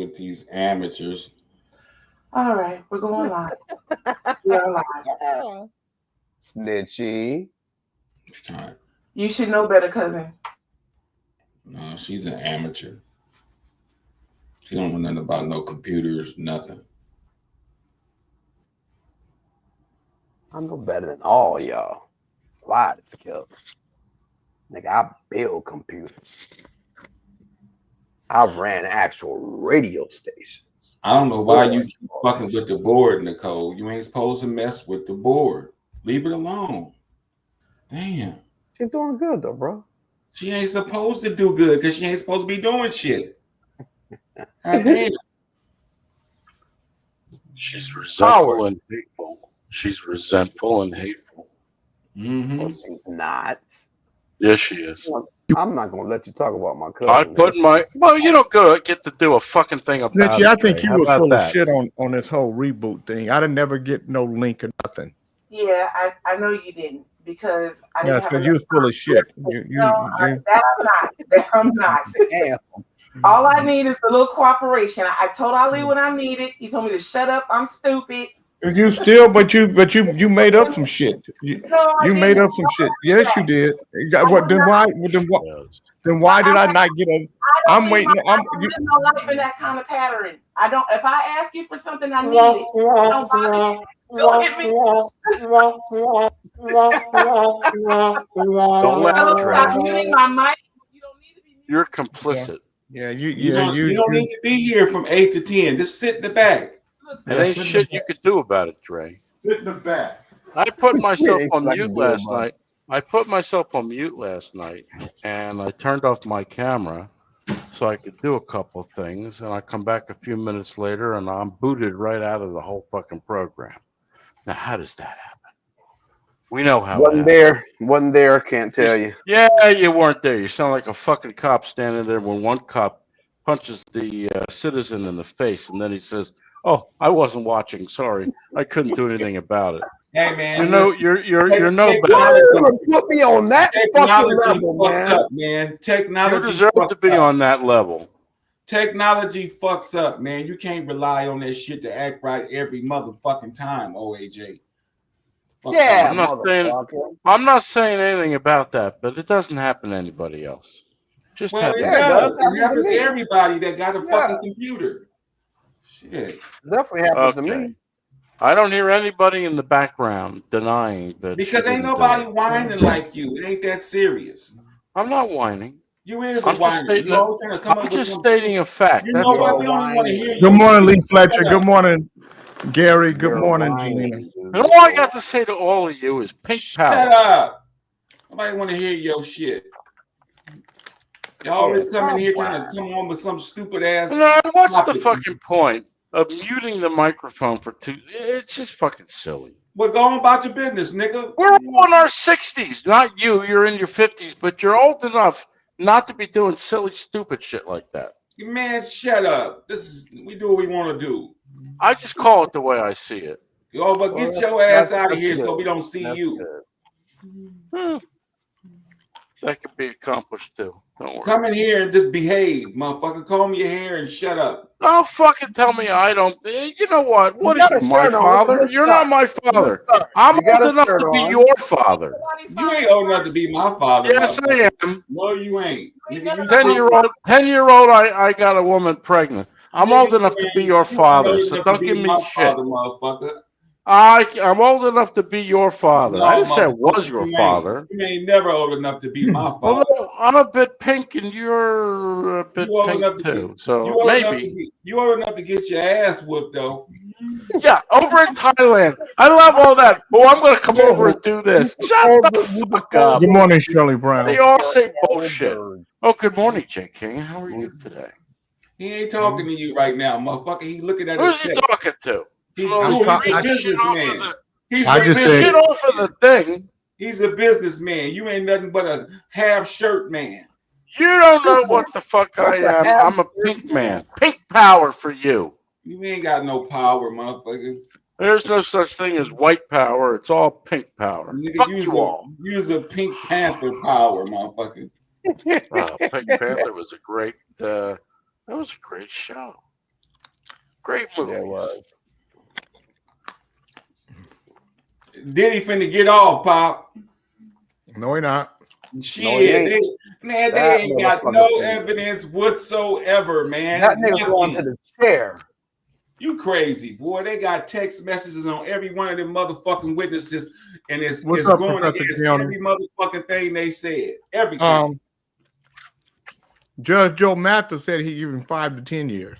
with these amateurs. All right, we're going live. We are live. Snitchy. Right. You should know better, cousin. No, she's an amateur. She don't know nothing about no computers, nothing. I know better than all y'all. Quiet as killer. Nigga, I build computers. I ran actual radio stations. I don't know why you keep fucking with the board, Nicole. You ain't supposed to mess with the board. Leave it alone. Damn. She's doing good though, bro. She ain't supposed to do good because she ain't supposed to be doing shit. God damn. She's resentful and hateful. She's resentful and hateful. Mm-hmm. Well, she's not. Yes, she is. I'm not gonna let you talk about my cousin. I put my you don't get to do a fucking thing about Snitchy, it. I think Trey. you were full of shit on this whole reboot thing. I didn't never get no link or nothing. Yeah, I know you didn't because I didn't Yeah, have because you was full of shit. That I'm not. That I'm not. Damn. All I need is a little cooperation. I told Ali what I needed. He told me to shut up. I'm stupid. You still, but you made up some shit. You made up some shit. Yes, you did. What? Then why did I not get a? I'm waiting. I don't live no life in that kind of pattern. I don't. If I ask you for something, I need it. Don't bother me. Don't hit me. Don't let it Stop muting my mic. You don't need to be muted. You're complicit. Yeah, You don't need to be here from 8 to 10. Just sit in the back. And ain't shit you could do about it, Dre. Sit in the back. I put myself on mute last night. I put myself on mute last night, and I turned off my camera so I could do a couple of things. And I come back a few minutes later, and I'm booted right out of the whole fucking program. Now, how does that happen? We know how. Wasn't there. Can't tell you. Yeah, you weren't there. You sound like a fucking cop standing there when one cop punches the citizen in the face, and then he says, "Oh, I wasn't watching. Sorry, I couldn't do anything about it." Hey man, you know you're no Why better. you put me on that fucking level, fucks man? up, man. Technology You deserve to be on that level. Technology fucks up, man. You can't rely on that shit to act right every motherfucking time, OAJ. Yeah, I'm not saying anything about that, but it doesn't happen to anybody else. Just well, happens. it does. It happens to everybody that got a fucking computer. Shit. Definitely happens to me. I don't hear anybody in the background denying that. Because ain't nobody whining like you. It ain't that serious. I'm not whining. You is I'm a whiner. I'm just stating a fact. You know what? We only want to hear you. Good morning, Lee Fletcher. Good morning, Gary. Good morning, Gina. And all I got to say to all of you is pink power. Shut up. Nobody want to hear your shit. Y'all always come in here trying to come on with some stupid ass. No, what's the fucking point of muting the microphone for two? It's just fucking silly. Well, go on about your business, nigga. We're all in our 60s. Not you. You're in your 50s, but you're old enough not to be doing silly, stupid shit like that. Man, shut up. We do what we want to do. I just call it the way I see it. Oh, but get your ass out of here so we don't see you. That could be accomplished too. Don't worry. Come in here and just behave, motherfucker. Comb your hair and shut up. Don't fucking tell me I don't. You know what? What are you, my father? You're not my father. I'm old enough to be your father. You ain't old enough to be my father. Yes, I am. No, you ain't. 10-year-old, I got a woman pregnant. I'm old enough to be your father, so don't give me shit. Motherfucker. I'm old enough to be your father. No, I didn't say I was your father. You ain't never old enough to be my father. Well, I'm a bit pink and you're a bit pink too. So maybe. You old enough to get your ass whooped, though. Yeah, over in Thailand. I love all that. Oh, I'm going to come over and do this. Shut the fuck up. Good morning, Shirley Brown. They all say bullshit. Oh, good morning, J. King. How are you today? He ain't talking to you right now, motherfucker. He's looking at Who's he talking to? He's a businessman. He's a businessman. You ain't nothing but a half shirt man. You don't know what the fuck I am. I'm a pink man. Pink power for you. You ain't got no power, motherfucker. There's no such thing as white power. It's all pink power. Fuck you all. Use a Pink Panther power, motherfucker. Pink Panther was a great. That was a great show. Great movie. Yeah, it was. Diddy finna get off, Pop. No, he not. Shit, No, he ain't. they That ain't got no motherfucker- evidence whatsoever, man. That nigga going to Nothing. the chair. You crazy, boy. They got text messages on every one of them motherfucking witnesses, and it's What's up, going Professor against Keanu? every motherfucking thing they said. Everything. Judge Joe Mathis said he given 5 to 10 years.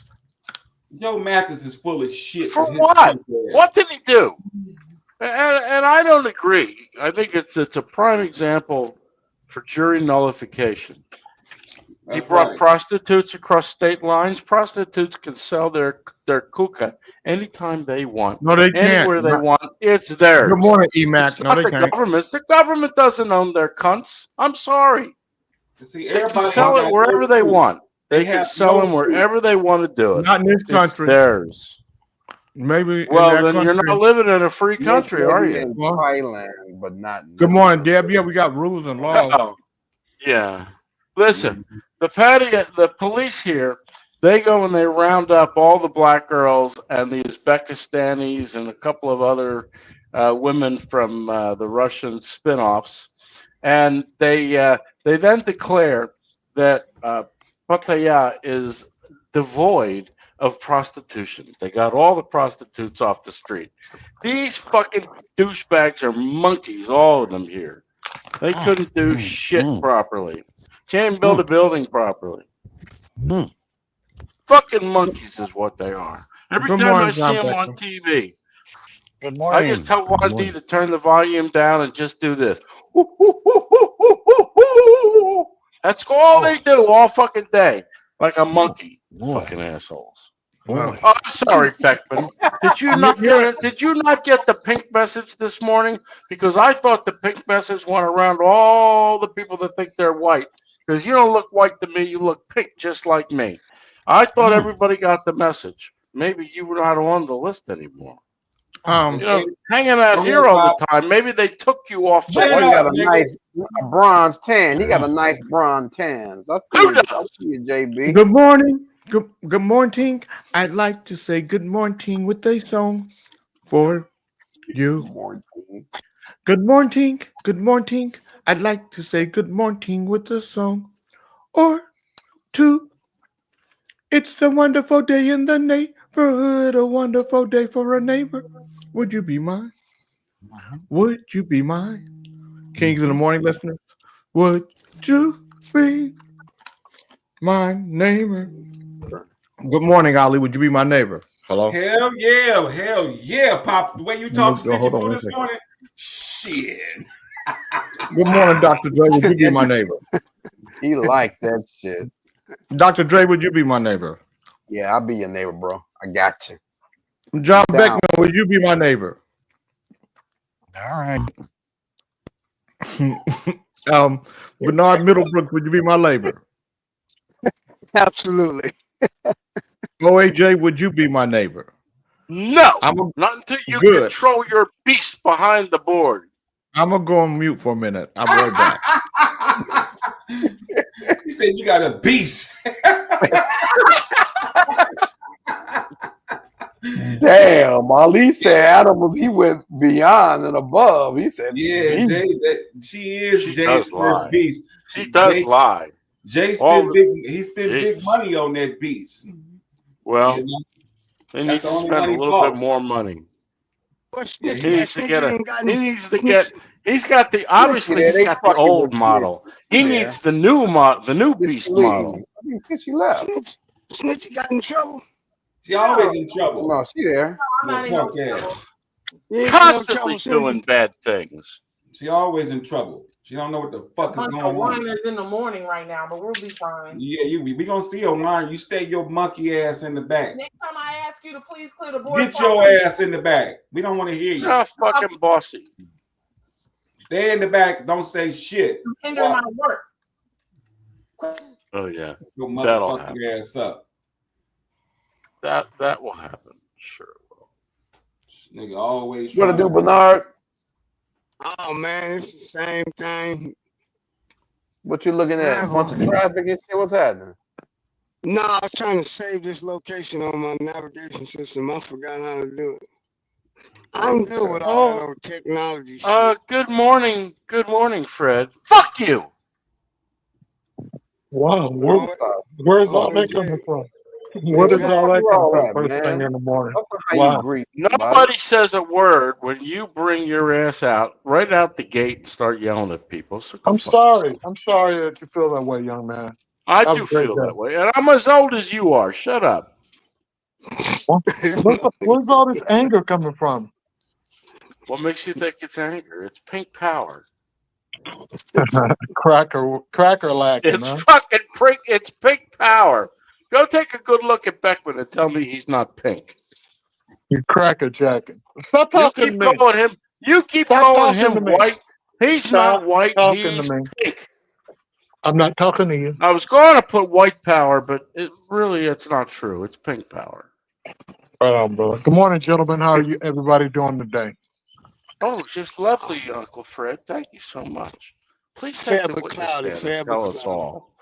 Joe Mathis is full of shit. For with his what? stupid ass. What did he do? And I don't agree. I think it's a prime example for jury nullification. He That's brought right. prostitutes across state lines. Prostitutes can sell their kuka anytime they want, No, they can't. anywhere they want. It's theirs. Good morning, EMAC. It's No, not they the can't. government's. The government doesn't own their cunts. I'm sorry. See, They can everybody sell got it wherever no they proof. want. They can have sell no them proof. wherever they want to do it. Not in this It's country. theirs. Maybe. Well, in that then you're country. not living in a free country, Maybe are in you? Well, Thailand, but not. Good morning, Deb. Yeah, we got rules and laws. Oh, yeah. Listen, the police here, they go and they round up all the black girls and the Uzbekistanis and a couple of other women from the Russian spin-offs, and they then declare that Pattaya is devoid of prostitution. They got all the prostitutes off the street. These fucking douchebags are monkeys, all of them here. They couldn't do shit properly. Can't even build a building properly. Fucking monkeys is what they are. Every Good time morning, I see John them Becker. on TV, Good morning. I just tell Good Juan D morning. to turn the volume down and just do this. That's all they do all fucking day, like a monkey. Boy. Fucking assholes. Boy. Oh, I'm sorry, Beckman. Did you not get the pink message this morning? Because I thought the pink message went around all the people that think they're white. Because you don't look white to me, you look pink just like me. I thought everybody got the message. Maybe you were not on the list anymore. You know, hanging out here all the time. Maybe they took you off the He Shut white. up, got a nigga. nice bronze tan. He got a nice bronze tan. So I see Who you, does? JB. Good morning. Good morning. I'd like to say good morning with a song for you. Good morning. Good morning. I'd like to say good morning with a song or two. It's a wonderful day in the neighborhood, a wonderful day for a neighbor. Would you be mine? Would you be mine? Kings in the morning listeners, would you be my neighbor? Good morning, Ali. Would you be my neighbor? Hello? Hell yeah, Pop. The way you talk Hold on Stitchy one this second. morning, shit. Good morning, Dr. Dre. Would you be my neighbor? He likes that shit. Dr. Dre, would you be my neighbor? Yeah, I'll be your neighbor, bro. I got you. John Down. Beckman, would you be my neighbor? All right. Bernard Middlebrook, would you be my neighbor? Absolutely. OAJ, would you be my neighbor? No, I'm not until you Good. control your beast behind the board. gonna go on mute for a minute. I'll be right back. He said you got a beast. Damn, Ali said Adam he went beyond and above. He said, Yeah, "Beast." Jay, she is She Jay's does first lie. beast. She does Jay, lie. Jay All spent big Jesus. money on that beast. Well, You know? he That's needs the to only spend a money little Paul. bit more money. Yeah, He needs to get he's got the obviously Yeah, he's they got the fucking old with model. He Yeah. needs the new beast model. I think she left. Snitchy got in trouble. She always in trouble. No, she there. I'm not in Yeah, no punk ass. trouble. You ain't got no Constantly trouble, doing bad things. She always in trouble. She don't know what the fuck is Bunch of going on. whiners in the morning right now, but we'll be fine. Yeah, we gonna see her whine. You stay your monkey ass in the back. Next time I ask you to please clear the board, Get your ass in the back. We don't want to hear It's you. not fucking bossy. Stay in the back. Don't say shit. hinder my work. Oh yeah, Your That'll motherfucking ass up. that will happen. Sure it will. Nigga always. What to do, trying- Bernard? Oh man, it's the same thing. What you looking at? A bunch of traffic and shit. What's happening? No, I was trying to save this location on my navigation system. I forgot how to do it. I'm good with all that old technology shit. Good morning, Fred. Fuck you. Wow, Oh, where's all oh, that yeah. coming from? Where does all that come from first man? thing in the morning? How Wow. you greet Nobody says a word when you bring your ass out right out the gate and start yelling at people. So go I'm fuck sorry. yourself. I'm sorry that you feel that way, young man. I Have do a great feel day. that way, and I'm as old as you are. Shut up. Where's all this anger coming from? What makes you think it's anger? It's pink power. Cracker lacking, It's huh? fucking pink. It's pink power. Go take a good look at Beckman and tell me he's not pink. You cracker jacking. Stop You talking keep to me. calling him. You keep Stop calling talking to him me. white. He's Stop not white. talking He's to me. pink. I'm not talking to you. I was going to put white power, but it's not true. It's pink power. Right on, brother. Good morning, gentlemen. How are you? Everybody doing today? Oh, just lovely, Uncle Fred. Thank you so much. Please take Fair the but witness cloudy, stand fair and but tell us cloudy. all.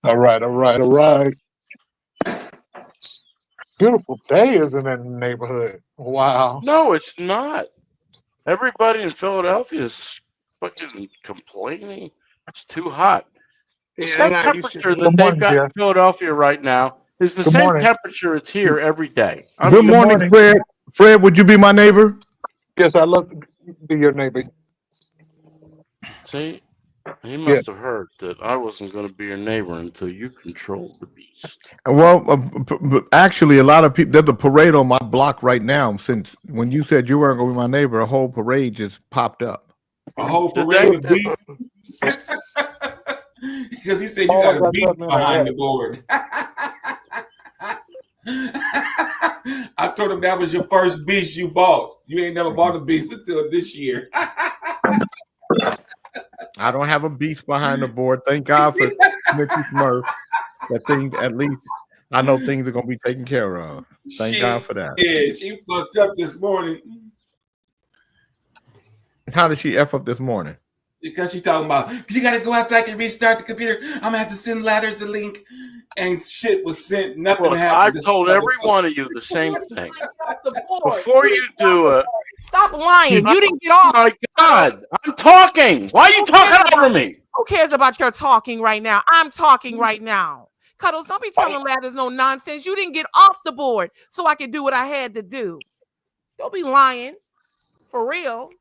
All right. Beautiful day, isn't it, in the neighborhood? Wow. No, it's not. Everybody in Philadelphia is fucking complaining. It's too hot. Yeah, That they're not used to temperature the that heat. Good they've morning, got in Jeff. Philadelphia right now is the Good same morning. temperature it's here every day. Good morning, morning. Fred. Fred, would you be my neighbor? Yes, I love to be your neighbor. See, he Yes. must have heard that I wasn't going to be your neighbor until you controlled the beast. Well, actually, a lot of people. There's a parade on my block right now. Since when you said you weren't going to be my neighbor, a whole parade just popped up. A whole Did parade they? of beasts. Because he said you All got a got beast something in their behind the head. board. I told him that was your first beast you bought. You ain't never bought a beast until this year. I don't have a beast behind the board. Thank God for Smithy Smurf. That thing, at least I know things are going to be taken care of. Thank God for that. Yeah, she fucked up this morning How did she F up this morning? because she talking about you got to go outside and restart the computer. I'm gonna have to send Ladders a link, and shit was sent. Nothing Look, happened. I've told every one of you the same thing. The board. Before you do it, Stop lying. You didn't get off. oh my God, I'm talking. Why are you talking over me? Who cares about your talking right now? I'm talking right now. Cuddles, don't be telling Ladders no nonsense. You didn't get off the board so I could do what I had to do. Don't be lying. For real.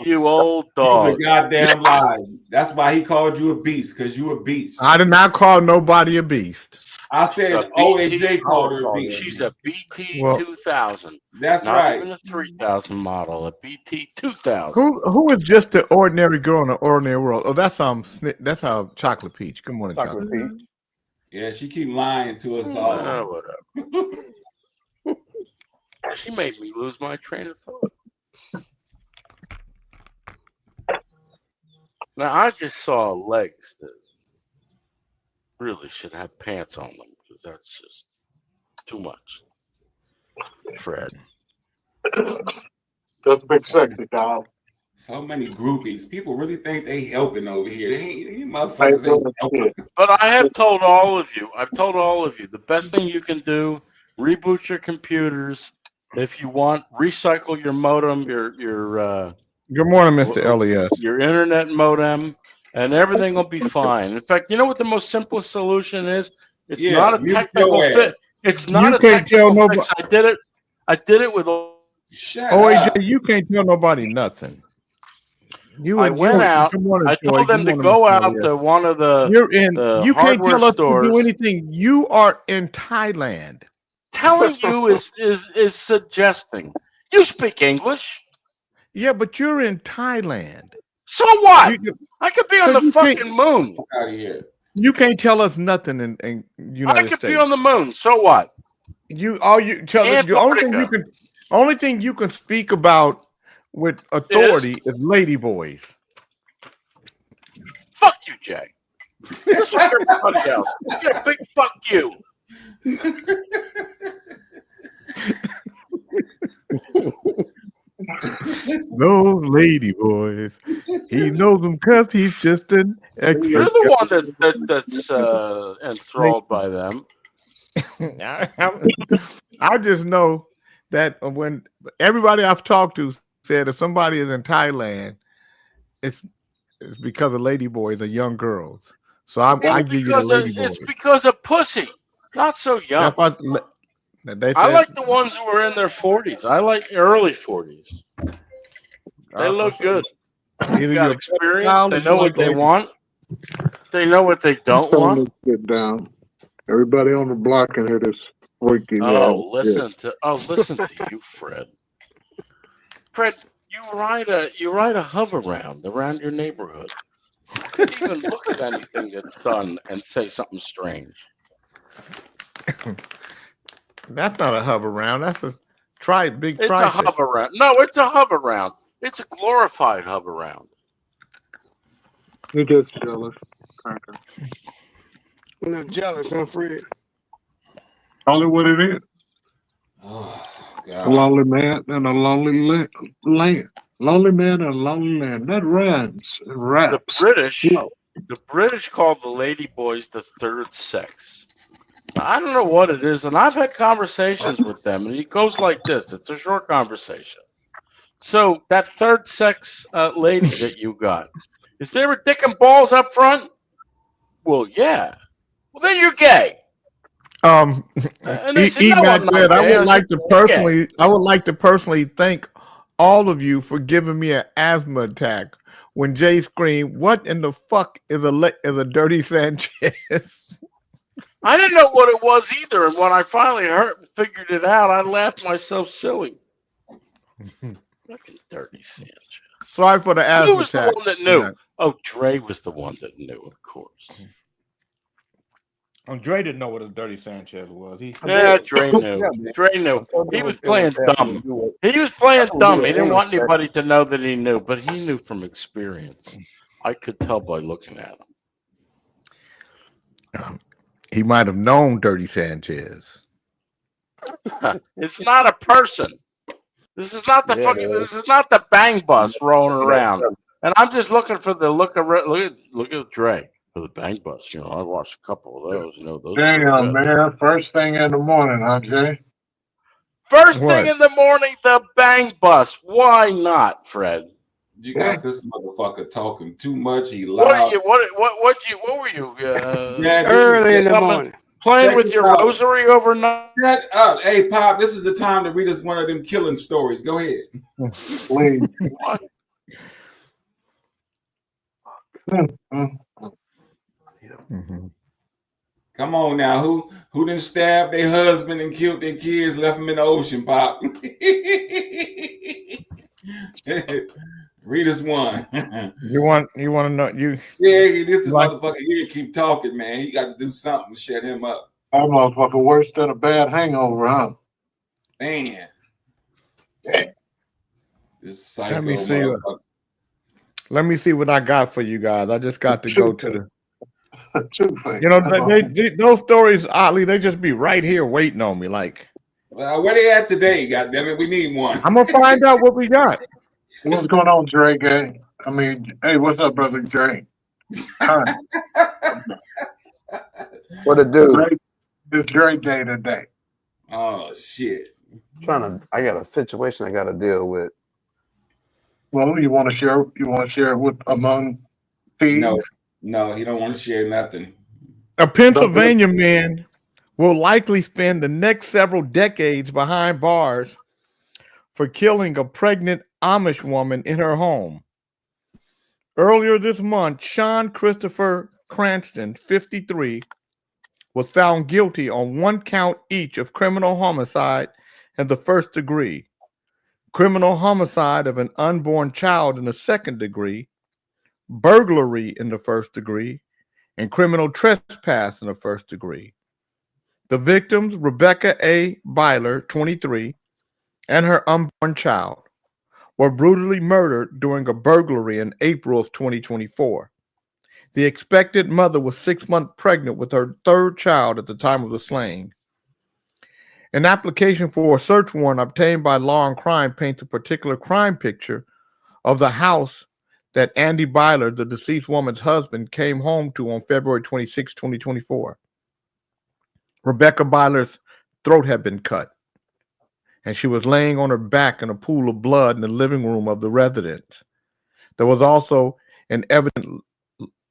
You old He's a dog. goddamn lie. That's why he called you a beast, because you a beast. I did not call nobody a beast. I said So OAJ BT called her a beast. She's a BT Well- 2000. That's Not right. even a 3000 model, a BT 2000. Who is just the ordinary girl in the ordinary world? Oh, that's Chocolate Peach. Good morning, Chocolate Peach. Yeah, she keep lying to us all. Whatever. She made me lose my train of thought. Now, I just saw legs that really should have pants on them, because that's just too much. Fred. That's big sexy, dog. So many groupies. People really think they helping over here. They motherfuckers ain't helping. But I have told all of you, the best thing you can do, reboot your computers. If you want, recycle your modem, your Good morning, Mr. Elias. your internet modem, and everything will be fine. In fact, you know what the most simplest solution is? It's Yeah, not a mute technical your fit. ass. It's not You a can't tell technical nobody. fix. I did it with. Shut OAJ, up. you can't tell nobody nothing. I went out. Good morning, I Joy. told them Good to morning, go Mr. out Elias. to one of the You're in. You can't hardware tell us to stores. do anything. You are in Thailand. Telling you is suggesting. You speak English. Yeah, but you're in Thailand. So what? I could be on So the you fucking can't- moon. Out of here. You can't tell us nothing in I United could States. be on the moon. So what? The only thing you can speak about with authority is ladyboys. Fuck you, Jay. Just like everybody else. Yeah, big fuck you. Those ladyboys. He knows them because he's just an You're expert. the one that's enthralled by them. I just know that when everybody I've talked to said if somebody is in Thailand, it's because of ladyboys or young girls. So I give you the ladyboys. It's because of pussy, not so young. I like the ones who are in their 40s. I like early 40s. They look good. They got experience. They know what they want. They know what they don't want. Sit down. Everybody on the block can hear this freaky. Listen to you, Fred. Fred, you ride a hover around your neighborhood. You can't even look at anything that's done and say something strange. That's not a hover round. That's a big It's a hover round. No, it's a hover round. It's a glorified hover round. You're just jealous. I'm not jealous, I'm Fred. Only what it is. Oh, A lonely man and a lonely land. Lonely man and a lonely land. That rhymes. It raps. The British called the ladyboys the third sex. I don't know what it is, and I've had conversations with them, and it goes like this. It's a short conversation. So that third sex lady that you got, is there a dick and balls up front? Well, yeah. Well, then you're gay. E-Mac said, I would like to personally thank all of you for giving me an asthma attack when Jay screamed, "What in the fuck is a dirty Sanchez?" I didn't know what it was either, and when I finally figured it out, I laughed myself silly. Fucking dirty Sanchez. Sorry for the asthma Who was attack. the one that knew? Oh, Dre was the one that knew, of course. Dre didn't know what a dirty Sanchez was. Dre knew. Dre knew. He was playing dumb. He was playing dumb. He didn't want anybody to know that he knew, but he knew from experience. I could tell by looking at him. He might have known Dirty Sanchez. It's not a person. This is not the This is not the bang bus rolling around. And I'm just looking for the look at Dre for the bang bus. You know, I watched a couple of those. You know, those. Damn, man! First thing in the morning, huh, Jay? First thing in the morning, the bang bus. Why not, Fred? You got this motherfucker talking too much. He loud. What were you? Early in the morning. Playing with your rosary overnight? Shut up. Hey, Pop, this is the time to read us one of them killing stories. Go ahead. Please. What? Come on now. Who done stabbed their husband and killed their kids, left them in the ocean, Pop? Read us one. You want to know you? Yeah, this motherfucker here keep talking, man. You got to do something to shut him up. That motherfucker worse than a bad hangover, huh? Man. This psycho Let me see. motherfucker. Let me see what I got for you guys. I just got to go to the. You know, those stories, oddly, they just be right here waiting on me. Like, well, where they at today? Goddammit, we need one. I'm gonna find out what we got. What's going on, Dre? Gang? I mean, hey, what's up, brother Dre? What it do? It's Dre Day today. Oh shit! I got a situation I got to deal with. Well, you want to share? You want to share it with among thieves? No, he don't want to share nothing. A Pennsylvania man will likely spend the next several decades behind bars for killing a pregnant Amish woman in her home. Earlier this month, Sean Christopher Cranston, 53, was found guilty on one count each of criminal homicide in the first degree, criminal homicide of an unborn child in the second degree, burglary in the first degree, and criminal trespass in the first degree. The victims, Rebecca A. Byler, 23, and her unborn child, were brutally murdered during a burglary in April of 2024. The expected mother was 6 months pregnant with her third child at the time of the slaying. An application for a search warrant obtained by Law and Crime paints a particular crime picture of the house that Andy Byler, the deceased woman's husband, came home to on February 26, 2024. Rebecca Byler's throat had been cut, and she was laying on her back in a pool of blood in the living room of the residence. There was also an evident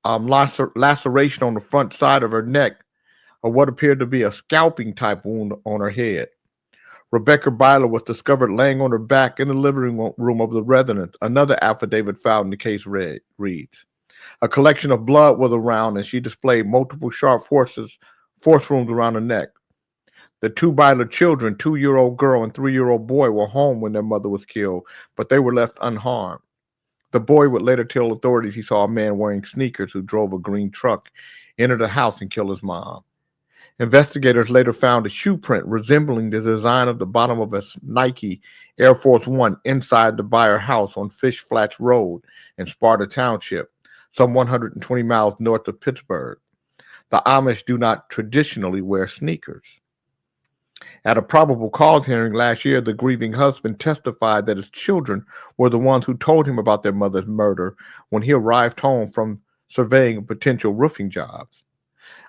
laceration on the front side of her neck of what appeared to be a scalping type wound on her head. Rebecca Byler was discovered laying on her back in the living room of the residence. Another affidavit filed in the case reads, a collection of blood was around and she displayed multiple sharp force wounds around her neck. The two Byler children, 2-year-old girl and 3-year-old boy, were home when their mother was killed, but they were left unharmed. The boy would later tell authorities he saw a man wearing sneakers who drove a green truck, enter the house and kill his mom. Investigators later found a shoe print resembling the design of the bottom of a Nike Air Force One inside the Byler house on Fish Flats Road in Sparta Township, some 120 miles north of Pittsburgh. The Amish do not traditionally wear sneakers. At a probable cause hearing last year, the grieving husband testified that his children were the ones who told him about their mother's murder when he arrived home from surveying potential roofing jobs.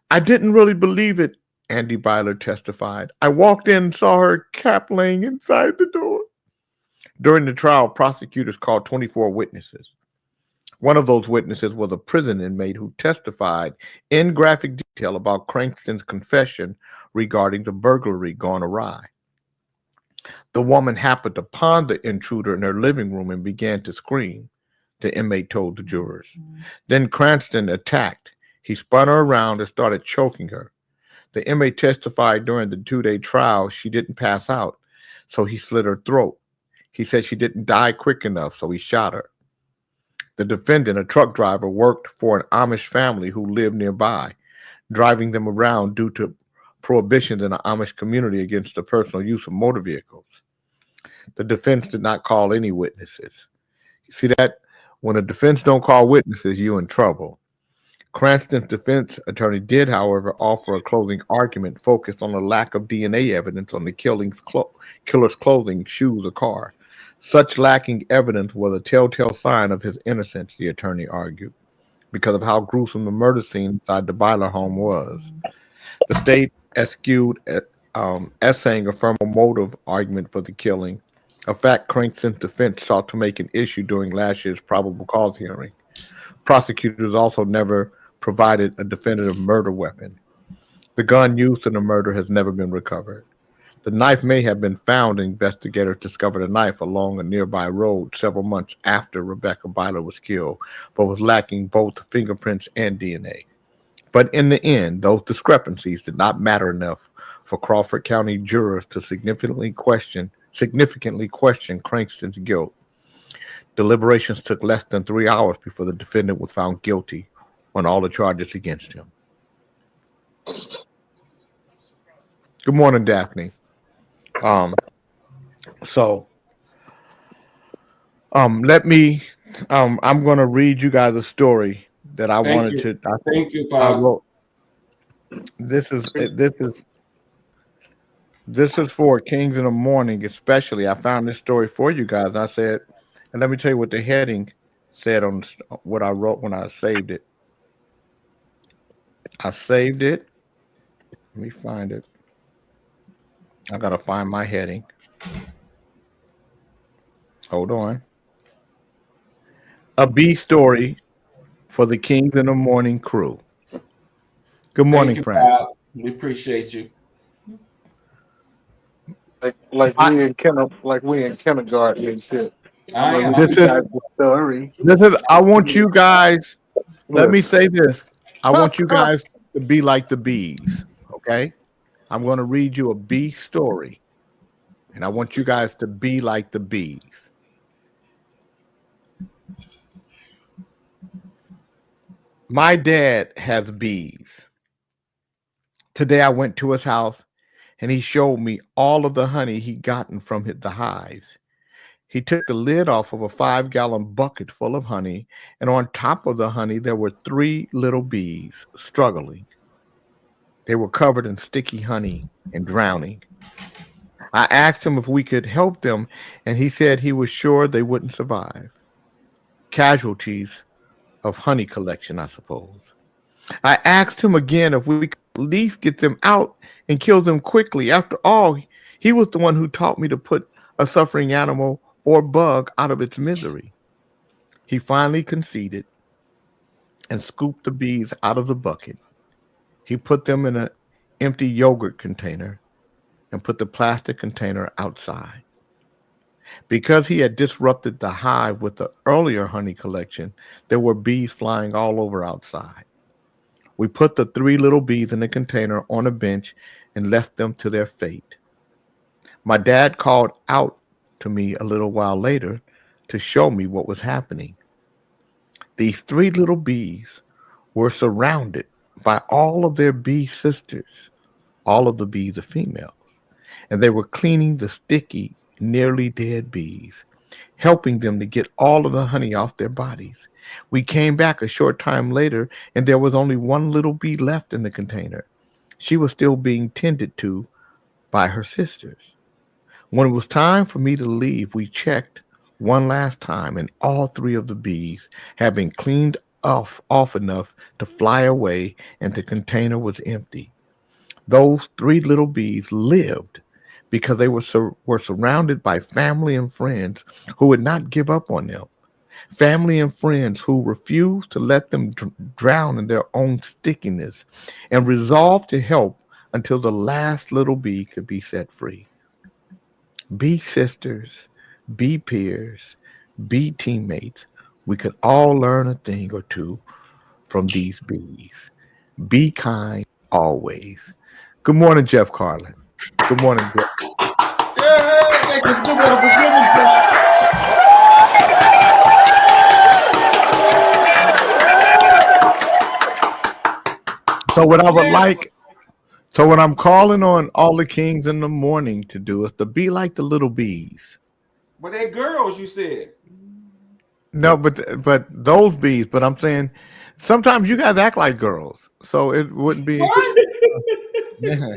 I didn't really believe it, Andy Byler testified. I walked in and saw her cap laying inside the door. During the trial, prosecutors called 24 witnesses. One of those witnesses was a prison inmate who testified in graphic detail about Crankston's confession regarding the burglary gone awry. The woman happened upon the intruder in her living room and began to scream, the inmate told the jurors. Then Cranston attacked. He spun her around and started choking her. The inmate testified during the 2-day trial she didn't pass out, so he slit her throat. He said she didn't die quick enough, so he shot her. The defendant, a truck driver, worked for an Amish family who lived nearby, driving them around due to prohibitions in the Amish community against the personal use of motor vehicles. The defense did not call any witnesses. You see that? When a defense don't call witnesses, you're in trouble. Cranston's defense attorney did, however, offer a closing argument focused on the lack of DNA evidence on the killer's clothing, shoes, or car. Such lacking evidence was a telltale sign of his innocence, the attorney argued, because of how gruesome the murder scene inside the Byler home was. The state eschewed essaying a firm motive argument for the killing, a fact Cranston's defense sought to make an issue during last year's probable cause hearing. Prosecutors also never provided a definitive murder weapon. The gun used in the murder has never been recovered. The knife may have been found. Investigators discovered a knife along a nearby road several months after Rebecca Byler was killed, but was lacking both fingerprints and DNA. But in the end, those discrepancies did not matter enough for Crawford County jurors to significantly question Cranston's guilt. Deliberations took less than 3 hours before the defendant was found guilty on all the charges against him. Good morning, Daphne. I'm going to read you guys a story that I wanted to. Thank you, Bob. I wrote. This is for Kings in the Morning, especially. I found this story for you guys. I said, and let me tell you what the heading said on what I wrote when I saved it. I saved it. Let me find it. I gotta find my heading. Hold on. A B story for the Kings in the Morning crew. Good morning, Francis. We appreciate you. Like we in kindergarten and shit. This is. I want you guys. Let me say this. I want you guys to be like the bees. Okay. I'm going to read you a bee story, and I want you guys to be like the bees. My dad has bees. Today I went to his house, and he showed me all of the honey he'd gotten from the hives. He took the lid off of a 5-gallon bucket full of honey, and on top of the honey there were 3 little bees struggling. They were covered in sticky honey and drowning. I asked him if we could help them, and he said he was sure they wouldn't survive. casualties of honey collection, I suppose. I asked him again if we could at least get them out and kill them quickly. After all, he was the one who taught me to put a suffering animal or bug out of its misery. He finally conceded and scooped the bees out of the bucket. He put them in an empty yogurt container and put the plastic container outside. Because he had disrupted the hive with the earlier honey collection, there were bees flying all over outside. We put the 3 little bees in the container on a bench and left them to their fate. My dad called out to me a little while later to show me what was happening. These 3 little bees were surrounded by all of their bee sisters. All of the bees are females. And they were cleaning the sticky, nearly dead bees, helping them to get all of the honey off their bodies. We came back a short time later, and there was only 1 little bee left in the container. She was still being tended to by her sisters. When it was time for me to leave, we checked one last time, and all 3 of the bees had been cleaned off enough to fly away, and the container was empty. Those 3 little bees lived because they were surrounded by family and friends who would not give up on them. Family and friends who refused to let them drown in their own stickiness and resolved to help until the last little bee could be set free. Bee sisters, bee peers, bee teammates, we could all learn a thing or two from these bees. Be kind always. Good morning, Jeff Carlin. Good morning, Jeff. Yeah, good morning. So what I would like, so what I'm calling on all the kings in the morning to do is to be like the little bees. But they girls, you said. No, but those bees. But I'm saying sometimes you guys act like girls, so it wouldn't be. What? Yeah.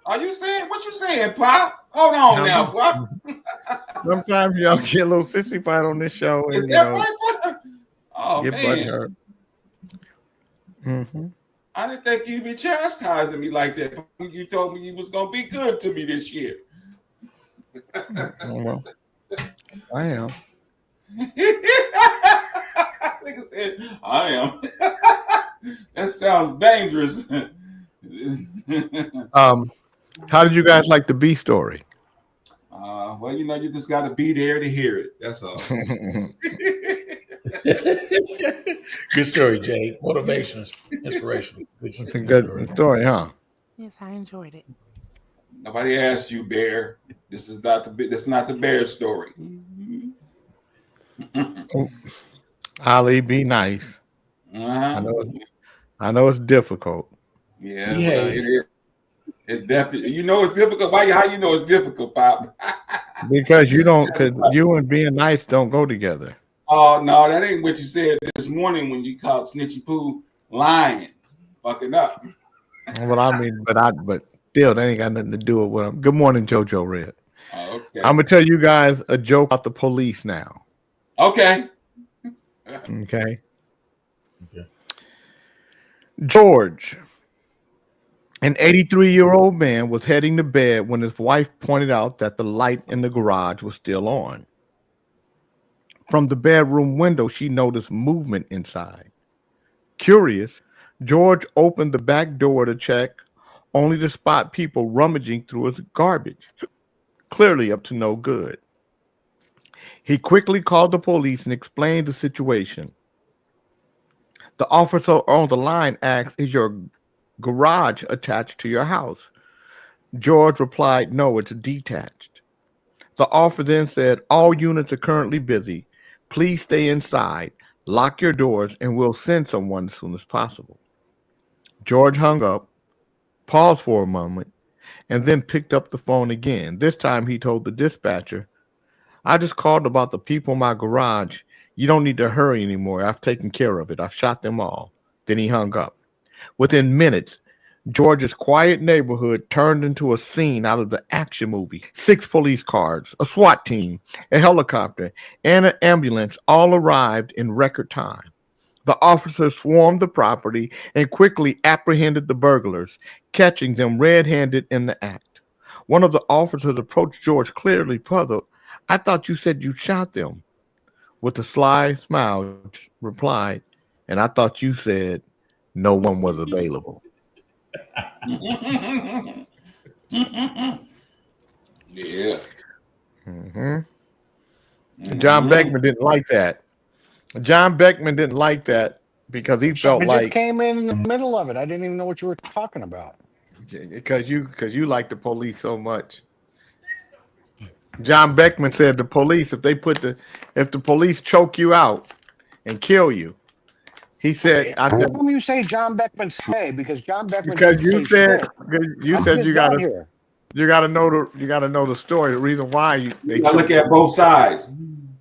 Are you saying what you saying, Pop? Hold on now, Pop. Sometimes y'all get a little sissified on this show, and Is that right? Oh get man. butthurt. Mm-hmm. I didn't think you'd be chastising me like that. You told me you was gonna be good to me this year. Well, I am. Nigga said, I am. That sounds dangerous. How did you guys like the bee story? Well, you know, you just got to be there to hear it. That's all. Good story, Jay. Motivation, inspirational. Good story, huh? Yes, I enjoyed it. Nobody asked you, Bear. This is not the Bear story. Ali, be nice. Uh-huh. I know it's difficult. Yeah, it definitely. You know it's difficult. How you know it's difficult, Pop? Because you and being nice don't go together. Oh no, that ain't what you said this morning when you called Snitchy Poo lying, fucking up. Well, I mean, but still, that ain't got nothing to do with what I'm. Good morning, JoJo Red. Oh, okay. I'm gonna tell you guys a joke about the police now. Okay. Okay. George, an 83-year-old man, was heading to bed when his wife pointed out that the light in the garage was still on. From the bedroom window, she noticed movement inside. Curious, George opened the back door to check, only to spot people rummaging through his garbage, clearly up to no good. He quickly called the police and explained the situation. The officer on the line asked, "Is your garage attached to your house?" George replied, "No, it's detached." The officer then said, "All units are currently busy. Please stay inside, lock your doors, and we'll send someone as soon as possible." George hung up, paused for a moment, and then picked up the phone again. This time he told the dispatcher, "I just called about the people in my garage. You don't need to hurry anymore. I've taken care of it. I've shot them all." Then he hung up. Within minutes, Georgia's quiet neighborhood turned into a scene out of the action movie. 6 police cars, a SWAT team, a helicopter, and an ambulance all arrived in record time. The officers swarmed the property and quickly apprehended the burglars, catching them red-handed in the act. One of the officers approached George, clearly puzzled. "I thought you said you shot them." With a sly smile, replied, "And I thought you said no one was available." Yeah. John Beckman didn't like that. John Beckman didn't like that because he felt It like just came in the middle of it. I didn't even know what you were talking about. because you like the police so much. John Beckman said the police, if the police choke you out and kill you, he said, How come you say John Beckman say? Because John Beckman because didn't you say said shit. you I'm said just you down gotta here. you gotta know the story, the reason why they You gotta look at both sides.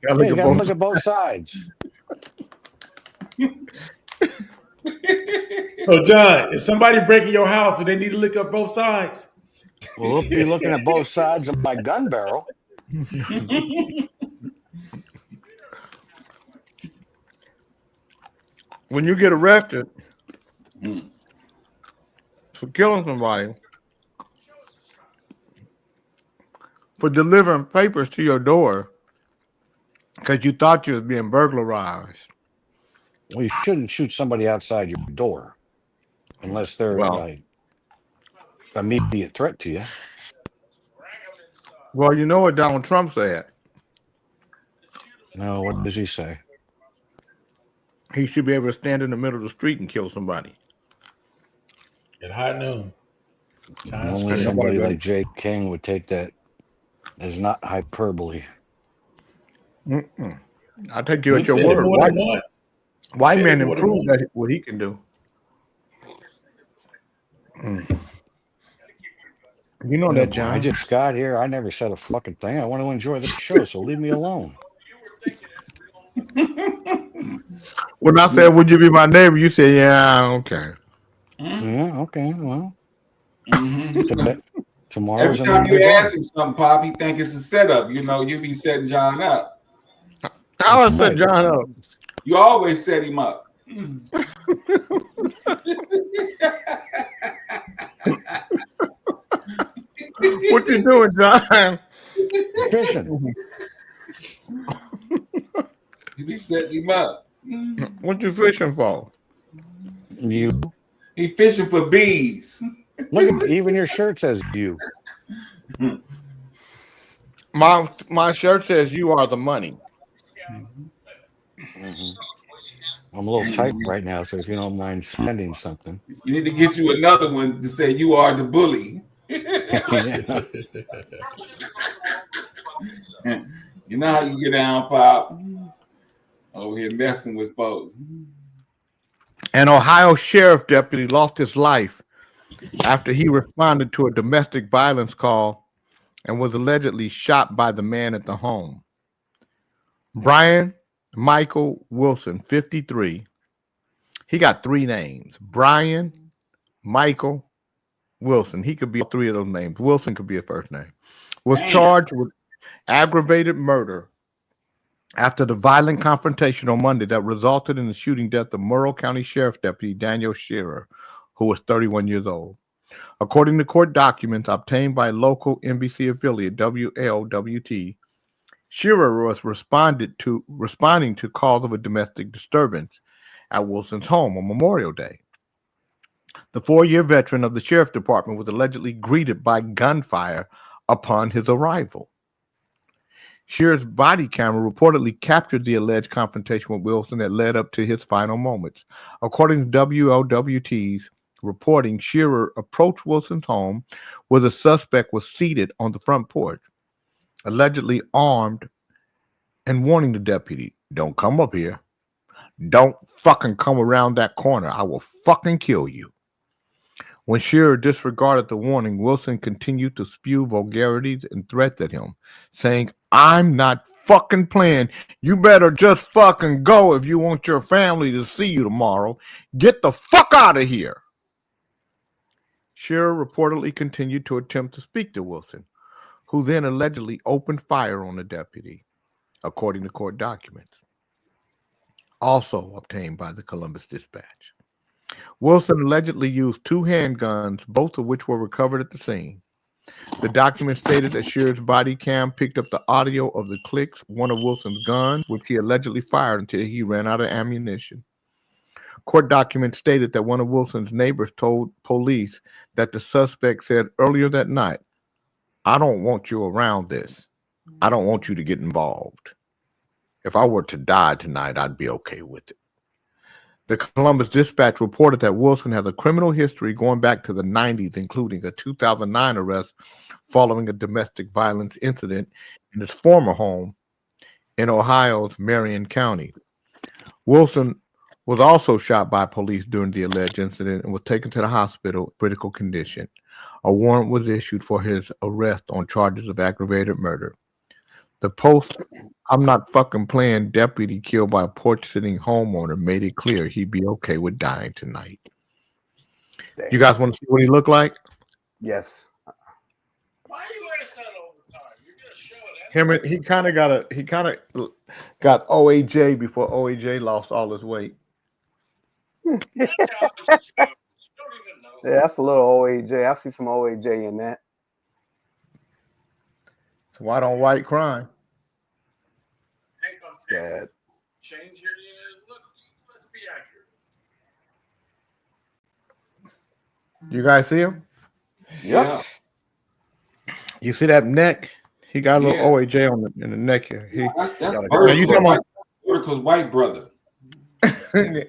gotta Yeah, you look gotta at look at both sides. So, John, if somebody breaking your house, do they need to look up both sides? Well, we'll be looking at both sides of my gun barrel. when you get arrested for killing somebody, for delivering papers to your door because you thought you was being burglarized. Well, you shouldn't shoot somebody outside your door unless they're like immediate threat to you. Well, you know what Donald Trump said? No, what does he say? He should be able to stand in the middle of the street and kill somebody. At high noon. Only somebody like Jay King would take that as not hyperbole. I'll take you at your word. White man improved that what he can do. You know that, John. I just got here. I never said a fucking thing. I want to enjoy the show, so leave me alone. When I said, "Would you be my neighbor?" you said, "Yeah, okay." Yeah, okay. Well, Every tomorrow's time you ask him something, Pop, he think it's a setup. You know, you be setting John up. How I set John up? You always set him up. What you doing, John? Fishing. You be setting him up. What you fishing for? You. He fishing for bees. Look, even your shirt says you. My shirt says "You are the money." I'm a little tight right now, so if you don't mind sending something. You need to get you another one to say "You are the bully." You know how you get down, Pop. Over here messing with folks. An Ohio sheriff deputy lost his life after he responded to a domestic violence call and was allegedly shot by the man at the home. Brian Michael Wilson, 53. He got 3 names. Brian Michael Wilson. He could be 3 of those names. Wilson could be a first name. Was charged with aggravated murder after the violent confrontation on Monday that resulted in the shooting death of Morrow County Sheriff Deputy Daniel Shearer, who was 31 years old. According to court documents obtained by local NBC affiliate WLWT, Shearer was responding to calls of a domestic disturbance at Wilson's home on Memorial Day. The 4-year veteran of the Sheriff's Department was allegedly greeted by gunfire upon his arrival. Shearer's body camera reportedly captured the alleged confrontation with Wilson that led up to his final moments. According to WLWT's reporting, Shearer approached Wilson's home where the suspect was seated on the front porch, allegedly armed and warning the deputy, "Don't come up here. Don't fucking come around that corner. I will fucking kill you." When Shearer disregarded the warning, Wilson continued to spew vulgarities and threats at him, saying, "I'm not fucking playing. You better just fucking go if you want your family to see you tomorrow. Get the fuck out of here." Shearer reportedly continued to attempt to speak to Wilson, who then allegedly opened fire on the deputy, according to court documents, also obtained by the Columbus Dispatch. Wilson allegedly used 2 handguns, both of which were recovered at the scene. The document stated that Shearer's body cam picked up the audio of the clicks, one of Wilson's guns, which he allegedly fired until he ran out of ammunition. Court documents stated that one of Wilson's neighbors told police that the suspect said earlier that night, "I don't want you around this. I don't want you to get involved. If I were to die tonight, I'd be okay with it." The Columbus Dispatch reported that Wilson has a criminal history going back to the 90s, including a 2009 arrest following a domestic violence incident in his former home in Ohio's Marion County. Wilson was also shot by police during the alleged incident and was taken to the hospital in critical condition. A warrant was issued for his arrest on charges of aggravated murder. The Post, "I'm not fucking playing" deputy killed by a porch-sitting homeowner made it clear he'd be okay with dying tonight. You guys want to see what he looked like? Yes. Why are you ask that all the time? You're gonna show it. He kind of got OAJ before OAJ lost all his weight. Yeah, that's a little OAJ. I see some OAJ in that. It's white on white crime. Sad. Change your look. Let's be accurate. You guys see him? Yep. You see that neck? He got a little Yeah. OAJ on in the neck here. That's Now, Vertical's you talking about Vertical's white brother. He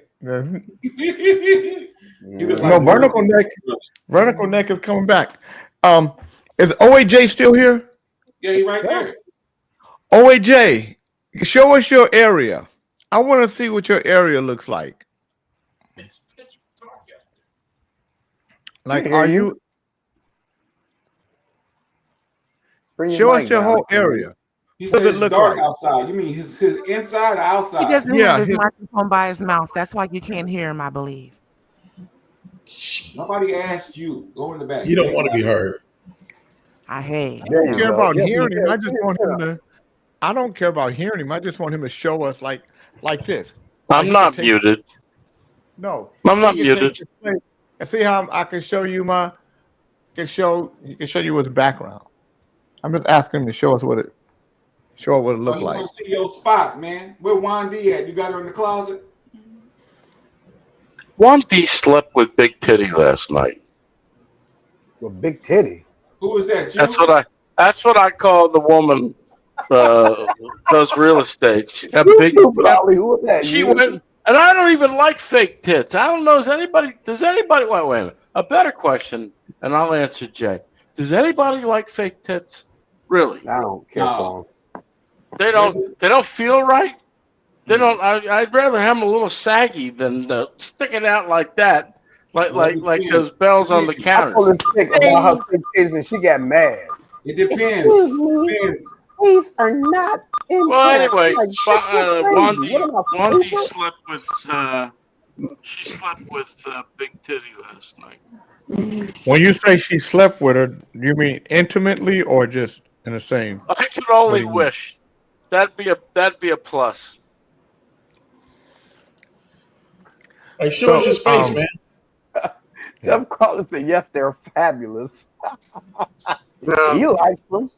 look no, like vertical neck. Vertical neck is coming back. Is OAJ still here? Yeah, he right there. OAJ, show us your area. I want to see what your area looks like. It's dark out there. Like, hear are you. you? Bring Show mic us your down. whole area. He What does said it it's look dark like? outside. You mean his inside or outside? He doesn't Yeah, have his his- microphone by his mouth. That's why you can't hear him, I believe. Nobody asked you. Go in the back. You don't want to be heard. I hate. There I you don't care go. about Yeah, hearing him. yeah, I just want him to. I don't care about hearing him. I just want him to show us like this. I'm He not can take- muted. No, I'm not he can take muted. your place. And see how I can show you you can show you his background. I'm just asking him to show us what it looked You like. want to see your spot, man? Where Wandy at? You got her in the closet? Wandy slept with Big Titty last night. With big titty. Who is that? You? That's what I call the woman does real estate. She got big. Stupid Ollie, who was that? She You? went, and I don't even like fake tits. I don't know. Does anybody? Wait a minute. A better question, and I'll answer Jay. Does anybody like fake tits? Really? I don't care for him. They don't feel right. They don't. I'd rather have them a little saggy than sticking out like that, like those bells on the I counter. told this chick about her big titties and she got mad. It depends. Excuse me. Depends. These are not in Well, fact. anyway, Like, shit, you're crazy. What am I, Wandy stupid? slept with. She slept with Big Titty last night. When you say she slept with her, do you mean intimately or just in the same? I could only What do you mean? wish. That'd be a plus. Hey, show us So, your space, um, man. Jeff Carter said, yes, they're fabulous. No, He likes them.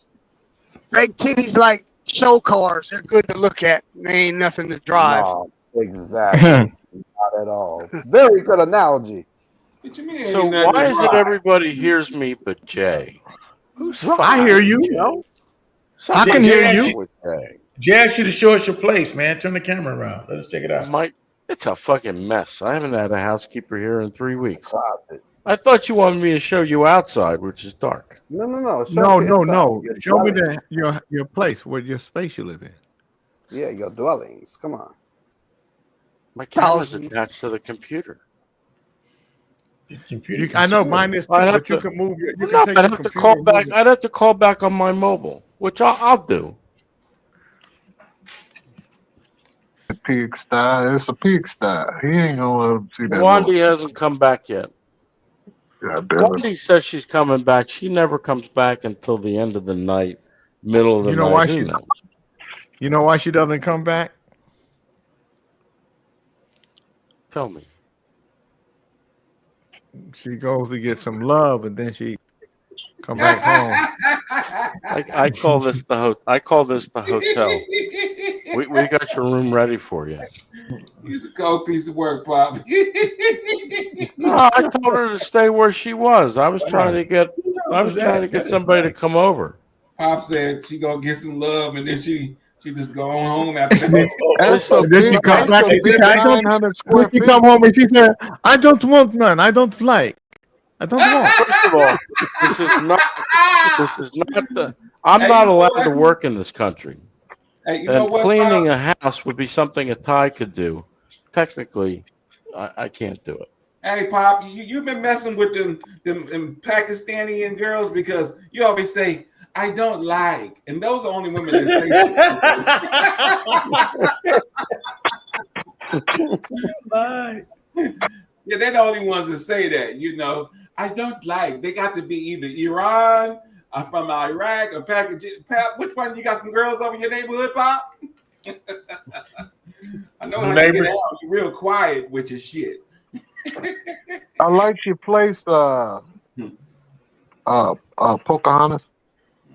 fake titties like show cars. They're good to look at. They ain't nothing to drive. No, exactly. Not at all. Very good analogy. What you mean? So Ain't nothing why to is it drive? everybody hears me but Jay? Who's I hear you. I can hear you. With Jay? Jay asked you to show us your place, man. Turn the camera around. Let us check it out. It's a fucking mess. I haven't had a housekeeper here in 3 weeks. Closet. I thought you wanted me to show you outside, which is dark. No. Show No, us no, inside. no. Your Show me dwellings. your place, where your space you live in. Yeah, your dwellings. Come on. My camera's attached to the computer. Your computer I know can mine is too, I'd have but you to- can move your. You No, can take I'd your have to computer call and back. move it. I'd have to call back on my mobile, which I'll do. Pigsty. It's a pigsty. He ain't gonna let him see that. Wandy hasn't come back yet. God damn it. Wendy says she's coming back. She never comes back until the end of the night, middle of the You know night. why Who she? knows? You know why she doesn't come back? Tell me. She goes to get some love, and then she come back home. I call this the hotel. We got your room ready for you. He's a cold piece of work, Pop. No, I told her to stay where she was. I was trying to get somebody to come over. Pop said she gonna get some love, and then she just go on home after And that. then she come back and she said, I don't, 900 square she feet. come home and she said, I don't want none. I don't like. I don't want. First of all, this is not the. I'm not allowed to work in this country. Hey, you know And what, cleaning Pop? a house would be something a Thai could do. Technically, I can't do it. Hey, Pop, you've been messing with them Pakistani girls because you always say, I don't like. And those are the only women that say yeah, they're the only ones that say that, you know. I don't like. They got to be either Iran or from Iraq or Pakistan. Pop, which one? You got some girls over your neighborhood, Pop? I know how you get out. You're real quiet with your shit. I like your place, Pocahontas.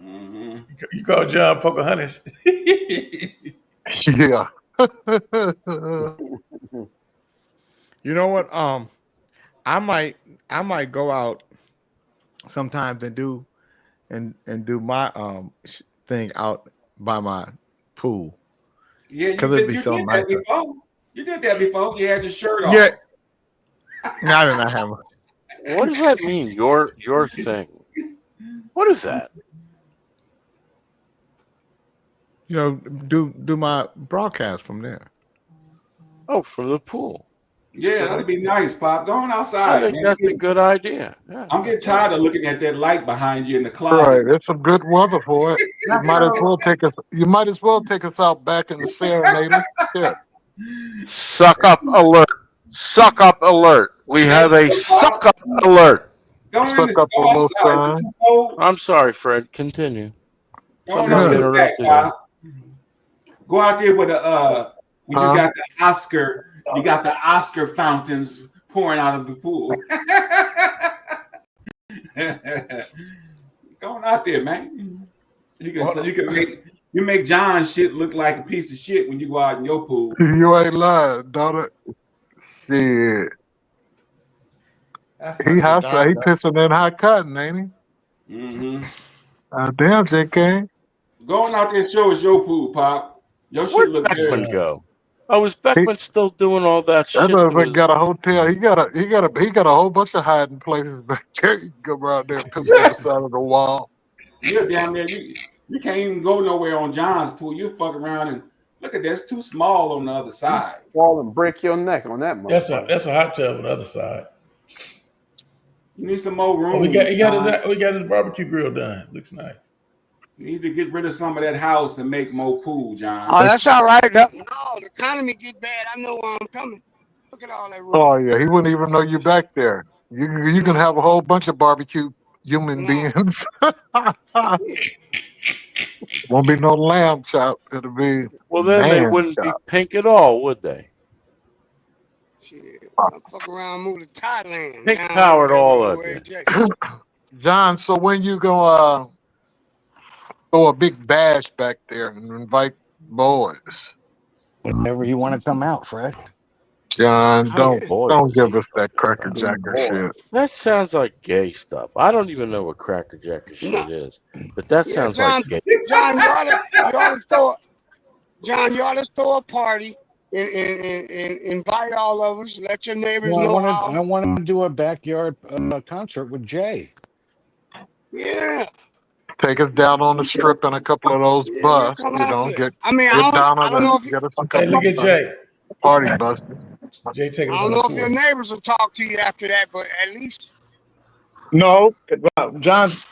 Mm-hmm. You call John Pocahontas. Yeah. You know what? I might go out sometimes and do my thing out by my pool. Yeah, because it'd be so did nice. that before. You did that before. You had your shirt off. Yeah. No, I did not have one. What does that mean? Your thing. What is that? You know, do my broadcast from there. Oh, from the pool. Yeah, that'd be nice, Pop. Going I outside. think Man. that's a good idea. Yeah. I'm getting tired of looking at that light behind you in the closet. Right, it's some good weather for it. You might as well take us. You might as well take us out back in the Serenade. Yeah. Suck up alert. Suck up alert. We have a suck up alert. Suck up on those signs. I'm sorry, Fred. Continue. Somebody interrupted you. Go out there with a when you got the Oscar. You got the Oscar fountains pouring out of the pool. Going out there, man. You make John's shit look like a piece of shit when you go out in your pool. You ain't lying, daughter. Shit. He pissing in hot cotton, ain't he? Mm-hmm. Damn, JK. Going out there and show us your pool, Pop. Your shit Where'd look Beckman good. go? Oh, is Beckman still doing all that shit? That motherfucker got a hotel. He got a whole bunch of hiding places back there. You can go around there and piss on the side of the wall. You're down there. You can't even go nowhere on John's pool. You fuck around and look at that. It's too small on the other side. Fall and break your neck on that. That's a hot tub on the other side. You need some more room. Oh, we got his barbecue grill done. Looks nice. You need to get rid of some of that house and make more pool, John. Oh, that's all right. No, the economy get bad. I know where I'm coming. Look at all that room. Oh yeah, he wouldn't even know you back there. You can have a whole bunch of barbecue human beings. Won't be no lamb chop. It'll be well. Then they wouldn't be pink at all, would they? Shit, I'll fuck around, move to Thailand. Pink powered all of you. John, so when you go throw a big bash back there and invite boys. Whenever you want to come out, Fred. John, don't give us that Cracker Jacker shit. That sounds like gay stuff. I don't even know what Cracker Jacker shit is, but that sounds like gay. John, you ought to throw a party and invite all of us. Let your neighbors know. I want to do a backyard concert with Jay. Yeah. Take us down on the strip in a couple of those bus. You know, get I mean, get down I don't know on if get us a Hey, couple look at Jay. party buses. Jay, take us I on don't know a if your tour. neighbors will talk to you after that, but at least No, John's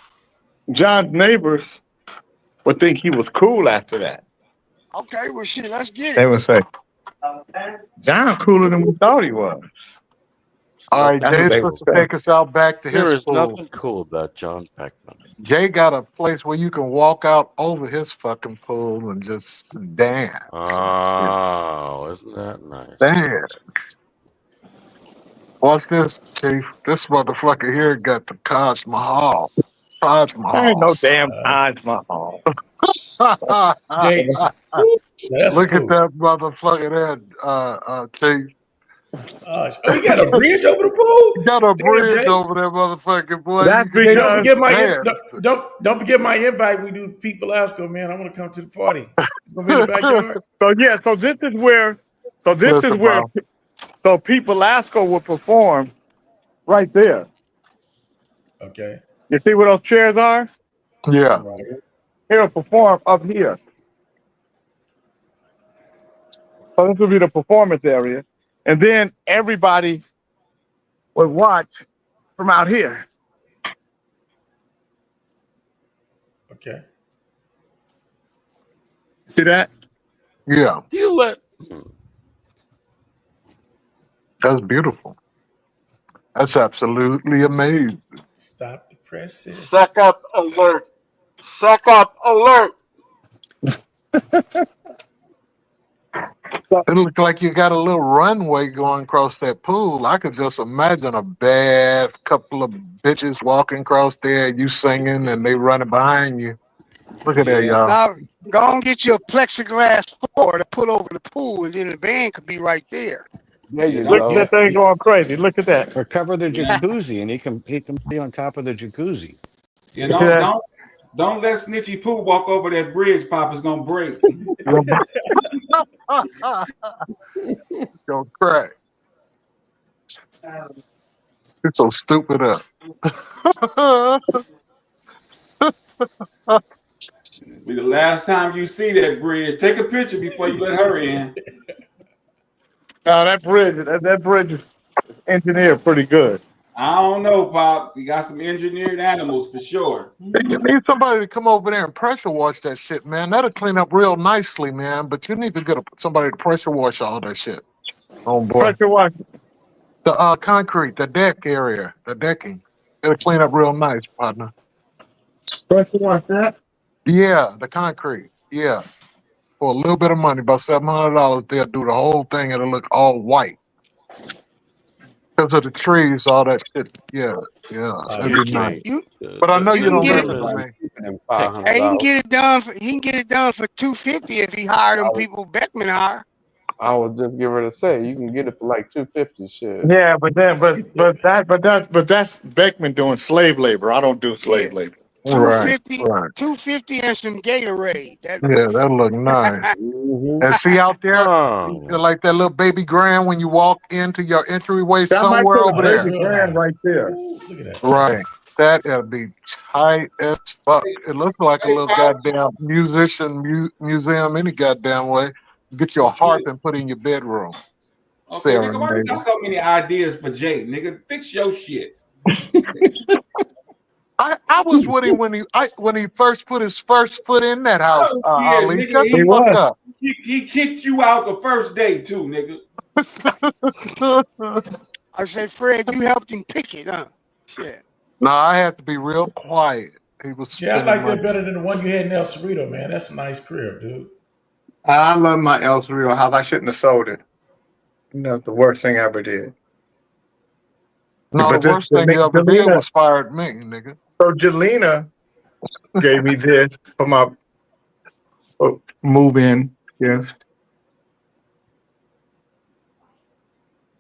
neighbors would think he was cool after that. okay. Well, shit, let's get They it. would say, John cooler than we thought he was. All right, That's what Jay's they were supposed to saying. take us out back to There his is pool. nothing cool about John Peckman. Jay got a place where you can walk out over his fucking pool and just dance. Oh, isn't that nice? Dance. Watch this, Chief. This motherfucker here got the Taj Mahal. Taj There ain't Mahal. no damn Taj Mahal. Jay, that's Look cool. at that motherfucker there, Chief. Oh, we got a bridge over the pool. You got a bridge Jay. over there, motherfucker, boy. That's Jay, don't because forget my dance. don't forget my invite. We do Pete Velasco, man. I want to come to the party. It's gonna be in the backyard. so yeah. So this is where. So this Listen, is where. bro. So Pete Velasco will perform right there. Okay. You see where those chairs are? Yeah. Right. He'll perform up here. So this will be the performance area, and then everybody would watch from out here. Okay. See that? Yeah. You let That's beautiful. That's absolutely amazing. Stop the presses. suck up alert. Suck up alert. It looked like you got a little runway going across that pool. I could just imagine a bad couple of bitches walking across there, you singing, and they running behind you. Look at that, y'all. Now, go and get you a plexiglass floor to put over the pool, and then the van could be right there. There you Look go. at that thing going crazy. Look at that. Or cover the jacuzzi, and he can be on top of the jacuzzi. You know, don't let Snitchy Pooh walk over that bridge, Papa's gonna break. Don't crack. It's so stupid up. Be the last time you see that bridge. Take a picture before you let her in. Now that bridge is engineered pretty good. I don't know, Pop. You got some engineered animals for sure. You need somebody to come over there and pressure wash that shit, man. That'll clean up real nicely, man. But you need to get somebody to pressure wash all that shit. Oh boy. Pressure wash. The concrete, the deck area, the decking. It'll clean up real nice, partner. Pressure wash that. Yeah, the concrete. Yeah. For a little bit of money, about $700, they'll do the whole thing. It'll look all white. Because of the trees, all that shit. Yeah, yeah. That'd be nice. But I know you don't listen to me. Hey, he can get it done. He can get it done for $250 if he hired them people Beckman hire. I was just getting ready to say you can get it for like $250. Shit. Yeah, but that's Beckman doing slave labor. I don't do slave labor. $250 and some Gatorade. Yeah, that look nice. And see out there, you like that little baby grand when you walk into your entryway somewhere over there. Baby grand right there. Look at that. Right. That'll be tight as fuck. It looks like a little goddamn museum any goddamn way. Get your harp and put it in your bedroom. Okay, nigga, why you got so many ideas for Jay? Nigga, fix your shit. I was with him when he first put his first foot in that house. Yeah, Ali, nigga, shut the fuck up. He kicked you out the first day too, nigga. I said, Fred, you helped him pick it, huh? Shit. No, I had to be real quiet. He was. Yeah, I like that better than the one you had in El Cerrito, man. That's a nice crib, dude. I love my El Cerrito house. I shouldn't have sold it. That's the worst thing I ever did. No, But the worst thing you ever did was fired me, nigga. So Jelena gave me this for my move-in gift.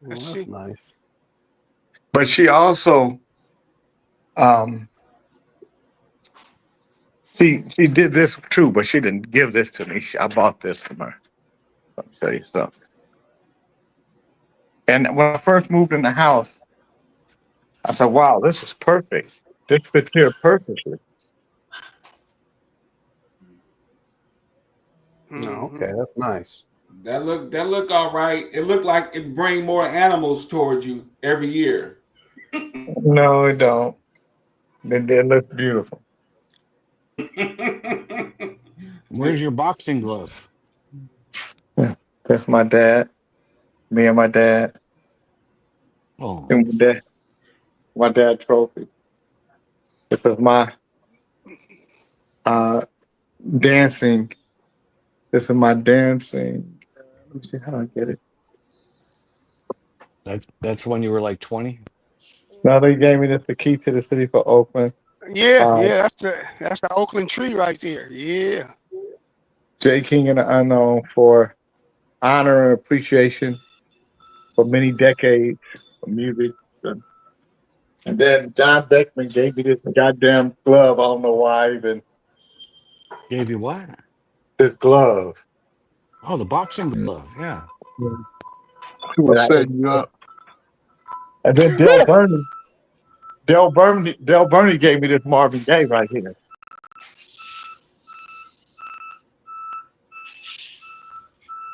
Well, that's nice. But she also, she did this too, but she didn't give this to me. I bought this from her. I'll show you something. And when I first moved in the house, I said, "Wow, this is perfect. This fits here perfectly." No, okay, that's nice. That look all right. It looked like it bring more animals towards you every year. No, it don't. It looks beautiful. Where's your boxing glove? Yeah, that's my dad. Me and my dad. Oh, And my dad trophy. This is my dancing. This is my dancing. Let me see how I get it. that's when you were like 20. Now they gave me this the key to the city for Oakland. Yeah, that's the Oakland tree right there. Yeah. J. King and the Unknown for honor and appreciation for many decades of music. And then John Beckman gave me this goddamn glove. I don't know why I even Gave you what? this glove. Oh, the boxing glove. Yeah. He was setting you up. And then Del Burney gave me this Marvin Gaye right here.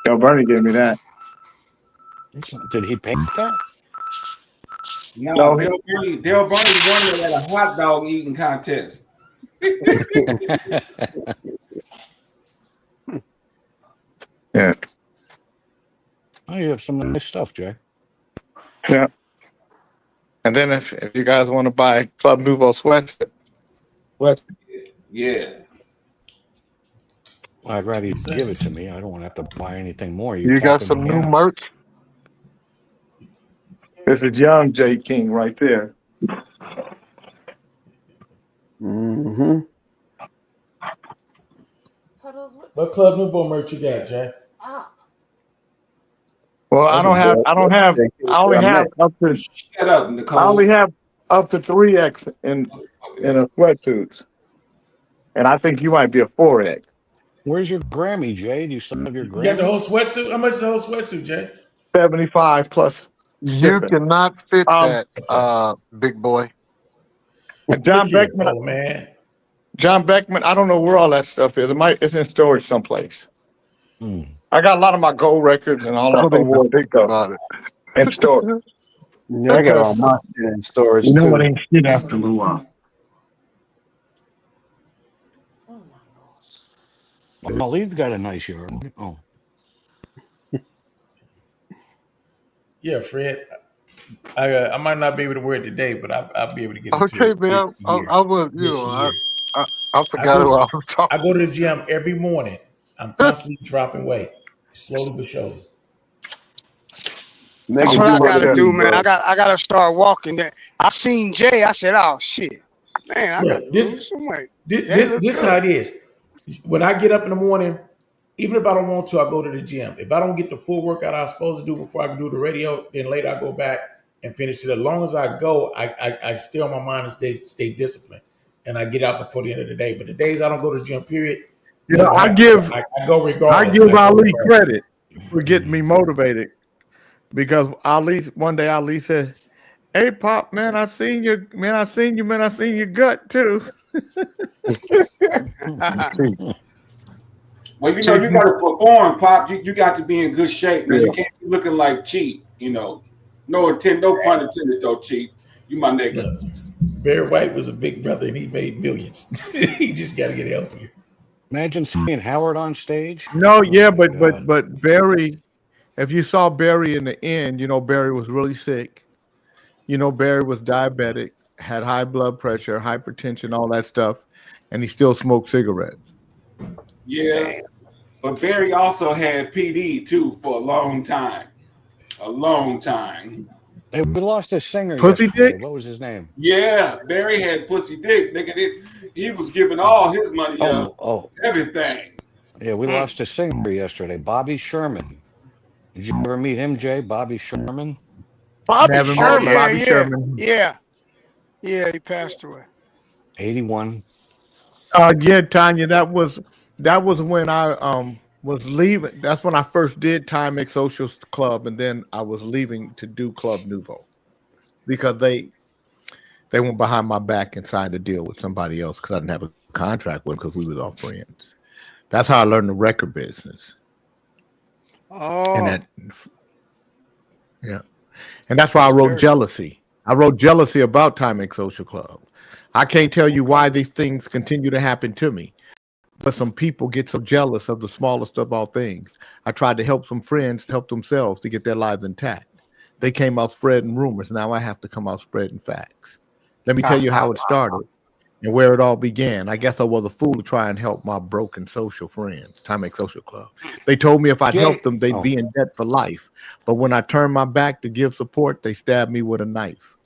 Del Burney gave me that. Did he paint that? No, Del Burney won it at a hot dog eating contest. Yeah. Oh, you have some nice stuff, Jay. Yeah. And then if you guys want to buy Club Nouveau sweats, yeah. Well, I'd rather you give it to me. I don't want to have to buy anything more. You got some new merch? This is young J. King right there. Mm-hmm. What Club Nouveau merch you got, Jay? Well, I only have up to Shut up, Nicole. I only have up to 3X in a sweatsuits. And I think you might be a 4X. Where's your Grammy, Jay? Do you still have your Grammy? You got the whole sweatsuit? How much is the whole sweatsuit, Jay? 75 plus. You cannot fit that, big boy. John Beckman. Oh, man. John Beckman, I don't know where all that stuff is. It's in storage someplace. I got a lot of my gold records and all that about it. in storage. Yeah, I got all my shit in storage. You know too. what ain't shit after a little while. Lee's got a nice yard. Oh. Yeah, Fred. I might not be able to wear it today, but I'll be able to get it to Okay, you. man. I was, I forgot what I was talking. I go to the gym every morning. I'm constantly dropping weight, slowly but surely. That's what I gotta do, man. I gotta start walking. I seen Jay. I said, "Oh shit, man, I got this some weight." This how it is. When I get up in the morning, even if I don't want to, I go to the gym. If I don't get the full workout I'm supposed to do before I can do the radio, then later I go back and finish it. As long as I go, I stay on my mind and stay disciplined, and I get out before the end of the day. But the days I don't go to the gym, period. You know, I go regardless. I give Ali credit for getting me motivated because one day Ali said, "Hey, Pop, man, I seen your gut too." Well, you know, you got to perform, Pop. You got to be in good shape, man. You can't be looking like Chief. You know, no pun intended, though, Chief. You my nigga. Barry White was a big brother, and he made millions. He just got to get healthier. Imagine seeing Howard on stage. No, yeah, but Barry, if you saw Barry in the end, you know Barry was really sick. You know Barry was diabetic, had high blood pressure, hypertension, all that stuff, and he still smoked cigarettes. Yeah, but Barry also had PD too for a long time. A long time. Hey, we lost a singer. Pussy Dick? What was his name? Yeah, Barry had Pussy Dick. He was giving all his money up. Everything. Yeah, we lost a singer yesterday, Bobby Sherman. Did you ever meet him, Jay? Bobby Sherman? Bobby Sherman. Sherman. Yeah, he passed away. 81. Yeah, Tanya, that was when I was leaving. That's when I first did Timex Social Club, and then I was leaving to do Club Nouveau because they went behind my back and signed a deal with somebody else because I didn't have a contract with them because we was all friends. That's how I learned the record business. Oh, and that's why I wrote Jealousy. I wrote Jealousy about Timex Social Club. I can't tell you why these things continue to happen to me. But some people get so jealous of the smallest of all things. I tried to help some friends help themselves to get their lives intact. They came out spreading rumors. Now I have to come out spreading facts. Let me tell you how it started and where it all began. I guess I was a fool to try and help my broken social friends, Timex Social Club. They told me if I'd help them, they'd be in debt for life. But when I turned my back to give support, they stabbed me with a knife.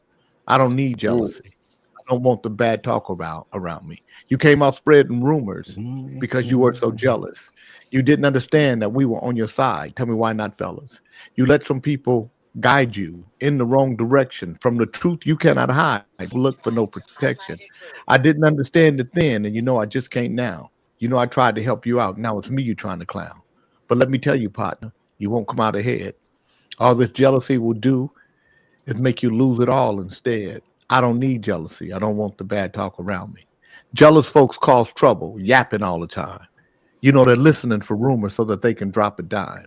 I don't need jealousy. I don't want the bad talk around me. You came out spreading rumors because you were so jealous. You didn't understand that we were on your side. Tell me why not, fellas? You let some people guide you in the wrong direction. From the truth you cannot hide. Look for no protection. I didn't understand it then, and you know I just can't now. You know I tried to help you out. Now it's me you're trying to clown. But let me tell you, partner, you won't come out ahead. All this jealousy will do is make you lose it all instead. I don't need jealousy. I don't want the bad talk around me. Jealous folks cause trouble, yapping all the time. You know, they're listening for rumors so that they can drop a dime.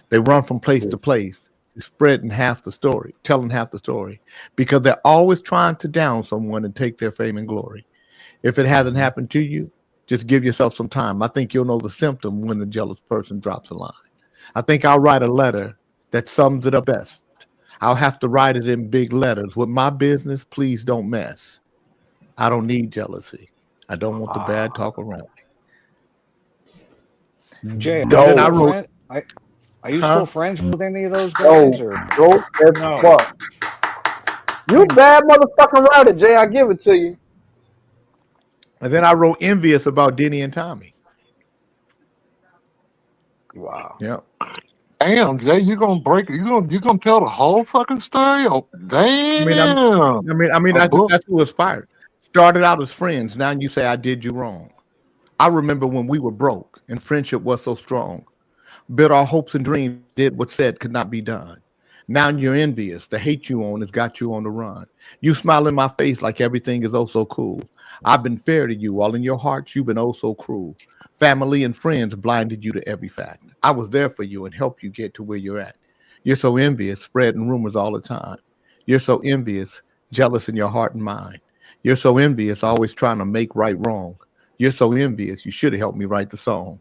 They run from place to place, spreading half the story, telling half the story, because they're always trying to down someone and take their fame and glory. If it hasn't happened to you, just give yourself some time. I think you'll know the symptom when the jealous person drops a line. I think I'll write a letter that sums it up best. I'll have to write it in big letters. With my business, please don't mess. I don't need jealousy. I don't want the bad talk around me. Jay, Are you still friends with any of those guys? No, fuck. You bad motherfucking writer, Jay. I give it to you. And then I wrote Envious about Denny and Tommy. Wow. Yeah. Damn, Jay, you gonna break it? You gonna tell the whole fucking story? Oh, damn. I mean, that's who inspired. Started out as friends. Now you say I did you wrong. I remember when we were broke and friendship was so strong. Built our hopes and dreams, did what said could not be done. Now you're envious. The hate you own has got you on the run. You smile in my face like everything is oh so cool. I've been fair to you. All in your hearts, you've been oh so cruel. Family and friends blinded you to every fact. I was there for you and helped you get to where you're at. You're so envious, spreading rumors all the time. You're so envious, jealous in your heart and mind. You're so envious, always trying to make right wrong. You're so envious, you should have helped me write the song.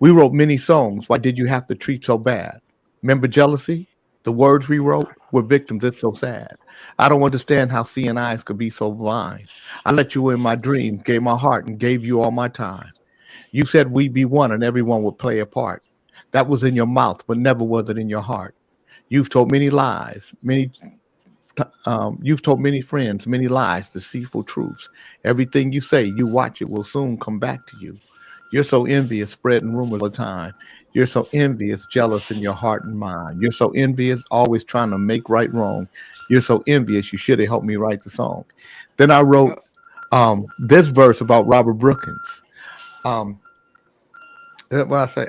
We wrote many songs. Why did you have to treat so bad? Remember jealousy? The words we wrote were victims. It's so sad. I don't understand how seeing eyes could be so blind. I let you in my dreams, gave my heart, and gave you all my time. You said we'd be one and everyone would play a part. That was in your mouth, but never was it in your heart. You've told many lies, you've told many friends many lies, deceitful truths. Everything you say, you watch it will soon come back to you. You're so envious, spreading rumors all the time. You're so envious, jealous in your heart and mind. You're so envious, always trying to make right wrong. You're so envious, you should have helped me write the song. Then I wrote this verse about Robert Brookins. What I say?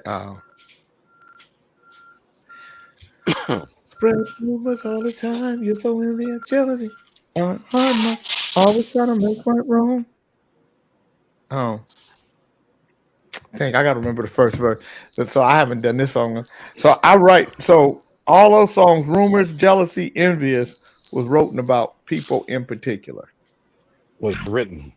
Spread rumors all the time. You're so envious, jealousy. Always trying to make right wrong. Dang, I gotta remember the first verse. So I haven't done this song. So I write. So all those songs, rumors, jealousy, envious, was written about people in particular. Was written.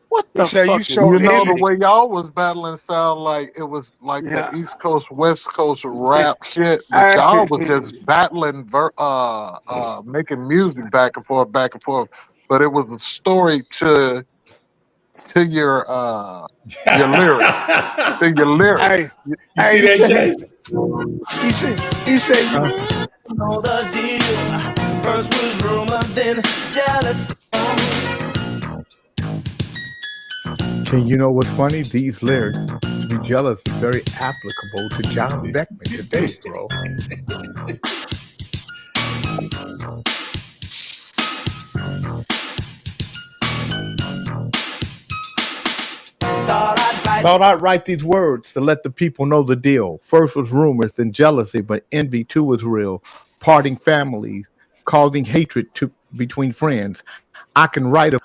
What the fuck? You know the way y'all was battling sound like it was like the East Coast, West Coast rap shit. But y'all was just battling, making music back and forth. But it was a story to your lyrics. To your lyrics. Hey, you see that, Jay? He said, you know the deal. First was rumor, then jealousy. You know what's funny? These lyrics, to be jealous, is very applicable to John Beckman today, bro. Thought I'd write these words to let the people know the deal. First was rumors, then jealousy, but envy too was real. Parting families, causing hatred between friends. I can write it,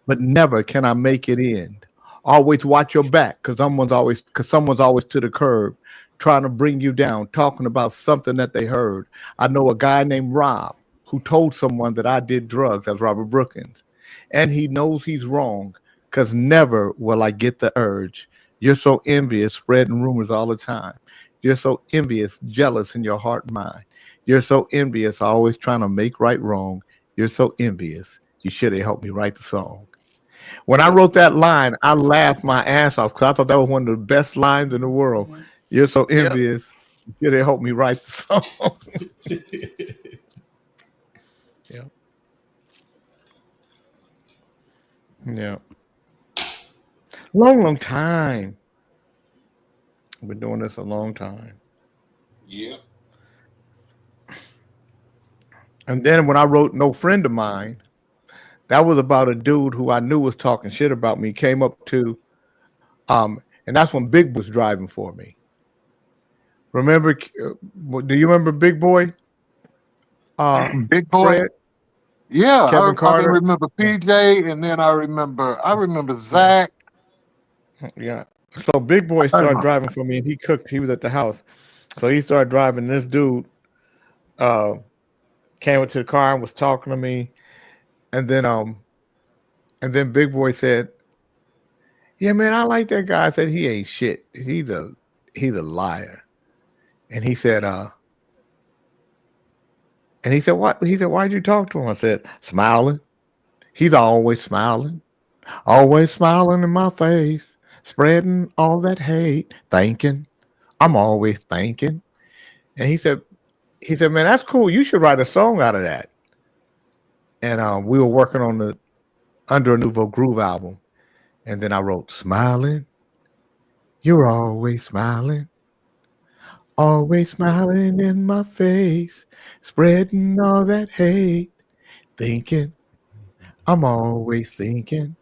but never can I make it end. Always watch your back, because someone's always to the curb, trying to bring you down, talking about something that they heard. I know a guy named Rob who told someone that I did drugs, as Robert Brookins, and he knows he's wrong, because never will I get the urge. You're so envious, spreading rumors all the time. You're so envious, jealous in your heart and mind. You're so envious, always trying to make right wrong. You're so envious. You should have helped me write the song. When I wrote that line, I laughed my ass off because I thought that was one of the best lines in the world. You're so envious. You should have helped me write the song. Yeah. Yeah. Long time. I've been doing this a long time. Yeah. And then when I wrote No Friend of Mine, that was about a dude who I knew was talking shit about me. Came up to, and that's when Big was driving for me. Remember? Do you remember Big Boy? Big Boy. Fred? Yeah, Kevin Carter. I remember PJ, and then I remember Zach. Yeah. So Big Boy started driving for me, and he cooked. He was at the house, so he started driving. This dude came into the car and was talking to me, and then Big Boy said, "Yeah, man, I like that guy." I said, "He ain't shit. He's a liar." And he said, "What?" He said, "Why'd you talk to him?" I said, "Smiling. He's always smiling in my face, spreading all that hate, thinking. I'm always thinking." And he said, "Man, that's cool. You should write a song out of that." And we were working on the Under a Nouveau Groove album. And then I wrote, "Smiling. You're always smiling in my face, spreading all that hate, thinking. I'm always thinking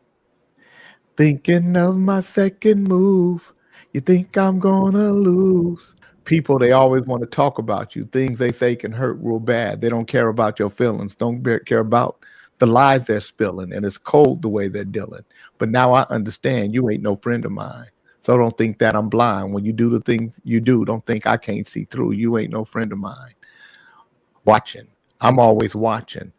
of my second move. You think I'm gonna lose." People, they always want to talk about you. Things they say can hurt real bad. They don't care about your feelings. Don't care about the lies they're spilling. And it's cold the way they're dealing. But now I understand you ain't no friend of mine. So don't think that I'm blind. When you do the things you do, don't think I can't see through. You ain't no friend of mine. Watching. I'm always watching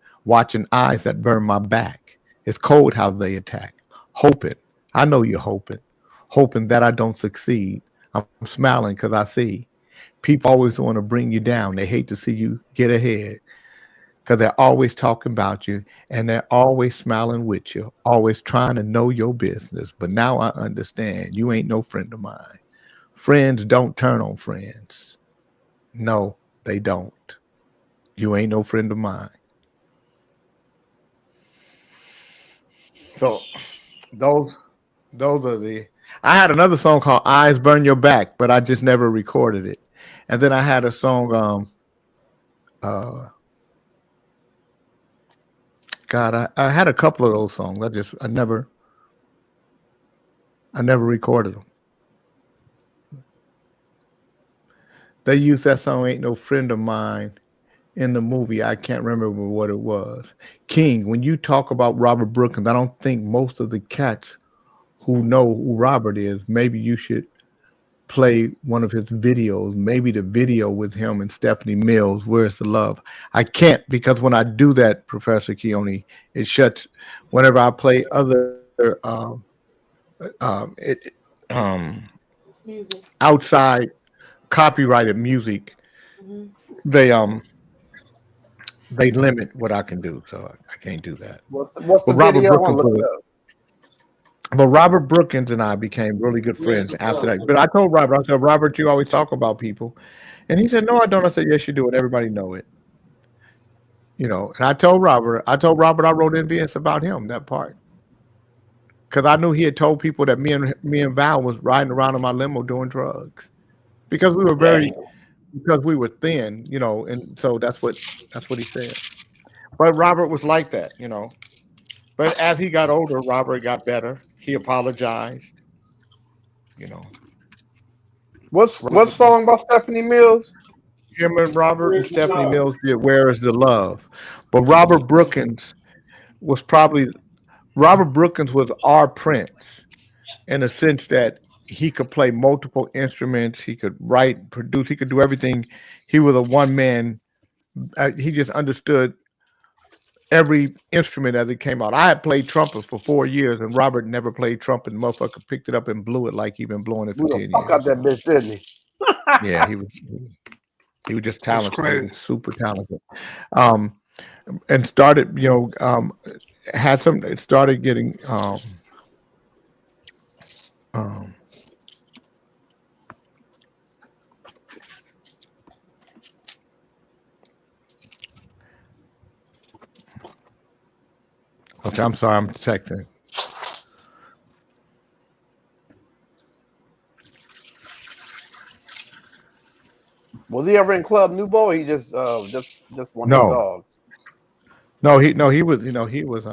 eyes that burn my back. It's cold how they attack. Hoping. I know you're hoping that I don't succeed. I'm smiling because I see people always want to bring you down. They hate to see you get ahead because they're always talking about you and they're always smiling with you, always trying to know your business. But now I understand you ain't no friend of mine. Friends don't turn on friends. No, they don't. You ain't no friend of mine. So those are the. I had another song called "Eyes Burn Your Back," but I just never recorded it. And then I had a song. God, I had a couple of those songs. I never recorded them. They used that song "Ain't No Friend of Mine" in the movie. I can't remember what it was. King, when you talk about Robert Brookins, I don't think most of the cats who know who Robert is, maybe you should play one of his videos, maybe the video with him and Stephanie Mills, "Where's the Love?" I can't, because when I do that, Professor Keone, it shuts. Whenever I play other outside copyrighted music, they limit what I can do, so I can't do that. What's the video? But Robert Brookins and I became really good friends after that. But I told Robert, I said, "Robert, you always talk about people." And he said, "No, I don't." I said, "Yes, you do, and everybody know it." And I told Robert I wrote Envious about him, that part. Because I knew he had told people that me and Val was riding around in my limo doing drugs. Because we were because we were thin, and so that's what he said. But Robert was like that, But as he got older, Robert got better. He apologized. What song about Stephanie Mills? Him and Robert and Stephanie Mills did "Where Is the Love?" But Robert Brookins was our Prince, in the sense that he could play multiple instruments. He could write, produce. He could do everything. He was a one man. He just understood every instrument as it came out. I had played trumpet for 4 years, and Robert never played trumpet. Motherfucker picked it up and blew it like he'd been blowing it for 10 years. Fuck out that bitch, didn't he? Yeah, he was. He was just talented. He was super talented. And started, it started getting okay, I'm sorry, I'm texting. Was he ever in Club Nouveau? Or he just one of the dogs. He was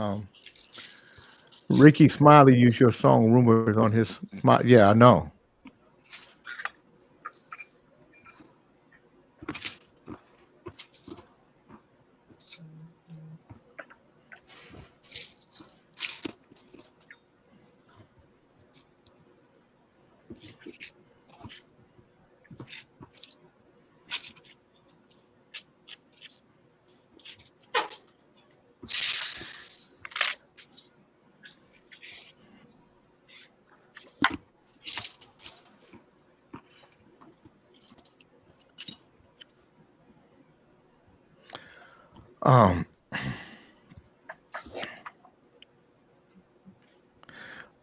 Ricky Smiley used your song Rumors on his yeah, I know.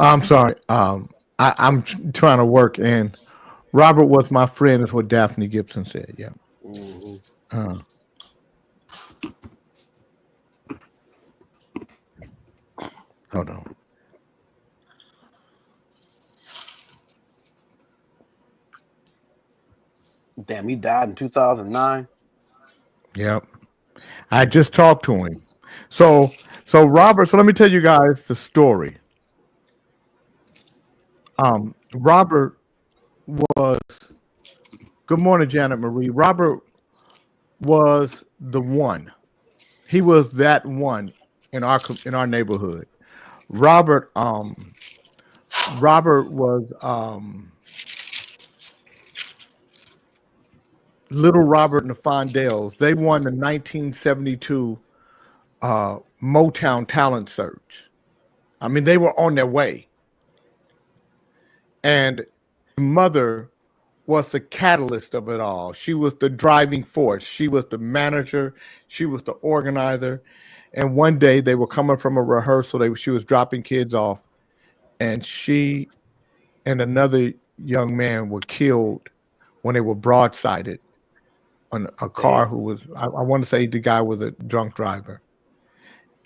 I'm sorry. I'm trying to work, and Robert was my friend, is what Daphne Gibson said. Yeah. Mm-hmm. Hold on. Damn, he died in 2009. Yep. I just talked to him. So Robert, so let me tell you guys the story. Robert was, good morning, Janet Marie. Robert was the one. He was that one in our neighborhood. Robert was Little Robert and the Fondells. They won the 1972 Motown Talent Search. I mean, they were on their way. And mother was the catalyst of it all. She was the driving force. She was the manager. She was the organizer. And one day they were coming from a rehearsal. She was dropping kids off. And she and another young man were killed when they were broadsided on a car who was, I want to say the guy was a drunk driver.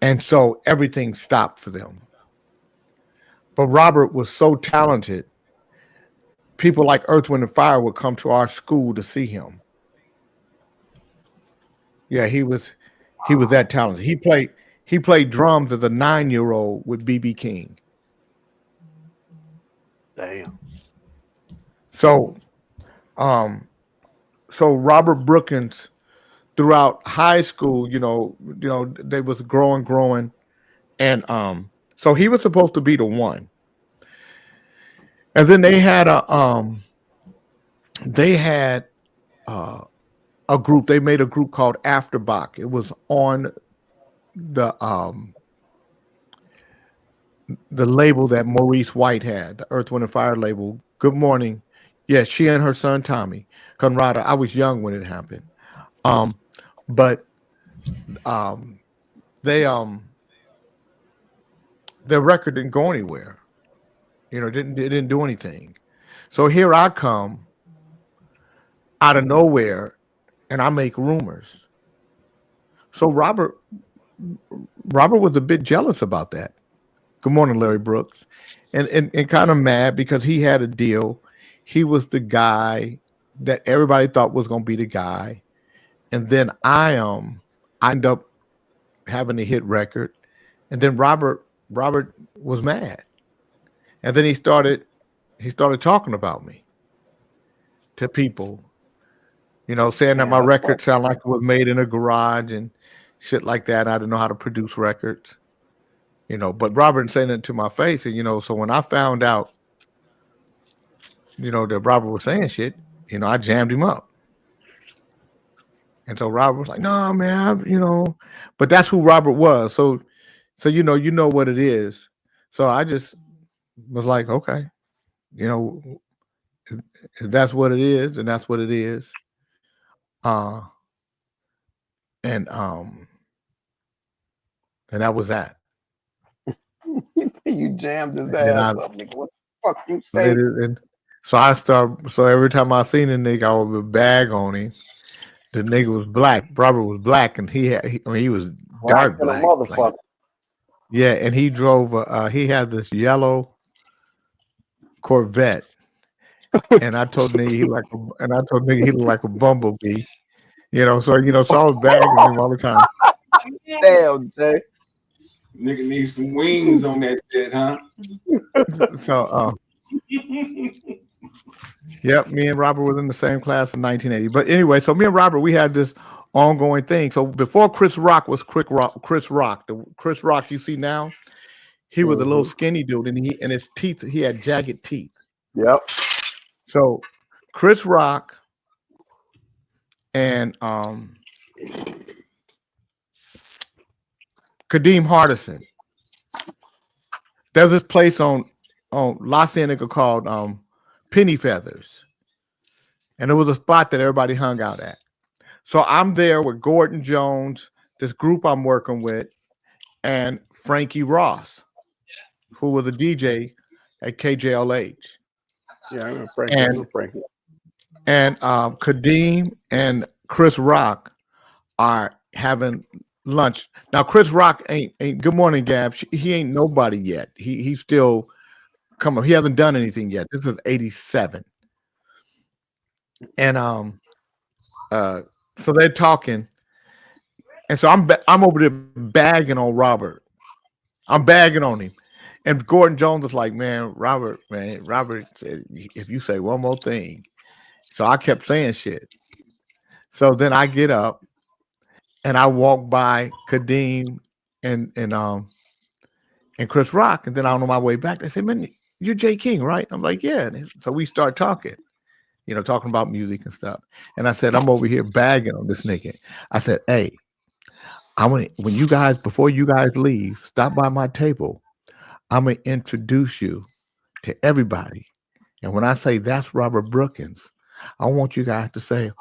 And so everything stopped for them. But Robert was so talented. People like Earth, Wind, and Fire would come to our school to see him. Yeah, he was that talented. He played drums as a 9-year-old with B.B. King. Damn. So Robert Brookins, throughout high school, they was growing, and so he was supposed to be the one. And then they had a group. They made a group called Afterbach. It was on the label that Maurice White had, the Earth, Wind, and Fire label. Good morning. Yeah, she and her son Tommy Conrada. I was young when it happened, but their record didn't go anywhere. It didn't do anything. So here I come out of nowhere, and I make rumors. So Robert was a bit jealous about that. Good morning, Larry Brooks, and kind of mad because he had a deal. He was the guy that everybody thought was going to be the guy, and then I end up having a hit record, and then Robert was mad. And then he started talking about me to people, saying that my record sounded like it was made in a garage and shit like that. I didn't know how to produce records, but Robert didn't say that to my face. And, so when I found out, that Robert was saying shit, I jammed him up. And so Robert was like, no, man, but that's who Robert was. So, you know what it is. So I just was like, okay, if that's what it is, and that's what it is. And that was that. You jammed his And then ass up, nigga. What the fuck you say? So every time I seen a nigga, I would bag on him. The nigga was black. Robert was black, and he was dark black. Motherfucker. Like, yeah, and he drove. He had this yellow Corvette, and I told nigga he looked like a bumblebee. So so I was bagging him all the time. Damn, Jay. Nigga needs some wings on that shit, huh? So, yep, me and Robert was in the same class in 1980. But anyway, so me and Robert, we had this ongoing thing. So before Chris Rock was Chris Rock, the Chris Rock you see now, he was a little skinny dude, and his teeth, he had jagged teeth. Yep. So Chris Rock and Kadeem Hardison. There's this place on La Cienega called Penny Feathers. And it was a spot that everybody hung out at. So I'm there with Gordon Jones, this group I'm working with, and Frankie Ross, who was a DJ at KJLH. Yeah, I remember Frankie. And Kadeem and Chris Rock are having lunch. Now, Chris Rock ain't good morning, Gab. He ain't nobody yet. He's still coming. He hasn't done anything yet. This is 87. And so they're talking. And so I'm over there bagging on Robert. I'm bagging on him. And Gordon Jones is like, Robert said, if you say one more thing. So I kept saying shit. So then I get up and I walk by Kadeem and Chris Rock. And then on my way back, they say, man, you're Jay King, right? I'm like, yeah. So we start talking, talking about music and stuff. And I said, I'm over here bagging on this nigga. I said, hey, before you guys leave, stop by my table. I'm going to introduce you to everybody. And when I say that's Robert Brookins, I want you guys to say,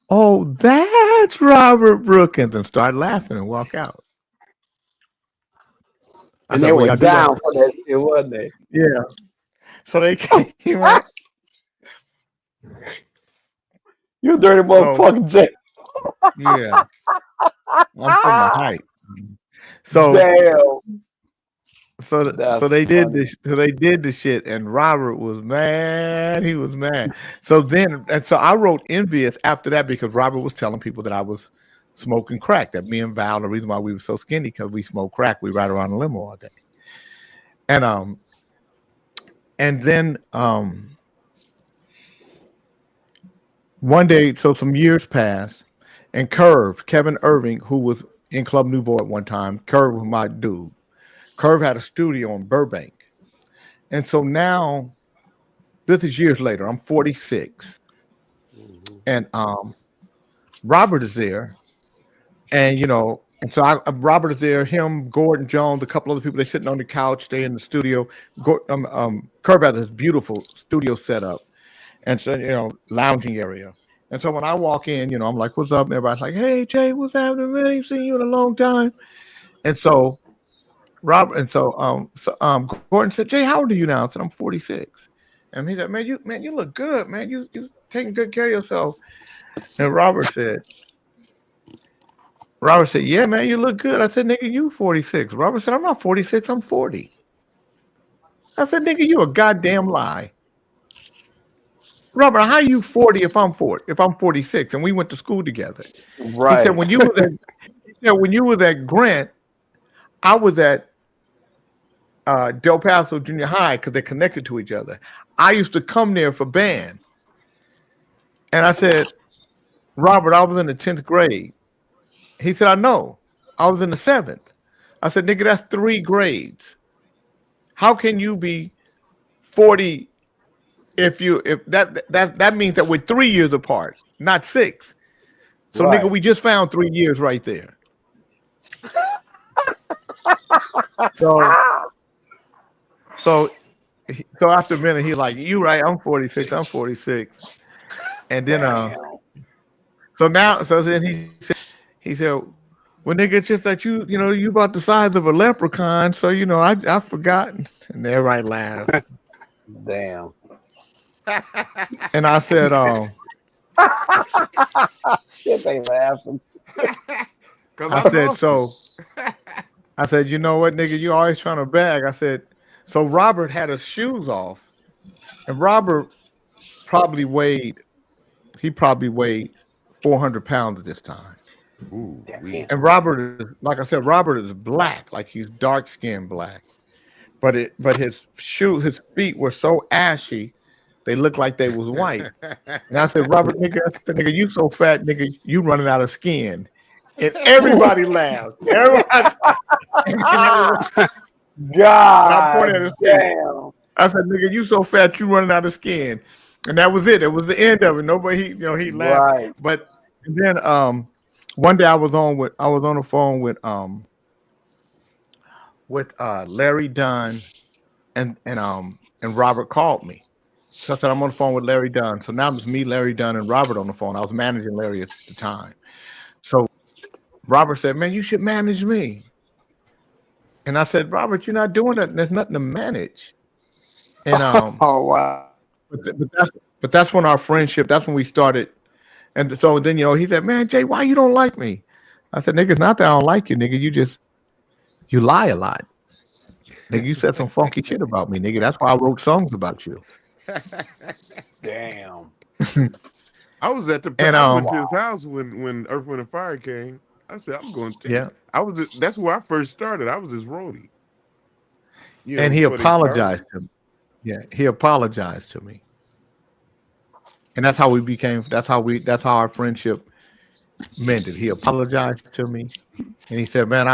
oh, that's Robert Brookins, and start laughing and walk out. And they were down for that shit, wasn't they? Yeah. So they came out. You dirty motherfucker, Jay. Yeah. I'm from the height. So damn. So they did this. So they did the shit, and Robert was mad. He was mad. So I wrote Envious after that because Robert was telling people that I was smoking crack. That me and Val, the reason why we were so skinny, because we smoked crack. We ride around a limo all day. And then one day, so some years passed, and Curve, Kevin Irving, who was in Club Nouveau at one time, Curve was my dude. Curve had a studio in Burbank. And so now, this is years later, I'm 46. And Robert is there. And, and so Robert is there, him, Gordon Jones, a couple other people, they're sitting on the couch, they in the studio. Curve had this beautiful studio setup. And so, lounging area. And so when I walk in, I'm like, what's up? And everybody's like, hey, Jay, what's happening, man? I ain't seen you in a long time. And so Gordon said, Jay, how old are you now? I said, I'm 46. And he said, man, you look good, man. You taking good care of yourself. And Robert said, yeah, man, you look good. I said, nigga, you 46. Robert said, I'm not 46, I'm 40. I said, nigga, you a goddamn lie. Robert, how you 40 if I'm 46 and we went to school together? Right. He said, when you was at Grant, I was at Del Paso Junior High because they're connected to each other. I used to come there for band. And I said, Robert, I was in the 10th grade. He said, I know. I was in the 7th. I said, nigga, that's 3 grades. How can you be 40 if that means that we're 3 years apart, not 6. So right. Nigga, we just found 3 years right there. So after a minute, he's like, you right, I'm 46. And then So then he said, well, nigga, it's just that you about the size of a leprechaun, so I forgot, and everybody laughed. Damn. And I said, Shit, they laughing. I said, you know what, nigga, you always trying to bag. I said, so Robert had his shoes off, and Robert probably weighed 400 pounds at this time. Ooh, and Robert is, like I said, Robert is black, like he's dark skinned black, but his feet were so ashy, they looked like they was white. And I said, Robert, nigga, you so fat, nigga, you running out of skin. And everybody laughed. Everybody. God. I pointed at his damn. I said, nigga, you so fat, you running out of skin. And that was it. It was the end of it. Nobody, he laughed. Right. But then one day I was on the phone with Larry Dunn and Robert called me. So I said, I'm on the phone with Larry Dunn. So now it's me, Larry Dunn, and Robert on the phone. I was managing Larry at the time. So Robert said, man, you should manage me. And I said, Robert, you're not doing that. There's nothing to manage. And oh wow. But that's when our friendship, that's when we started. And so then, he said, man, Jay, why you don't like me? I said, nigga, it's not that I don't like you, nigga. You lie a lot. Nigga, you said some funky shit about me, nigga. That's why I wrote songs about you. Damn. I was at I went to his house when Earth, Wind and Fire came. I said, I'm going to. Yeah. That's where I first started. I was his roadie. And he apologized to me. Yeah, he apologized to me. And that's how we became, that's how our friendship mended. He apologized to me. And he said, man,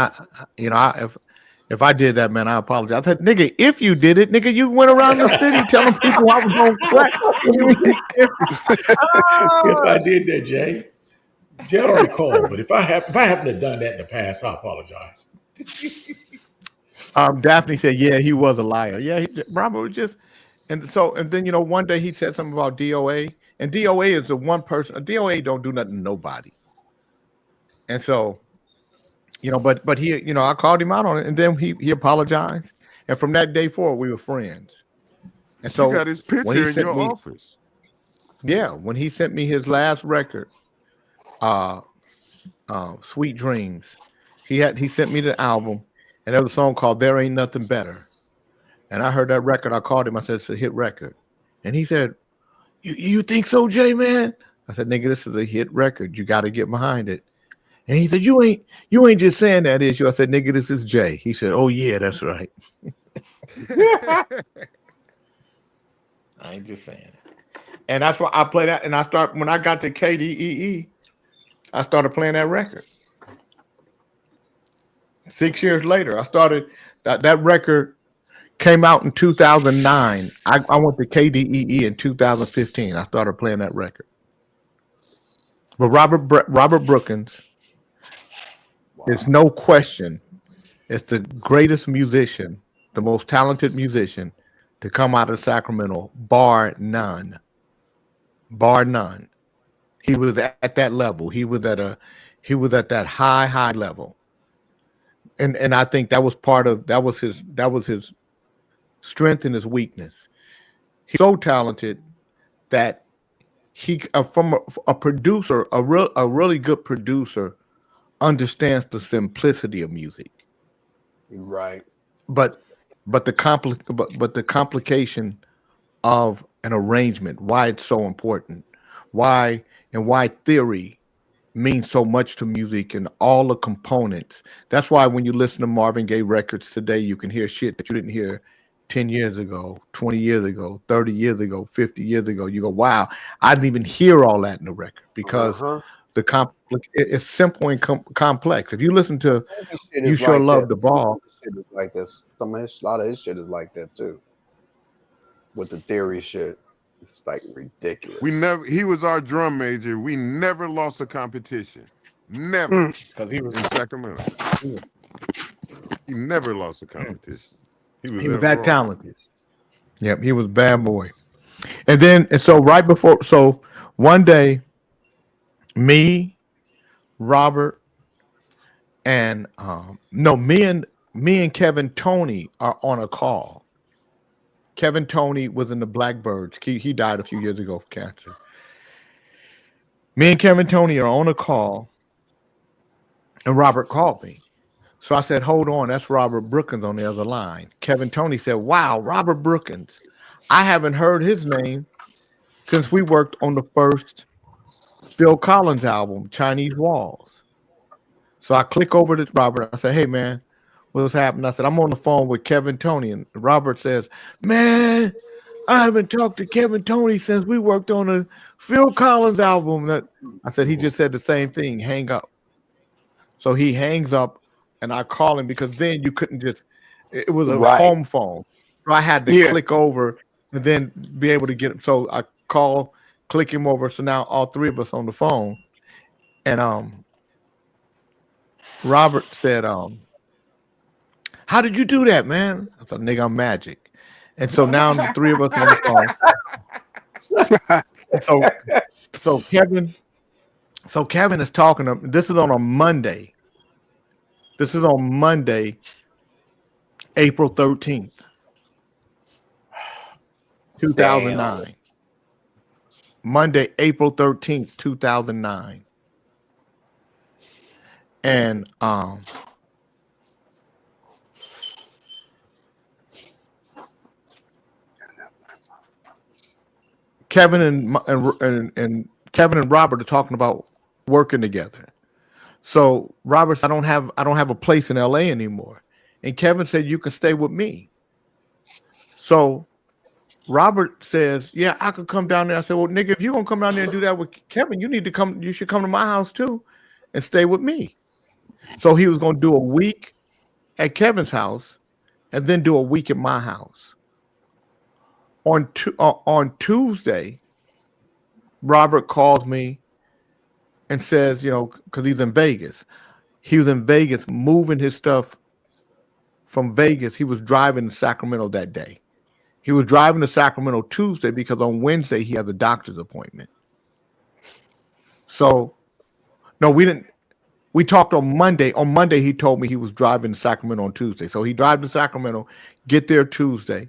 if I did that, man, I apologize. I said, nigga, if you did it, nigga, you went around the city telling people I was on crack. If I did that, Jay I don't recall, but if I happen to have done that in the past, I apologize. Daphne said, yeah, he was a liar. Yeah, Robert was just, and then, one day he said something about DOA, and DOA is the one person, DOA don't do nothing to nobody. And so, but he, I called him out on it, and then he apologized. And from that day forward, we were friends. And so you got his picture in your office. Yeah, when he sent me his last record, Sweet Dreams, he sent me the album, and there was a song called There Ain't Nothing Better. And I heard that record. I called him. I said, it's a hit record. And he said, you think so, Jay, man? I said, nigga, this is a hit record. You got to get behind it. And he said, you ain't just saying that, is you? I said, nigga, this is Jay. He said, oh, yeah, that's right. I ain't just saying it. And that's why I play that. And when I got to KDEE, I started playing that record. 6 years later, I started, that record came out in 2009. I went to KDEE in 2015. I started playing that record. But Robert Brookins, there's no question, it's the greatest musician, the most talented musician to come out of Sacramento, bar none. Bar none. He was at that level. He was at that high level. And I think that was his strength and his weakness. He's so talented that he, from a producer, a really good producer, understands the simplicity of music. Right. But the complication of an arrangement, why it's so important, why theory means so much to music and all the components. That's why when you listen to Marvin Gaye records today, you can hear shit that you didn't hear 10 years ago, 20 years ago, 30 years ago, 50 years ago. You go, wow, I didn't even hear all that in the record because it's simple and complex. If you listen to You Sure Love the Ball. Shit is like this. A lot of his shit is like that too. With the theory shit. It's like ridiculous. He was our drum major. We never lost a competition. Never. Because he was in Sacramento. He never lost a competition. He was that talented. Yep, he was bad boy. And so one day Me, Robert, and me and Kevin Tony are on a call. Kevin Tony was in the Blackbirds. He died a few years ago of cancer. Me and Kevin Tony are on a call, and Robert called me. So I said, hold on, that's Robert Brookins on the other line. Kevin Tony said, wow, Robert Brookins. I haven't heard his name since we worked on the first Phil Collins album, Chinese Walls. So I click over to Robert. I said, hey, man, what's happening? I said, I'm on the phone with Kevin Tony. And Robert says, man, I haven't talked to Kevin Tony since we worked on a Phil Collins album. I said, he just said the same thing, hang up. So he hangs up, and I call him because then you couldn't just, it was a home phone. So I had to click over and then be able to get him. So I click him over. So now all three of us on the phone. And Robert said, how did you do that, man? I said, nigga, I'm magic. And so now the three of us on the phone. So Kevin is talking to, this is on a Monday. This is on Monday, April 13th, 2009. Damn. Monday, April 13th, 2009. And Kevin and Kevin and Robert are talking about working together. So Robert said, I don't have a place in LA anymore. And Kevin said, you can stay with me. So Robert says, yeah, I could come down there. I said, well, nigga, if you're gonna come down there and do that with Kevin, you should come to my house too and stay with me. So he was gonna do a week at Kevin's house and then do a week at my house. On Tuesday, Robert calls me and says, because he's in Vegas. He was in Vegas moving his stuff from Vegas. He was driving to Sacramento that day. He was driving to Sacramento Tuesday because on Wednesday he has a doctor's appointment. So, no, we didn't. We talked on Monday. On Monday, he told me he was driving to Sacramento on Tuesday. So he drives to Sacramento, get there Tuesday.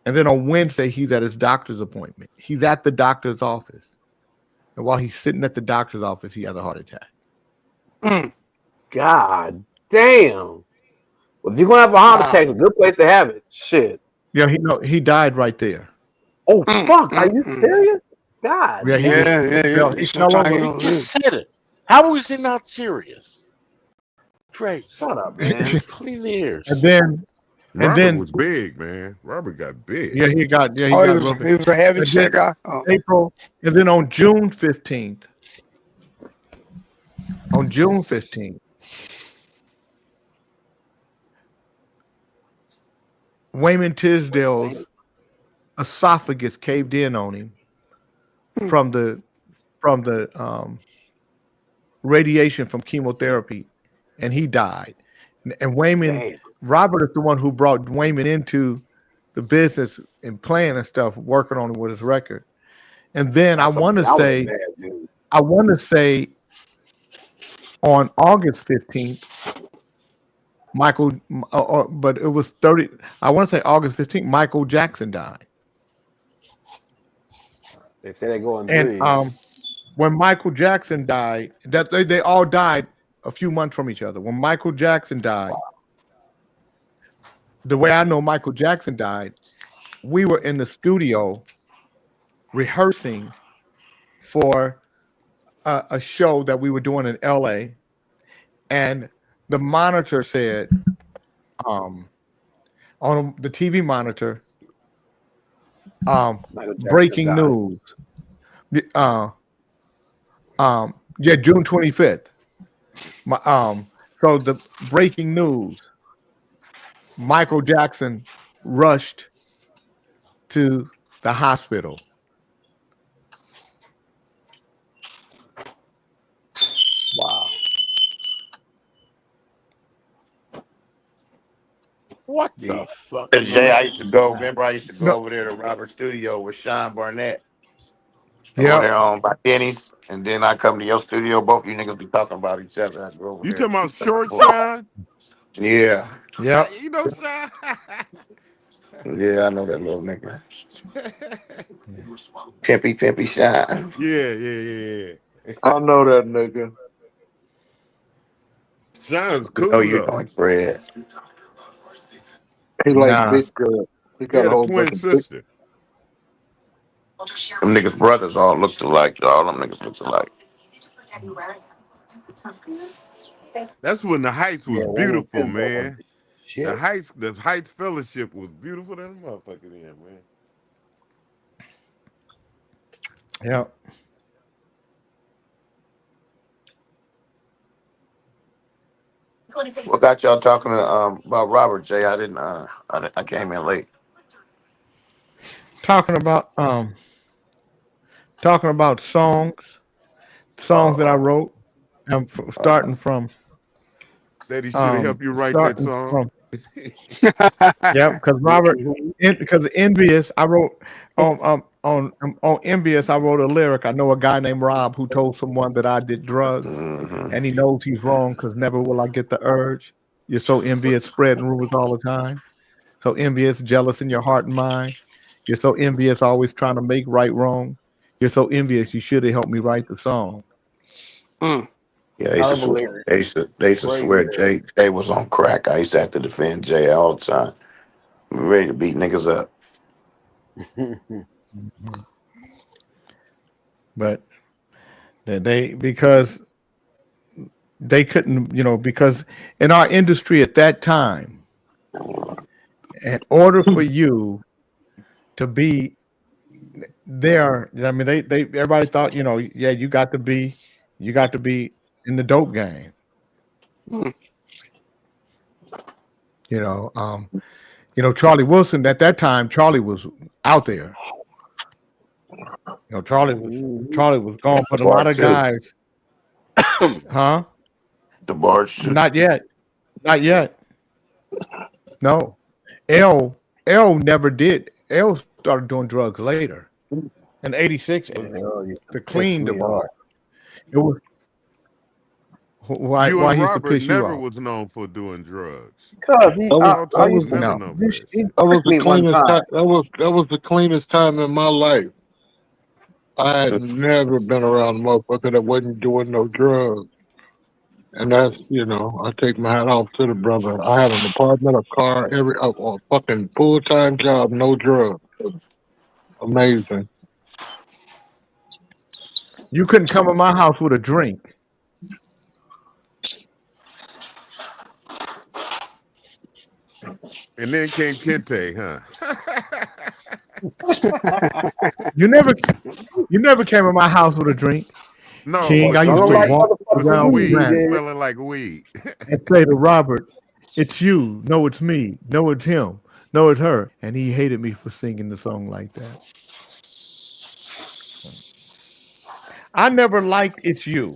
And then on Wednesday, he's at his doctor's appointment. He's at the doctor's office. And while he's sitting at the doctor's office, he has a heart attack. God damn. Well, if you're going to have a heart attack, it's a good place to have it. Shit. Yeah, he died right there. Oh, fuck. Are you serious? God. Yeah, he just said it. How was he not serious? Great. Shut up, man. Clean the ears. And then Robert was big, man. Robert got big. Yeah, he got he was a heavy set guy. April, and then on June 15th, Wayman Tisdale's esophagus caved in on him from the radiation from chemotherapy, and he died. And Wayman, Robert is the one who brought Wayman into the business and playing and stuff, working on it with his record. And then I want to say on August 15th, but it was 30. I want to say August 15th, Michael Jackson died. They say they go in threes. And when Michael Jackson died, that they all died a few months from each other. When Michael Jackson died, the way I know Michael Jackson died, we were in the studio rehearsing for a show that we were doing in LA, and the monitor said, on the TV monitor, breaking news. June 25th. So the breaking news, Michael Jackson rushed to the hospital. Wow. What the fuck? Jay, I used to go over there to Robert's studio with Sean Barnett. Over there on by Denny's, and then I come to your studio. Both you niggas be talking about each other. I go over You there. talking about Short Shine? Yeah. Yep. You know Shine? Yeah, I know that little nigga. Pimpy Shine. Yeah. I know that nigga. Shine's No, cool you though. know Fred. He like Nah. big girl. He He got had a a whole twin bunch of big. sister. Them niggas' brothers all looked alike. All them niggas looked alike. That's when the Heights was Yeah, one of beautiful, his brothers. man. Shit. The Heights Fellowship was beautiful. That motherfucker there, man. Yep. What got y'all talking about Robert J? I didn't. I came in late. Talking about songs that I wrote. I'm starting from. That he should have helped you write that song. Yeah, because Robert, because Envious, I wrote on Envious, I wrote a lyric. I know a guy named Rob who told someone that I did drugs, and he knows he's wrong because never will I get the urge. You're so envious, spreading rumors all the time. So envious, jealous in your heart and mind. You're so envious, always trying to make right wrong. You're so envious, you should have helped me write the song. Yeah, they used to swear Jay was on crack. I used to have to defend Jay all the time. I'm ready to beat niggas up. But because they couldn't, because in our industry at that time, in order for you to be there, I mean, everybody thought, yeah, you got to be in the dope game. Charlie Wilson at that time, Charlie was out there. Charlie was gone, but a lot of guys, huh? The bars. Not yet. No, L never did. L started doing drugs later in '86 to clean the bar. It was why and he used to Robert piss you never off. was known for doing drugs. Because That was the cleanest time in my life. I had never been around a motherfucker that wasn't doing no drugs. And that's, I take my hat off to the brother. I had an apartment, a car, a fucking full-time job, no drugs. Amazing. You couldn't come to my house with a drink. And then came Kente, huh? You never came to my house with a drink. No, King, I used to walk around weed, with smelling like weed. and say to Robert, "It's you. No, it's me. No, it's him. No, it's her." And he hated me for singing the song like that. I never liked "It's You."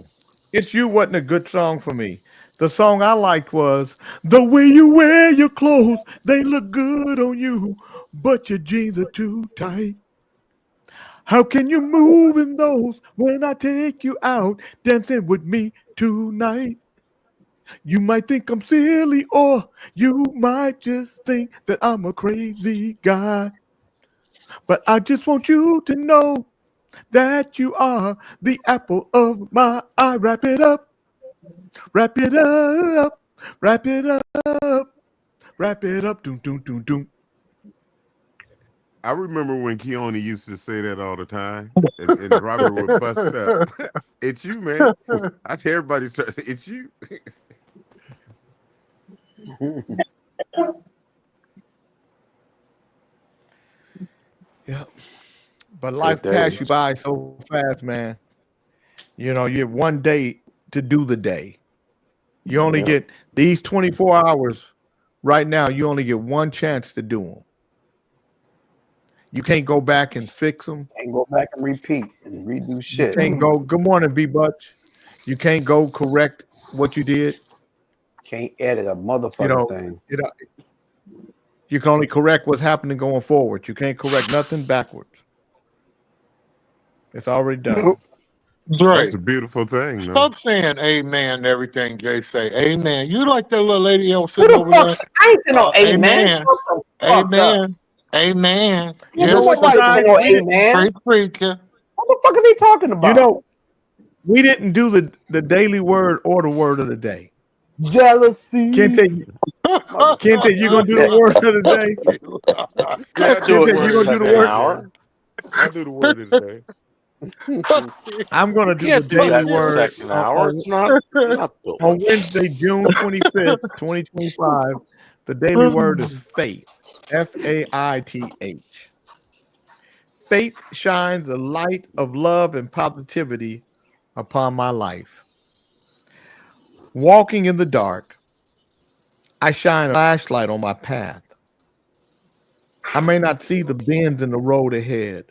"It's You" wasn't a good song for me. The song I liked was "The Way You Wear Your Clothes. They look good on you, but your jeans are too tight. How can you move in those when I take you out dancing with me tonight? You might think I'm silly, or you might just think that I'm a crazy guy. But I just want you to know that you are the apple of my eye. Wrap it up, wrap it up, wrap it up, wrap it up, doom, doom, doom, doom." I remember when Keone used to say that all the time, and Robert would bust it up. "It's you, man." I tell everybody, "It's you." Yeah. But life passed you by so fast, man. You have one day to do the day. You only get these 24 hours right now. You only get one chance to do them. You can't go back and fix them. Can't go back and repeat and redo shit. You can't go, "Good morning, B Butch." You can't go correct what you did. Can't edit a motherfucking thing. You can only correct what's happening going forward. You can't correct nothing backwards. It's already done. Dre, That's a beautiful thing, though. stop saying amen to everything Jay say. Amen. You like that little lady else Who sitting the over fuck? there? I ain't saying no amen. Amen. Shut the fuck up. Amen. Amen. You Yes, know what? John, Right, no amen. Great preacher. What the fuck is he talking about? You know, we didn't do the daily word or the word of the day. Jealousy. Kente, you gonna do the word of the day? Yeah, I do Kente, you gonna do the word? I do the word of the day. I'm gonna do the Can't do that daily in the word second hour. It's not built. on Wednesday, June 25th, 2025. The daily word is faith. Faith. Faith shines the light of love and positivity upon my life. Walking in the dark, I shine a flashlight on my path. I may not see the bends in the road ahead,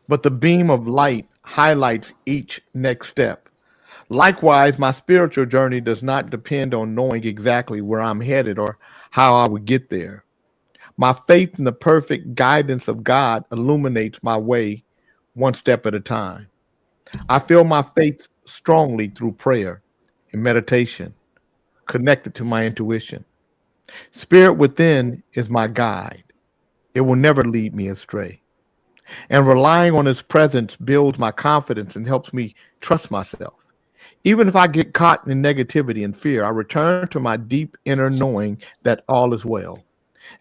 but the beam of light highlights each next step. Likewise, my spiritual journey does not depend on knowing exactly where I'm headed or how I would get there. My faith in the perfect guidance of God illuminates my way one step at a time. I feel my faith strongly through prayer and meditation, connected to my intuition. Spirit within is my guide. It will never lead me astray. And relying on His presence builds my confidence and helps me trust myself. Even if I get caught in negativity and fear, I return to my deep inner knowing that all is well.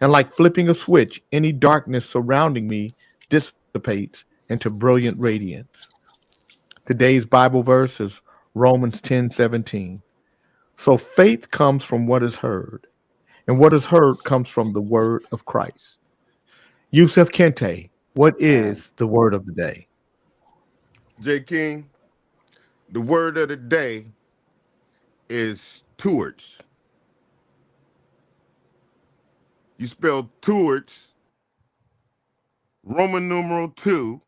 And like flipping a switch, any darkness surrounding me dissipates into brilliant radiance. Today's Bible verse is Romans 10:17. So faith comes from what is heard, and what is heard comes from the word of Christ. Yusuf Kente, what is the word of the day? J. King, the word of the day is towards. You spell towards, Roman numeral 2,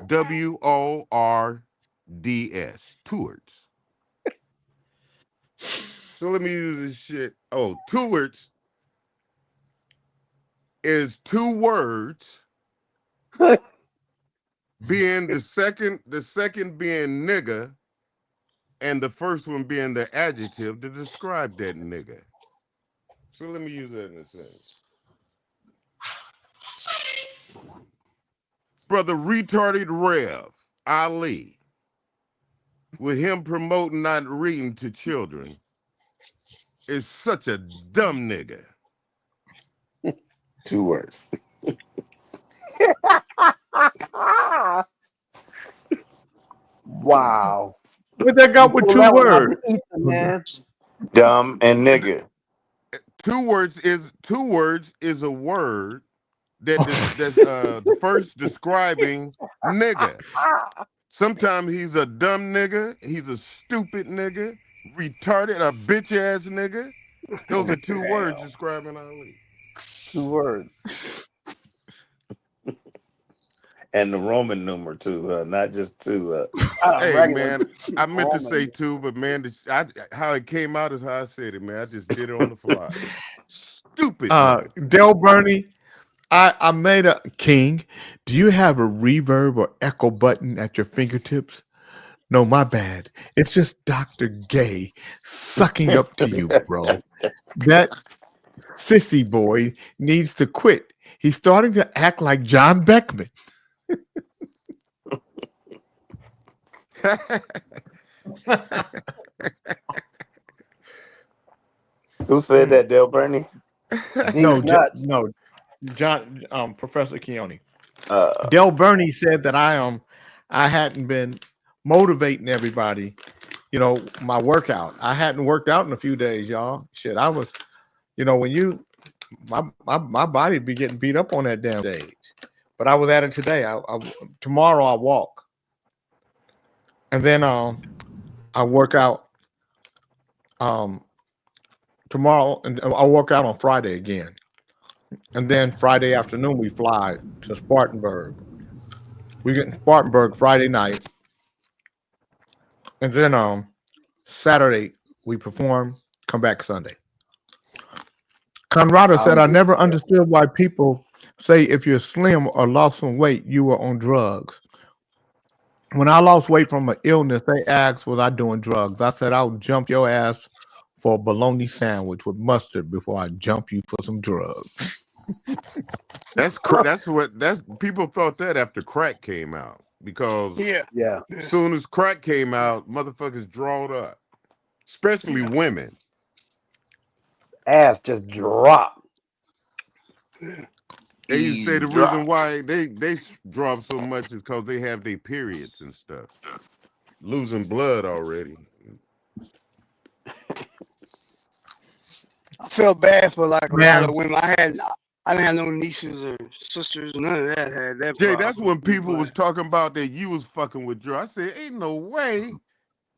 WORDS, towards. So let me use this shit. Oh, towards is two words, being the second being nigga, and the first one being the adjective to describe that nigga. So let me use that in a sense. Brother retarded Rev Ali, with him promoting not reading to children, is such a dumb nigga. 2 words. Wow. What that got with 2 words? Man. Dumb and nigga. 2 words is a word that's first describing nigga. Sometimes he's a dumb nigga, he's a stupid nigga, retarded, a bitch ass nigga. Those are 2 words describing Ali. 2 words. And the Roman numeral 2, not just 2. Hey man, I meant to say 2, but man, how it came out is how I said it, man. I just did it on the fly. Stupid. Del Burney, I made a King. Do you have a reverb or echo button at your fingertips? No, my bad. It's just Dr. Gay sucking up to you, bro. That sissy boy needs to quit. He's starting to act like John Beckman. Who said that, Del Burney? No, John, Professor Keone. Del Burney said that I hadn't been motivating everybody. You know, my workout. I hadn't worked out in a few days, y'all. Shit, I was, when my body be getting beat up on that damn stage. But I was at it today. Tomorrow I walk. And then I work out tomorrow, and I'll work out on Friday again. And then Friday afternoon we fly to Spartanburg. We get in Spartanburg Friday night. And then Saturday we perform, come back Sunday. Conrado said, I never understood why people say if you're slim or lost some weight, you were on drugs. when I lost weight from an illness, they asked, was I doing drugs? I said, I'll jump your ass for a bologna sandwich with mustard before I jump you for some drugs. That's people thought that after crack came out, because as soon as crack came out, motherfuckers drawed up, especially women. Ass just dropped. They used to say the reason why they drop so much is because they have their periods and stuff, losing blood already. I felt bad for like a lot of women. I didn't have no nieces or sisters, none of that had that. Jay, that's when people was talking about that you was fucking with drugs. I said, ain't no way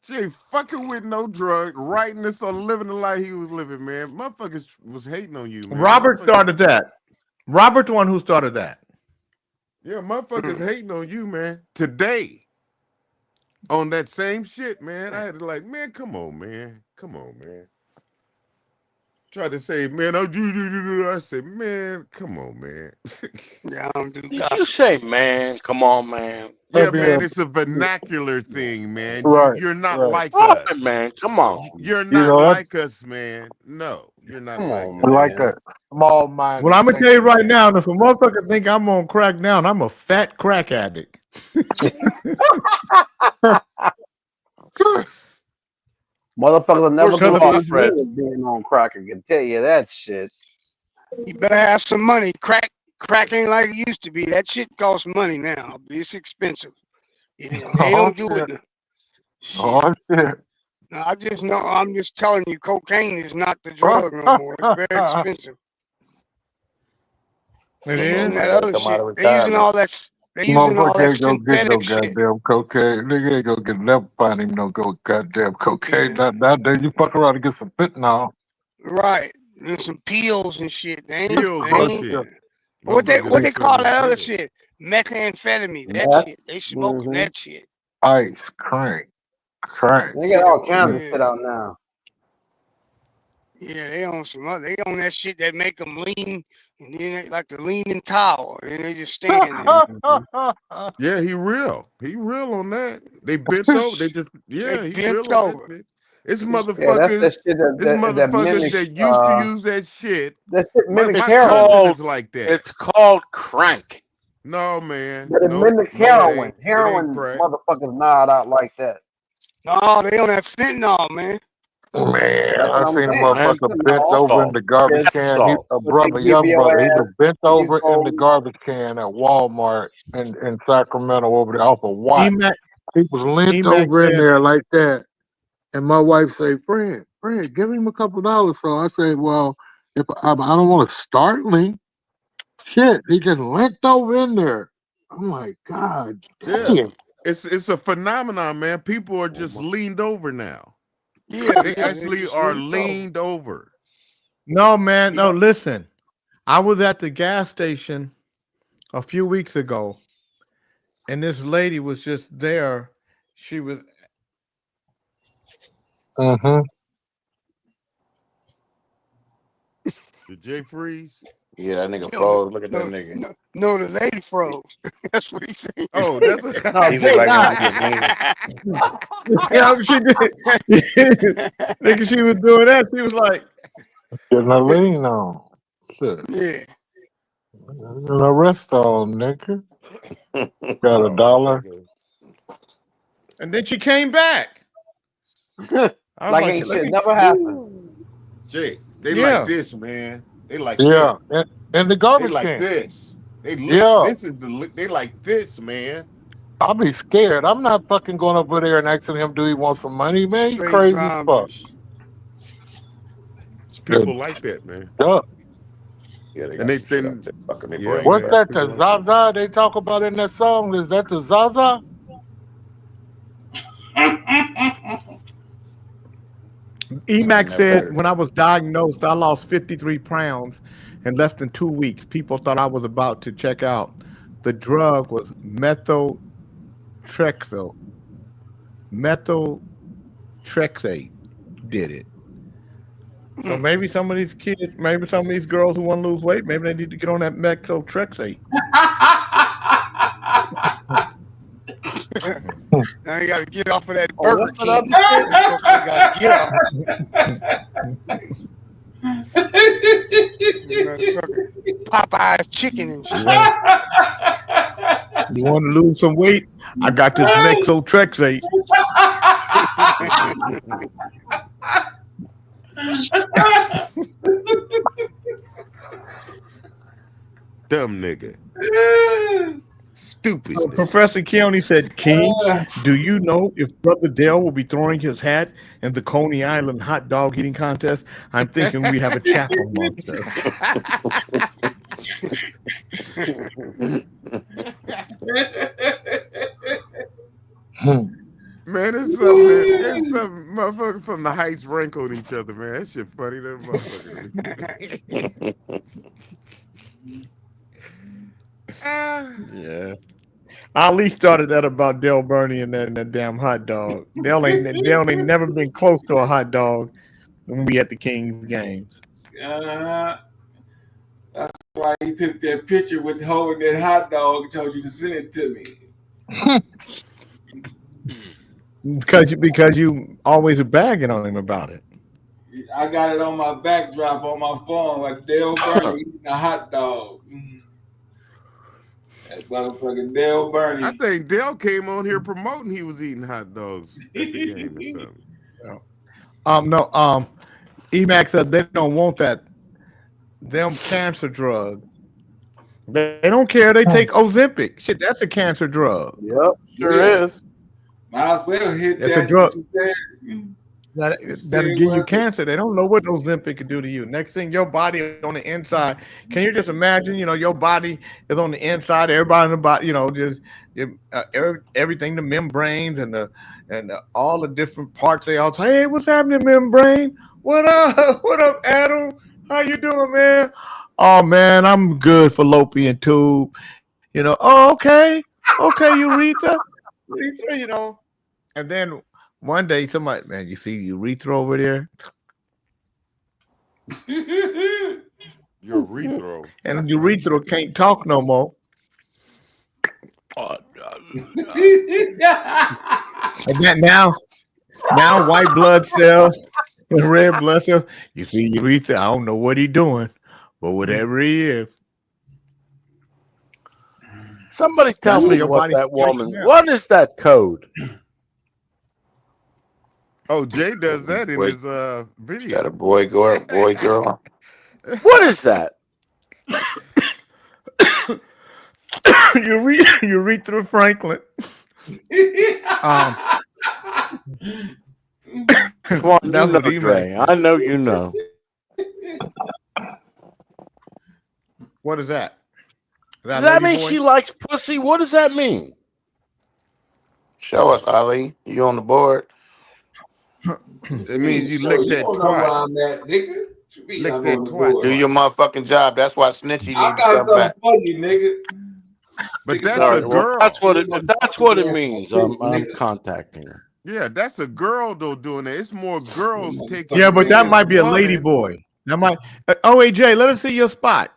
Jay fucking with no drug, writing this on living the life he was living, man. Motherfuckers was hating on you, man. Robert started that. Robert, the one who started that. Yeah, motherfuckers hating on you, man. Today, on that same shit, man, I had to like, man, come on, man. Tried to say, man, I said, man, come on, man. Yeah, I don't do Did you say, man, come on, man? Yeah, man, it's a vernacular thing, man. Right, You're not right. like Stop us. it, man. Come on. You're not like us, man. No, you're not like us. I like that small mind. Well, I'm gonna tell you right now, if a motherfucker think I'm on crack now, and I'm a fat crack addict. Motherfuckers will never Where's go off Fred? being on crack. I can tell you that shit. You better have some money. Crack ain't like it used to be. That shit costs money now. It's expensive. They don't do it now. Oh shit! No, I'm just telling you, cocaine is not the drug no more. It's very expensive. They're using that other shit. They're using all that. They're using all that synthetic shit. Goddamn cocaine. Nigga ain't gonna get never find him no goddamn cocaine. Nowadays you fuck around and get some fentanyl. Right. And some peels and shit. They Pills ain't, and shit. What they call that other shit? Methamphetamine. That shit. They smoking that shit. Ice, crank. They got all kinds of shit out now. Yeah, they on some other. They on that shit that make them lean, and then they like the leaning tower, and they just stand there. Yeah, he real on that. They bent over. They just he bent real over. on that. It's motherfuckers. That's the shit It's motherfuckers that used to use that shit. That shit mimics My heroin. cousin is like that. It's called crank. No, man. But it mimics heroin. Heroin motherfuckers nod out like that. No, they on that fentanyl, man. Man, I seen a motherfucker bent over in the garbage can. He, a brother, young brother, he was bent over in the garbage can at Walmart in Sacramento over there off of Watt. He was leaned over in there like that. And my wife said, Fred, give him a couple $. So I said, well, if I don't want to startling, shit, he just leant over in there. I'm like, God damn. Yeah. It's a phenomenon, man. People are just leaned over now. Yeah, they actually are leaned over. No, man. No, listen. I was at the gas station a few weeks ago, and this lady was just there. She was. Did Jay freeze? Yeah, that nigga froze. Look at that nigga. No, the lady froze. That's what he said. Oh, that's what he looked like Yeah, she did. Nigga, she was doing that. She was like, getting a lean on. Shit. Yeah. Getting a rest on, nigga. Got $1. And then she came back. Like ain't shit never happened. Jay, they like this, man. They like this. And the garbage they like can. this. They they like this, man. I'll be scared. I'm not fucking going over there and asking him, do he want some money, man? You Straight crazy as fuck. People like that, man. Yeah. Yeah, they and they then what's that? The Zaza they talk about in that song? Is that the Zaza? Emac said, when I was diagnosed, I lost 53 pounds in less than 2 weeks. People thought I was about to check out. The drug was methotrexate. Methotrexate did it. So maybe some of these kids, maybe some of these girls who want to lose weight, maybe they need to get on that methotrexate. Now you gotta get off of that Burger what's that King. You gotta get off. Popeye's chicken and shit. You want to lose some weight? I got this Methotrexate. Dumb nigga. Stupid. So Professor Keone said, King, do you know if Brother Dale will be throwing his hat in the Coney Island hot dog eating contest? I'm thinking we have a chapel amongst us. Man, it's some motherfuckers from the Heights rank on each other, man. That shit funny, that motherfucker. Yeah. Ali started that about Dale Burney and that damn hot dog. Dale ain't never been close to a hot dog when we at the Kings games. That's why he took that picture with holding that hot dog and told you to send it to me. Because you always bagging on him about it. I got it on my backdrop on my phone like Dale Burney eating a hot dog. That motherfucking Dale Burney. I think Dale came on here promoting he was eating hot dogs at the game or something. No, EMAC said they don't want that. Them cancer drugs. They don't care. They take Ozempic. Shit, that's a cancer drug. Yep, sure is. Might as well hit That's that. a drug. That'll give you cancer. They don't know what Ozempic could do to you. Next thing, your body on the inside. Can you just imagine? Your body is on the inside. Everybody in the body, just everything, the membranes and all the different parts. They all say, "Hey, what's happening, membrane? What up? What up, Adam? How you doing, man? Oh man, I'm good, fallopian tube. Oh, okay, urethra, And then one day, somebody, man, you see urethra over there? Urethra. And urethra can't talk no more. And then now white blood cells and red blood cells. You see urethra, I don't know what he's doing, but whatever he is. Somebody tell me what that woman, what is that code? Oh, Jay does that in his video. Is that a boy girl? What is that? Urethra Franklin. Come on, that's what Dre. I know you know. What is that? Does that mean she likes pussy? What does that mean? Show us, Ali. You on the board? It means you lick that twat. Lick that twat. Do your motherfucking job. That's why Snitchy needs to come back. Nigga. But that's a girl. That's what it means. I'm contacting her. Yeah, that's a girl though doing it. It's more girls taking. Yeah, but that might be a lady boy. That might. OAJ, let us see your spot.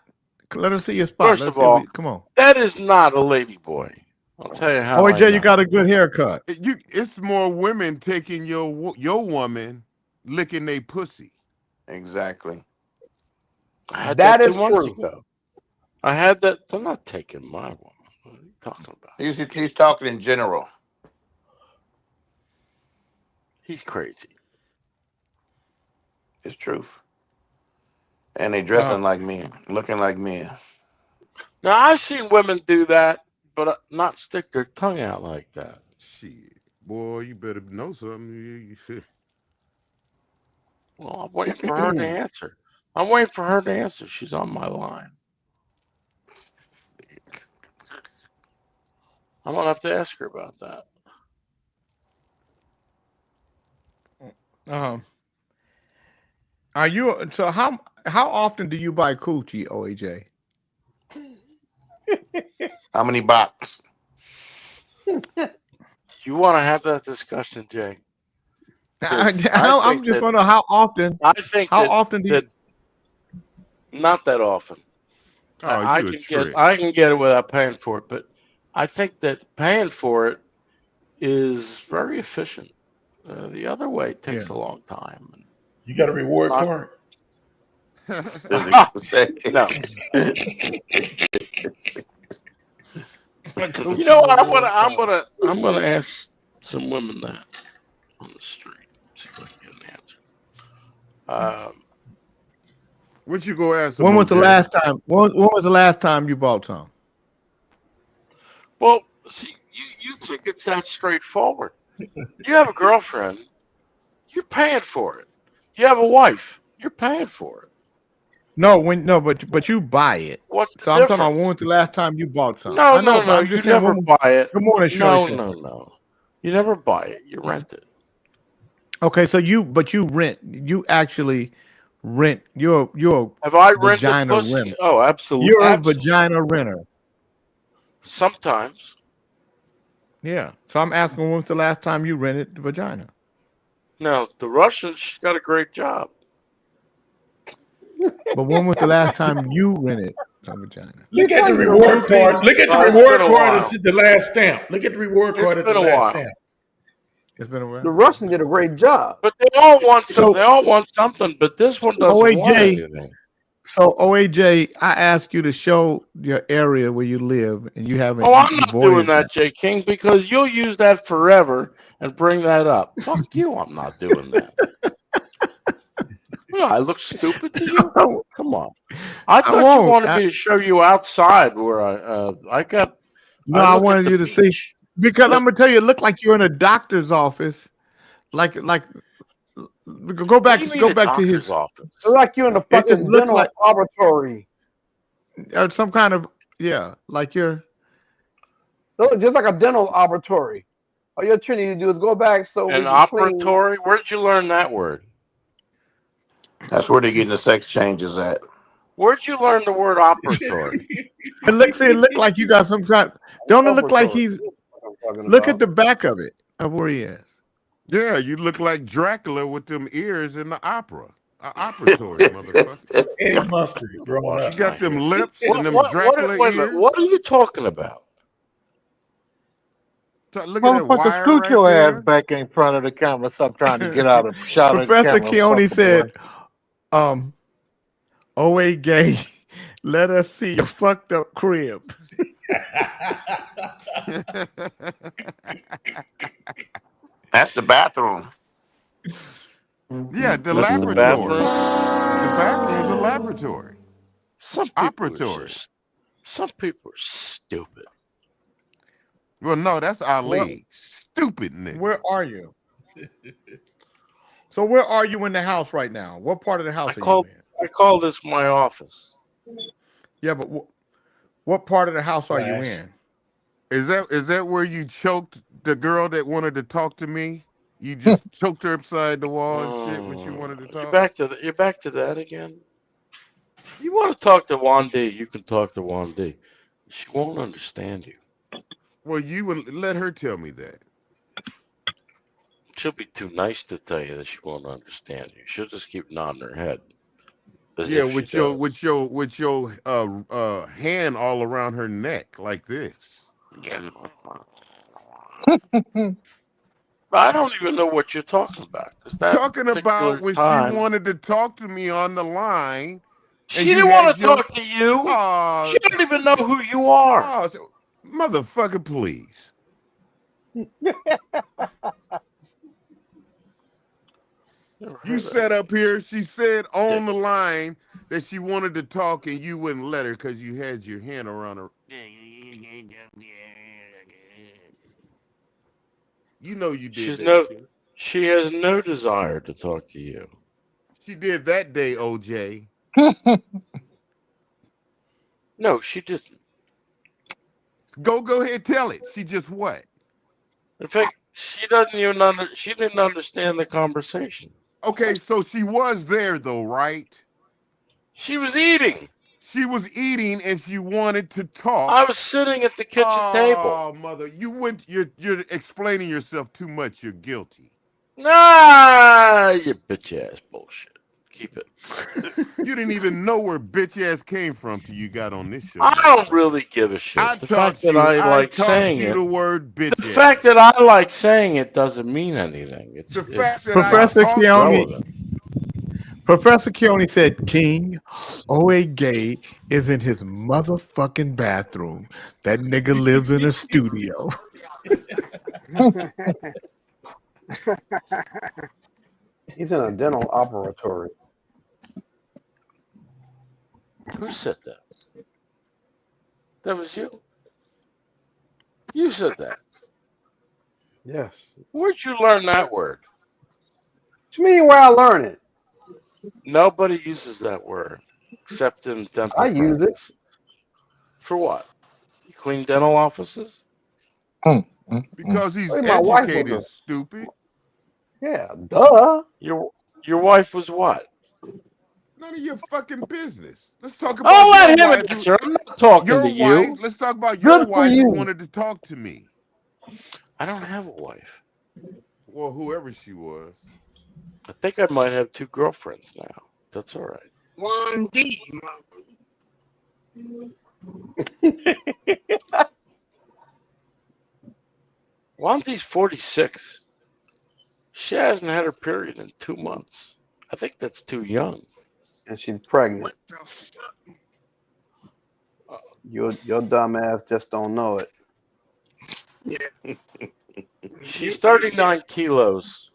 Let us see your spot. First of all, come on. That is not a lady boy. I'll tell you how. OAJ, you got a good haircut. It's more women taking your woman licking their pussy. Exactly. I had that 2 is months true. ago. I had that. They're not taking my woman. What are you talking about? He's talking in general. He's crazy. It's truth. And they dressing like men, looking like men. Now I've seen women do that, but not stick their tongue out like that. Shit, boy, you better know something. Well, I'm waiting for her to answer. I'm waiting for her to answer. She's on my line. I'm gonna have to ask her about that. Are you so how often do you buy coochie, OAJ? How many boxes? You want to have that discussion, Jay? I'm just wondering how often. I think how often do you? Not that often. Oh, I can get it without paying for it, but I think that paying for it is very efficient. The other way takes a long time. You got a reward card? No. You know what? I'm gonna ask some women that on the street. See if I can get an answer. What you go ask? When was the last time? When was the last time you bought some? Well, see, you think it's that straightforward. You have a girlfriend, you're paying for it. You have a wife, you're paying for it. But you buy it. What's so the I'm talking about difference? when was the last time you bought some? No, I'm you just saying, never buy it. Good morning, Shirley. No. You never buy it. You rent it. Okay, so you rent. You actually rent. You're Have I a rented vagina pussy? renter. Oh, absolutely. You're Absolutely. a vagina renter. Sometimes. Yeah. So I'm asking, when was the last time you rented the vagina? Now, the Russians got a great job. But when was the last time you rented some vagina? Look at the reward card. Look at the reward card and see the last stamp. Look at the reward card at the last stamp. It's been a while. The Russian did a great job. But they all want they all want something, but this one doesn't want OAJ, anything. so OAJ, I asked you to show your area where you live, and you haven't. Oh, I'm not doing that, J. King, because you'll use that forever and bring that up. Fuck you, I'm not doing that. Well, I look stupid to you? Come on. I thought you wanted me to show you outside where I got. No, I wanted you to see, because I'm gonna tell you, it looked like you're in a doctor's office. Like go back to his office. It's like you're in a fucking dental laboratory. Or some kind of like you're just like a dental laboratory. All you're trying to do is go back so an operatory. Where'd you learn that word? That's where they're getting the sex changes at. Where'd you learn the word operatory? It looked like you got some kind. Don't it look like he's? Look at the back of it of where he is. Yeah, you look like Dracula with them ears in the opera. Operatory, motherfucker. Eddie Mustard, growing up. You got them lips and them Dracula ears. What are you talking about? Look at that Motherfucker, wire scoot right your there. ass back in front of the camera. Stop trying to get out of shot of the Professor camera. Keone Fucking said, "OA gay, let us see your fucked up crib." That's the bathroom. Yeah, the laboratory. The bathroom's a laboratory. Some people are stupid. Well, no, that's Ali. Stupid nigga. Where are you? So where are you in the house right now? What part of the house are you in? I call this my office. Yeah, but what part of the house are you in? Is that where you choked the girl that wanted to talk to me? You just choked her upside the wall and shit when she wanted to talk. You're back to that again. You want to talk to Wandi? You can talk to Wandi. She won't understand you. Well, you would let her tell me that. She'll be too nice to tell you that she won't understand you. She'll just keep nodding her head. Yeah, with your hand all around her neck like this. I don't even know what you're talking about. Talking about when she wanted to talk to me on the line. She didn't want to talk to you. She don't even know who you are. Motherfucker, please. You sat up here. She said on the line that she wanted to talk and you wouldn't let her because you had your hand around her. You know you did. She has no desire to talk to you. She did that day, OJ. No, she didn't. Go ahead, tell it. She just what? In fact, she didn't understand the conversation. Okay, so she was there though, right? She was eating. She was eating and she wanted to talk. I was sitting at the kitchen table. Oh, mother, you're explaining yourself too much. You're guilty. Nah, you bitch ass bullshit. Keep it. You didn't even know where bitch ass came from till you got on this show. I don't really give a shit. The fact that I like saying it. The word bitch. The fact that I like saying it doesn't mean anything. It's Professor Keone. Professor Keone said, "King, OA Gay is in his motherfucking bathroom. That nigga lives in a studio." He's in a dental operatory. Who said that? That was you. You said that. Yes. Where'd you learn that word? What you mean where I learn it? Nobody uses that word except in dental. I use it. For what? You clean dental offices? Because he's Hey, my wife was educated, a- stupid. Yeah, duh. Your wife was what? None of your fucking business. Let's talk about I'll let your him wife. answer. I'm not talking Your to wife. you. Let's talk about your Good for wife you. who wanted to talk to me. I don't have a wife. Well, whoever she was. I think I might have 2 girlfriends now. That's all right. 1D. Wanti's 46. She hasn't had her period in 2 months. I think that's too young. And she's pregnant. Your dumb ass just don't know it. Yeah. She's 39 kilos.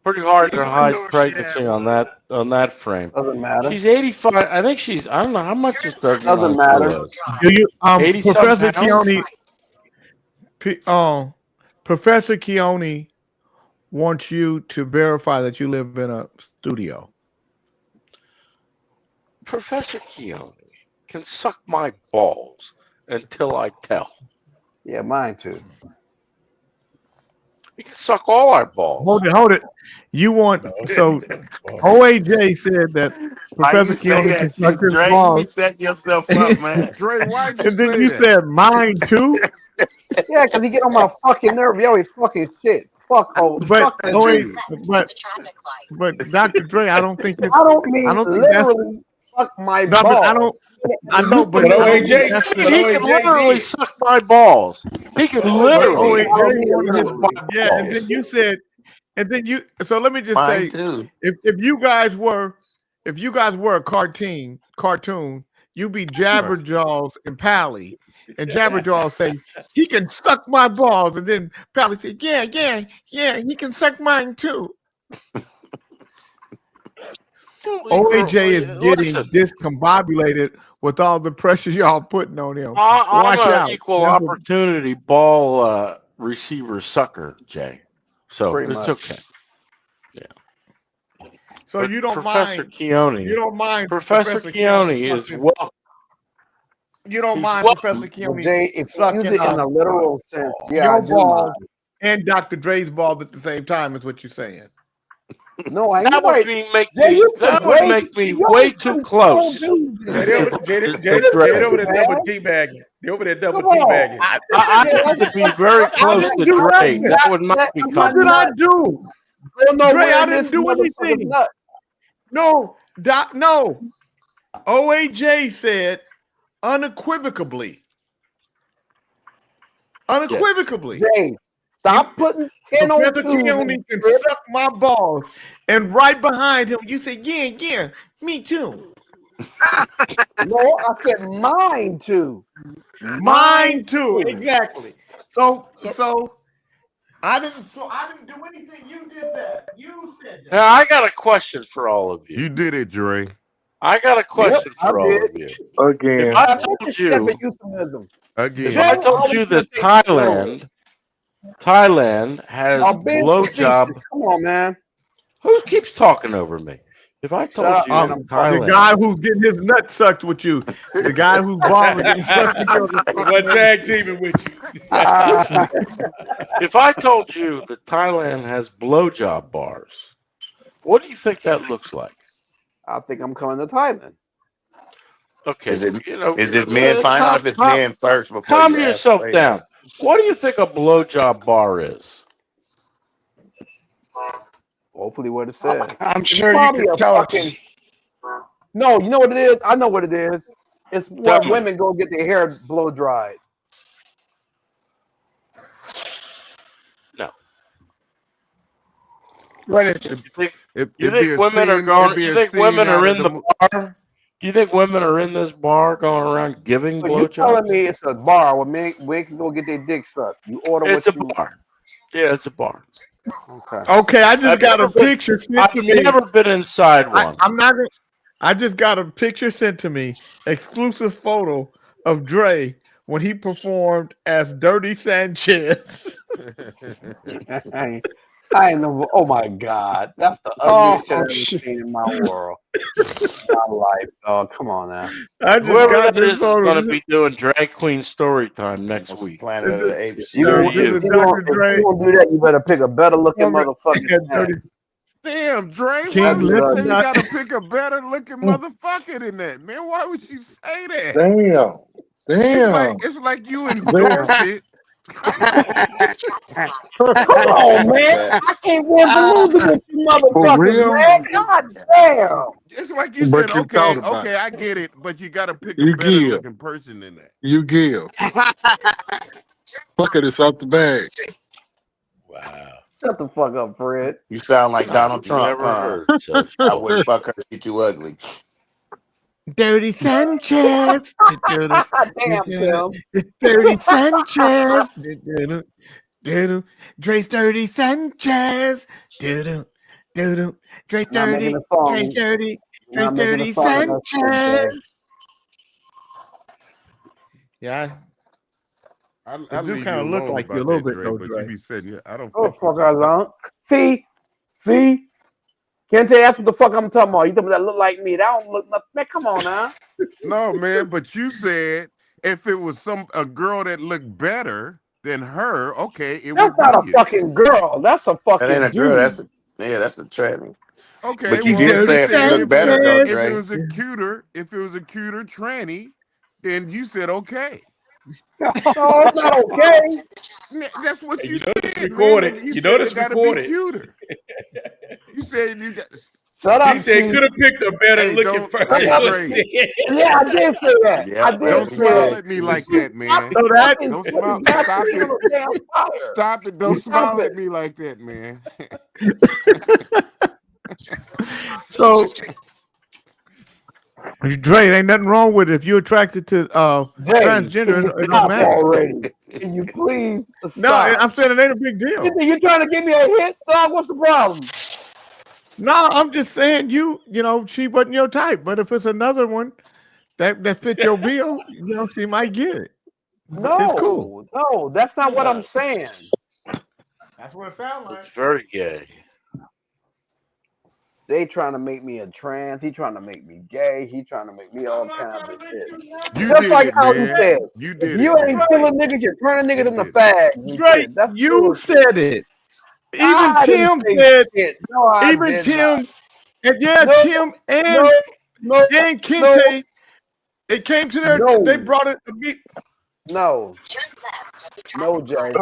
Pretty hard to hide pregnancy on that frame. Doesn't matter. She's 85. I think she's. I don't know how much is 39 Doesn't matter. kilos. Do you, 80 Professor some pounds? Keone? Professor Keone wants you to verify that you live in a studio. Professor Keone can suck my balls until I tell. Yeah, mine too. He can suck all our balls. Hold it. You want so OAJ said that Professor Keone can suck his Dre, you be balls. setting yourself up, man. Dre, why'd you And then say you that? said mine too. Yeah, because he get on my fucking nerve. He always fucking shit. Fuck But fuck that dude. but Dr. Dre, I don't think it's, I don't mean I don't think that's, literally fuck my no, but balls. I don't. I know, but But I don't OAJ think that's He the, can literally suck my balls. He can but literally OAJ suck wanted, my yeah. And balls. then you said, and then you. So let me just Mine say, too. if you guys were a cartoon, you'd be Jabberjaws and Pally. And Jabberjaw say, he can suck my balls. And then Pally say, yeah, he can suck mine too. OAJ is getting Listen, discombobulated with all the pressure y'all putting on him. I'm Watch an out. equal That's what- opportunity ball receiver sucker, Jay. So Pretty it's much. okay. So But you don't Professor mind. Keone. You don't mind Professor Keone is sucking- welcome. You don't he's mind welcome. Professor But Keone Jay, if you sucking use it in a literal sense, yeah, your I do balls mind. and Dr. Dre's balls at the same time is what you're saying. No, I That ain't would right. make Jay, me. you That put would way make me you way always too put close. Jay over there double teabagging. They over there double Come on. teabagging. I have to be very close to do Dre. nothing. That would not be What did I do? Don't know Dre, where I this didn't do motherfucker's anything. nuts. No, no. OAJ said unequivocally. Jay, stop putting 10 on Professor 2s Keone can suck my balls, and right behind him, you say, yeah, me too. No, I said mine too. Mine too, exactly. So I didn't do anything. You did that. You said that. Now I got a question for all of you. You did it, Dre. I got a question for all of you. Again. If I told you, if I told you that Thailand has blowjob. Come on, man. Who keeps talking over me? If I told you that the Thailand, guy who's getting his nut sucked with you, the guy whose balls are getting sucked with you. What tag teaming with you? if I told you that Thailand has blowjob bars, what do you think that looks like? I think I'm coming to Thailand. Okay, Is it, you know, is it men? Find out if it's men first before calm you ask yourself later. down. What do you think a blowjob bar is? Hopefully, what it says. I'm It's sure you probably can a tell us. fucking. No, you know what it is? I know what it is. It's where women go get their hair blow dried. No. What is it? You think women are going? You think women are in the bar? Do you think women are in this bar going around giving So you're blowjobs? telling me it's a bar where men can go get their dick sucked? You order It's what a you. bar. Yeah, it's a bar. Okay. Okay, I just I've got a never been- picture sent I've to me. never been inside one. I'm not. I just got a picture sent to me. Exclusive photo of Dre when he performed as Dirty Sanchez. I ain't know. Oh my God, that's the ugliest shit I've ever seen in my world. My life, dog. Come on now. I just Whoever got that this is photo. going to be doing drag queen story time next week. Planet of the Apes. You gonna, if you gonna do that, you better pick a better looking motherfucker. than that. Damn, Dre, King, why would you let's say you not- gotta pick a better looking motherfucker than that, man? Why would you say that? Damn. Damn. It's like you endorse it. Come on, man. I can't win for losing with you motherfuckers, real? man. God damn. It's like you But said, you okay, thought about okay, I get it, but you gotta pick You a better give. looking person than that. You give. Fuck it, it's out the bag. Wow. Shut the fuck up, Fred. You sound like Donald Trump. Never huh? heard such. I wouldn't fuck her. She too ugly. Dirty Sanchez. Damn, Tim. Dirty Sanchez. Dre's Dirty Sanchez. Dre's Not making Dirty. a song. Dre's Dirty. Dre's Not making a Dirty song about shit, Sanchez. Jay. Yeah. I do leave kinda you look alone like you a about little that, bit, Dre, though, but Dre. you be saying, yeah, I don't. Oh, fuck with fuck, I don't. See? Can't tell you that's what the fuck I'm talking about. You talking about that look like me? That don't look nothing. Man, come on now. No, man, but you said if it was a girl that looked better than her, okay, it That's would not a be fucking girl. That's a fucking That ain't a dude. girl. That's a tranny. Okay, But you well, did say if said it looked better, though, if Dre. it was a cuter tranny, then you said okay. No, it's not okay. That's what you know said. this recorded. Man. You said know this it gotta recorded. be cuter. You said you got. Shut up. He said could have picked a better Hey, looking don't- person. hey, Dre. Yeah, I did say that. Yeah, I did Don't say smile that. at me like that, man. So that Don't smile. Stop it. Stop it. Don't smile at me like that, man. So Dre, ain't nothing wrong with it. If you're attracted to transgender, it don't matter. Already. Can you please No, stop? I'm saying it ain't a big deal. You trying to give me a hit, dog? What's the problem? No, I'm just saying you know, she wasn't your type. But if it's another one that fits your bill, you know, she might get it. No, It's cool. no, that's not what I'm saying. That's what it sounds like. It's very gay. They trying to make me a trans. He trying to make me gay. He trying to make me all kinds of shit. You Just did like it, how he man. said, You did if you it. ain't man. feeling niggas, you're turning niggas into did. fags. and Drake, shit. That's you bullshit. said it. Even I Tim didn't say said. shit. No, I Even did Tim, not. and yeah, No, Tim and no, and Kente, it came to their. No. They brought it to me. no, Jay.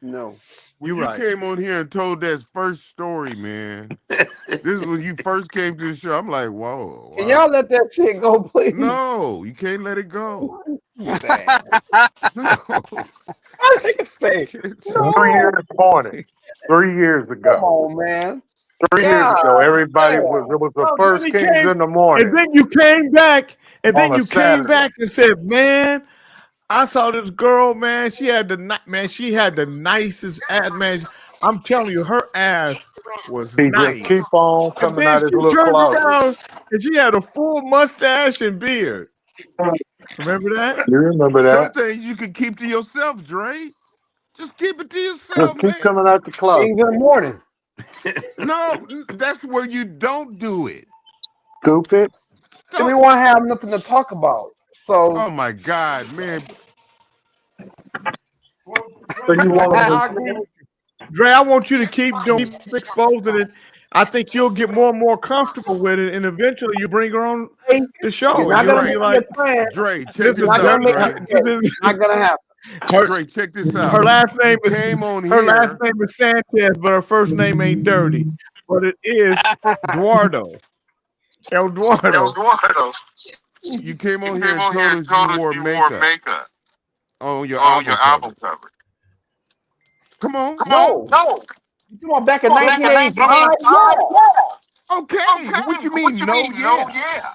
No. When you right. came on here and told that first story, man. This is when you first came to the show. I'm like, whoa. Can wow. y'all let that shit go, please? No, you can't let it go. No. I can say, 3 years morning. 3 years come ago. on, man. 3 years ago, God everybody damn. was. It was the No, first then he Kings came- in the morning. And then you came back, and then On a you came Saturday. back and said, "Man, I saw this girl. Man, she had the nicest ass. Man, I'm telling you, her ass was He nice." just keep on And coming then out his she little turned closet. around, and she had a full mustache and beard. Remember that? You remember Some that? things you can keep to yourself, Dre. Just keep it to Just yourself, keep man. coming out the closet. Kings in the morning. No, that's where you don't do it. Stupid. And we won't have nothing to talk about. So Oh my God, man. So you want I to agree with you. Dre, I want you to keep exposing it. I think you'll get more and more comfortable with it, and eventually you bring her on the show. you're not And you'll gonna be make like, me a trans. Dre, check this this is Not gonna out, make Dre. me gay. Not gonna happen. Dre, check this out. Her last name You is came on her last here. name is Sanchez, but her first name ain't dirty. But it is Eduardo. Eduardo. You came on here and told us you wore makeup on your album cover. Come on. No. You talking about back in 1985? Okay. What you mean? Yeah.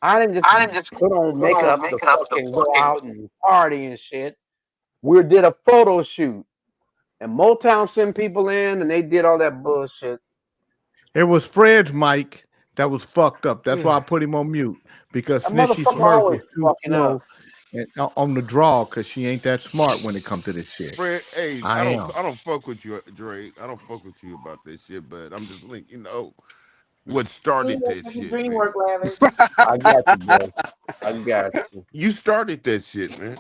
I didn't just put on makeup to fucking go out and party and shit. We did a photo shoot, and Motown sent people in, and they did all that bullshit. It was Fred's mic that was fucked up. That's why I put him on mute, because Snitchy Smurf was too slow and on the draw, because she ain't that smart when it comes to this shit. Fred, hey, I don't fuck with you, Dre. I don't fuck with you about this shit, but I'm just letting you know what started that shit. I got you, bro. I got you. You started that shit, man.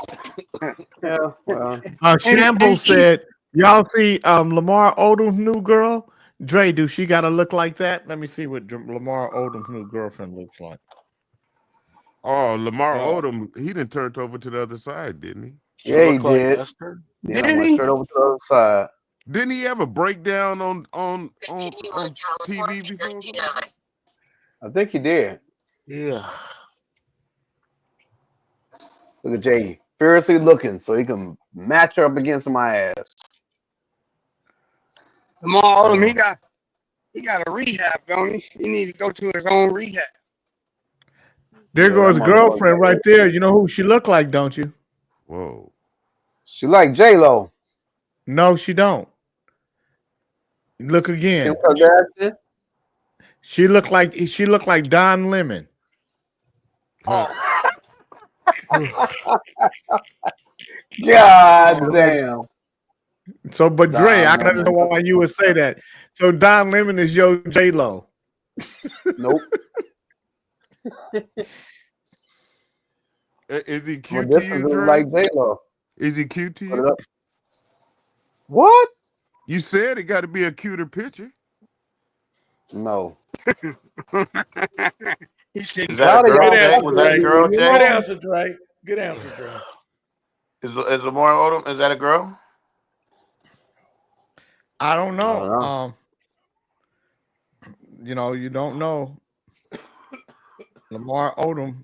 Yeah, well. Shamble said, y'all see Lamar Odom's new girl? Dre, do she got to look like that? Let me see what Lamar Odom's new girlfriend looks like. Oh, Lamar Odom, he done turned over to the other side, didn't he? Yeah, he did. Yeah, went straight over to the other side. Didn't he have a breakdown on TV before? I think he did. Yeah. Look at Jay, fiercely looking, so he can match her up against my ass. Lamar Odom, he got a rehab, don't he? He need to go to his own rehab. There goes his girlfriend right there. You know who she look like, don't you? Whoa. She like J-Lo. No, she don't. Look again. She look like Don Lemon. God damn. So, but Dre, I don't know why you would say that. So Don Lemon is your J-Lo. Nope. Is he cute to you, Dre? Like J-Lo. Is he cute to you? What? You said it got to be a cuter picture. No. He said, Is that a girl, Jay? Was that a girl, Jay? Good answer, Dre. Good answer, Dre. Is Lamar Odom? Is that a girl? I don't know. You know, you don't know. Lamar Odom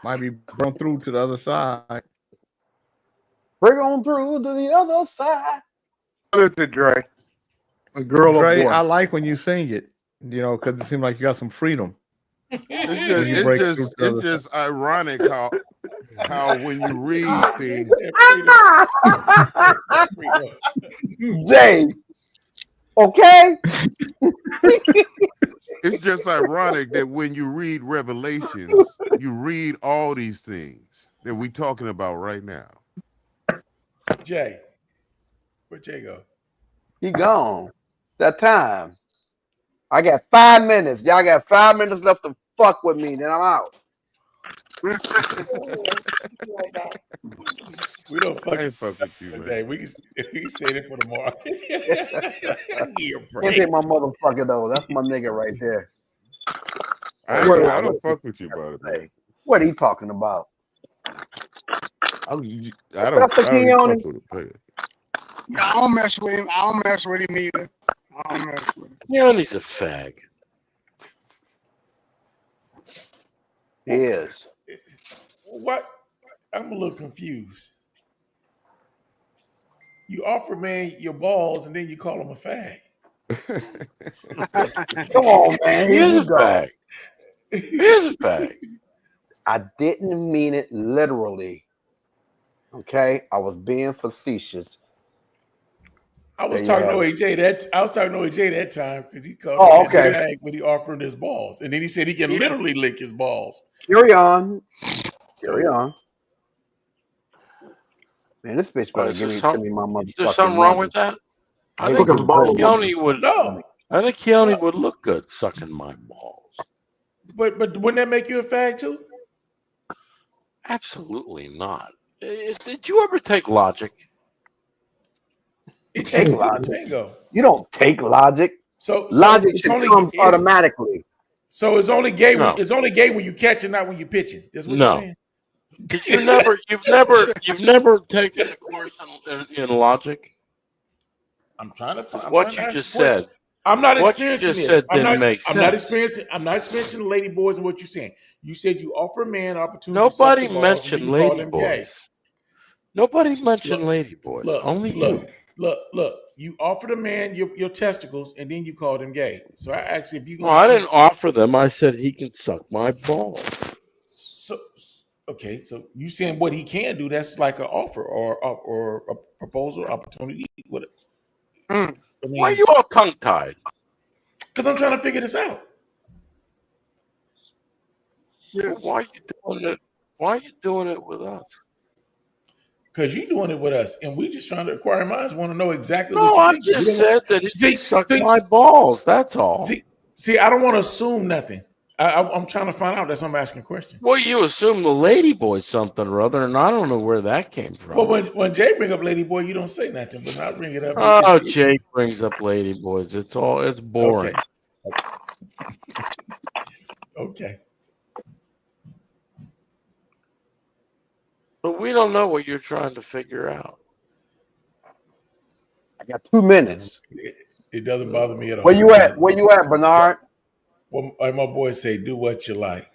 might be brought through to the other side. Bring on through to the other side. Listen, Dre. A girl Dre, I like when you sing it, you know, because it seems like you got some freedom. It's just ironic how when you read things. Jay, okay? It's just ironic that when you read Revelations, you read all these things that we're talking about right now. Jay, where'd Jay go? He gone. That time. I got 5 minutes. Y'all got 5 minutes left to fuck with me, then I'm out. We don't fuck with you, man. Hey, we can say it for tomorrow. Can't say my motherfucker though. That's my nigga right there. I don't fuck with you, brother. What are you talking about? I don't fuck with it. Yeah, I don't mess with him. I don't mess with him either. I don't mess with him. Keone's a fag. He is. What? I'm a little confused. You offer man your balls and then you call him a fag. Come on, man. He is a fag. He is a fag. I didn't mean it literally. Okay, I was being facetious. I was talking to AJ that time because he called me a fag when he offered his balls, and then he said he can literally lick his balls. Carry on. Carry on. Man, this bitch better send me my motherfucking. Is there something wrong with that? I think Keone would. No. I think Keone would look good sucking my balls. But wouldn't that make you a fag too? Absolutely not. Did you ever take Logic? It takes logic. You don't take Logic. So Logic should come automatically. So it's only gay. It's only gay when you catch it, not when you pitching. That's what you're saying. You've never taken a course in logic. I'm trying to find what you just said. I'm not What you experiencing just this. said didn't make sense. I'm not experiencing the lady boys and what you're saying. You said you offer a man opportunity. Nobody to suck mentioned lady boys. Nobody mentioned lady boys. Only you. Look. You offered a man your testicles, and then you called him gay. So I asked if you. Well, I didn't offer them. I said he can suck my balls. So okay, so you saying what he can do? That's like an offer or a proposal, opportunity. What? I mean, why are you all tongue tied? Because I'm trying to figure this out. Yeah. Well, why are you doing it? Why are you doing it with us? Because you're doing it with us, and we just trying to acquire minds. Want to know exactly what you think. No, I just said that he sucked my balls. That's all. See, I don't want to assume nothing. I'm trying to find out. That's why I'm asking questions. Well, you assume the lady boy something or other, and I don't know where that came from. Well, when Jay bring up lady boy, you don't say nothing, but when I bring it up. Oh, Jay brings up lady boys. It's boring. Okay. But we don't know what you're trying to figure out. I got 2 minutes. It doesn't bother me at all. Where you at, Bernard? Well, like my boys say, do what you like.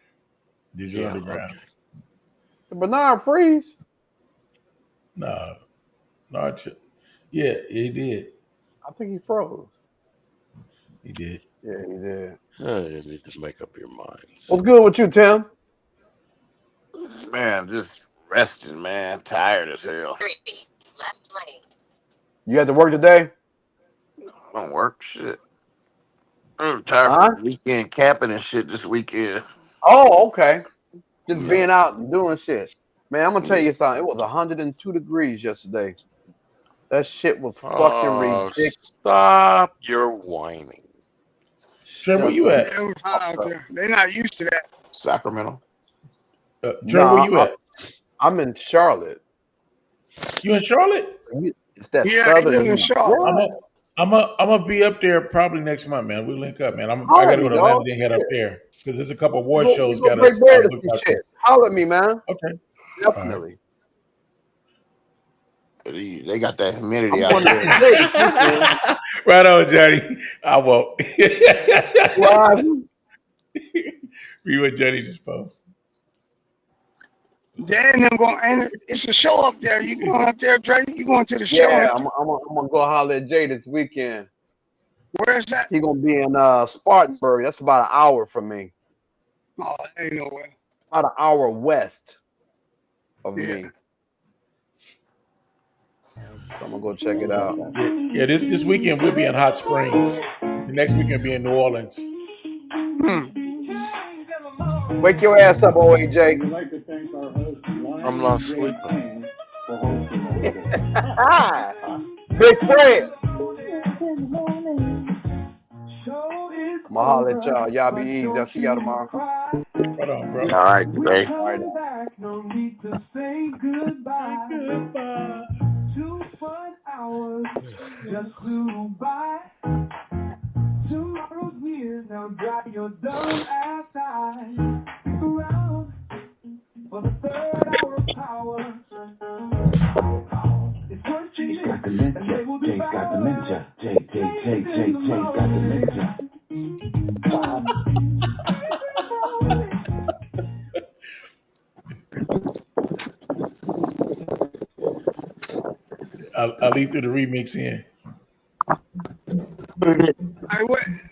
Did you underground? Okay. Bernard freeze? No. Yeah, he did. I think he froze. He did. Yeah, he did. You need to make up your mind. What's good with you, Tim? Man, just resting, man. Tired as hell. You had to work today? I don't work. Shit. I'm tired from weekend camping and shit this weekend. Oh, okay. Just being out and doing shit. Man, I'm going to tell you something. It was 102 degrees yesterday. That shit was fucking ridiculous. Stop your whining. Trey, where you at? They're not used to that. Sacramento. Trey, where you at? I'm in Charlotte. You in Charlotte? It's that southern. In Charlotte. I'm gonna be up there probably next month, man. We link up, man. I gotta go to Atlanta and head up there because there's a couple award shows got us. Holler at me, man. Okay, definitely. They got that humidity out there. Right on, Johnny. I won't. Be what Johnny just posted. Dan, it's a show up there. You going up there, Drake? You going to the show? Yeah, I'm gonna go holler at Jay this weekend. Where's that? He gonna be in Spartanburg. That's about an hour from me. Oh, ain't no way. About an hour west of me. So I'm gonna go check it out. Yeah, this weekend we'll be in Hot Springs. The next weekend we'll be in New Orleans. Wake your ass up, OAJ. I'm not sleeping. Big Fred. I'ma holler at y'all. Y'all be easy. I'll see y'all tomorrow. Right on, bro. All right, great. All right. No need to say goodbye. 2 fun hours just flew by. Tomorrow's here, now dry your dumb ass eyes. Stick around for the 3rd hour of power. It's worth cheating, and they will be back. Got dementia. Jay's got dementia. I'll lead through the remix in. Hey,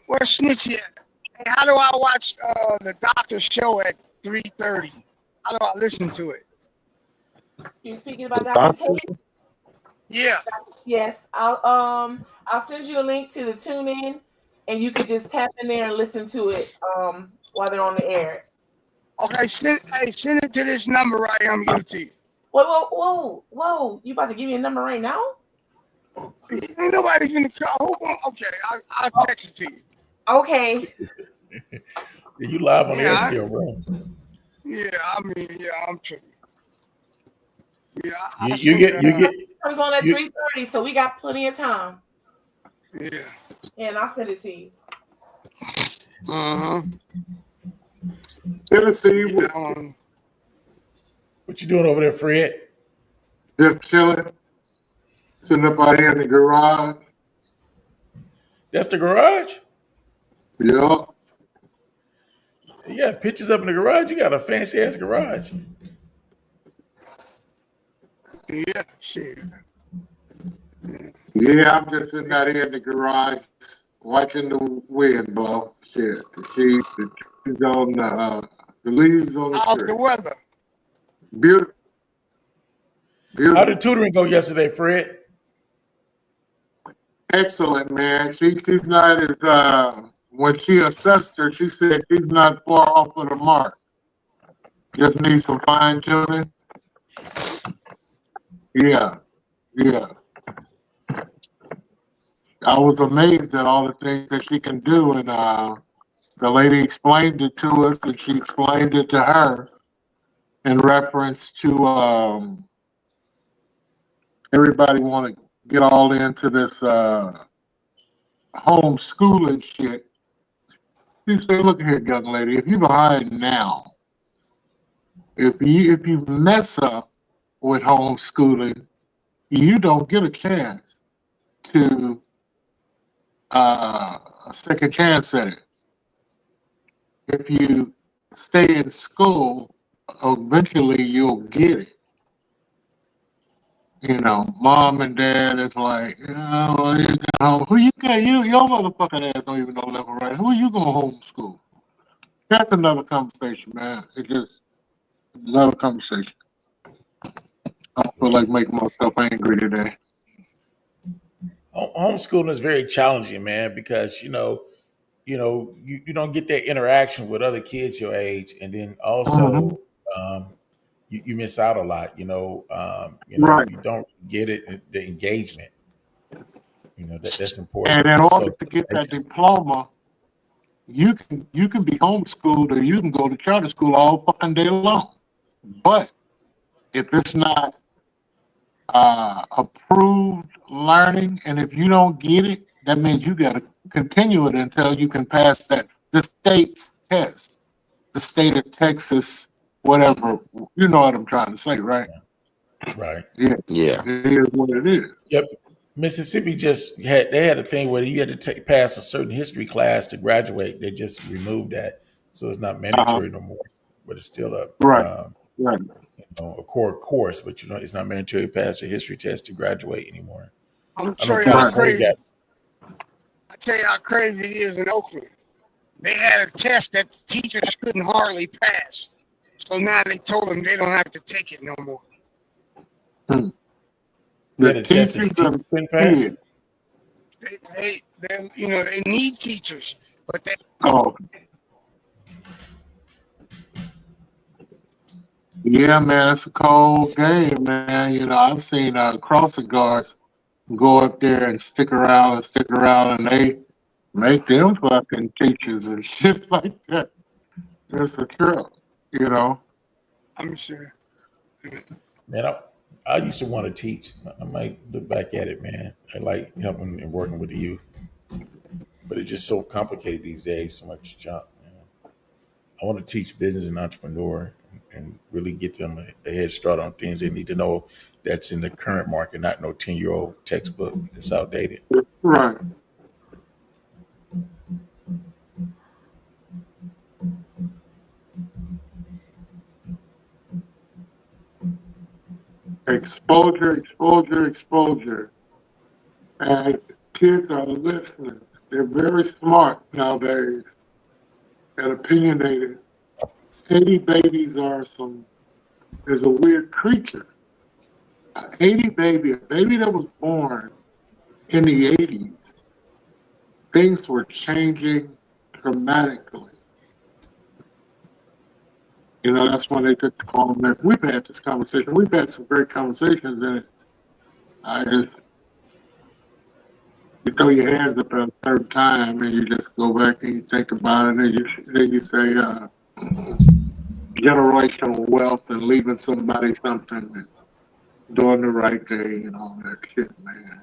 where's Snitchy at? Hey, how do I watch the doctor show at 3:30? How do I listen to it? You speaking about Dr. Tate? Yeah. Yes. I'll send you a link to the TuneIn, and you could just tap in there and listen to it while they're on the air. Okay, send it to this number right here. I'm giving it to you. Whoa! You about to give me a number right now? Ain't nobody gonna call. Okay, I'll text it to you. Okay. You live on the air still, bro? Yeah, I mean, I'm tripping. Yeah, you get. Comes on at 3:30, so we got plenty of time. Yeah. And I'll send it to you. Tennessee. What you doing over there, Fred? Just chilling. Sitting up out here in the garage. That's the garage? Yeah. You got pictures up in the garage? You got a fancy ass garage. Yeah, shit. Yeah, I'm just sitting out here in the garage watching the wind blow. Shit. The trees on the leaves on the How's tree. the weather? Beautiful. How did tutoring go yesterday, Fred? Excellent, man. She's not as when she assessed her, she said she's not far off of the mark. Just needs some fine tuning. Yeah. I was amazed at all the things that she can do, and the lady explained it to us, and she explained it to her in reference to everybody want to get all into this homeschooling shit. She said, "Look here, young lady, if you're behind now, if you mess up with homeschooling, you don't get a chance to a second chance at it. If you stay in school, eventually you'll get it. You know, mom and dad is like, who you got? Your motherfucking ass don't even know level right. Who are you gonna homeschool?" That's another conversation, man. It's just another conversation. I feel like making myself angry today. Homeschooling is very challenging, man, because you don't get that interaction with other kids your age, and then also you miss out a lot. Right. You don't get it, the engagement. That's important. And in order to get that diploma, you can be homeschooled or you can go to charter school all fucking day long. But if it's not approved learning, and if you don't get it, that means you got to continue it until you can pass the state's test, the state of Texas, whatever. You know what I'm trying to say, right? Right. Yeah. Yeah. It is what it is. Yep. Mississippi they had a thing where you had to pass a certain history class to graduate. They just removed that, so it's not mandatory no more. But it's still a core course. But it's not mandatory to pass a history test to graduate anymore. I'm sure y'all crazy. I tell you how crazy it is in Oakland. They had a test that the teachers couldn't hardly pass, so now they told them they don't have to take it no more. The teachers couldn't pass. They need teachers, but they. Oh. Yeah, man, it's a cold game, man. I've seen crossing guards go up there and stick around, and they make them fucking teachers and shit like that. That's a trip, I'm sure. Man, I used to want to teach. I might look back at it, man. I like helping and working with the youth, but it's just so complicated these days. So much junk, man. I want to teach business and entrepreneur and really get them a head start on things they need to know that's in the current market, not no 10-year-old textbook that's outdated. Right. Exposure. And kids are listening. They're very smart nowadays and opinionated. 80 babies is a weird creature. A baby that was born in the 80s, things were changing dramatically. That's when they took the call. We've had this conversation. We've had some great conversations, and you throw your hands up at a certain time, and you just go back and you think about it, and then you say generational wealth and leaving somebody something and doing the right thing and all that shit, man.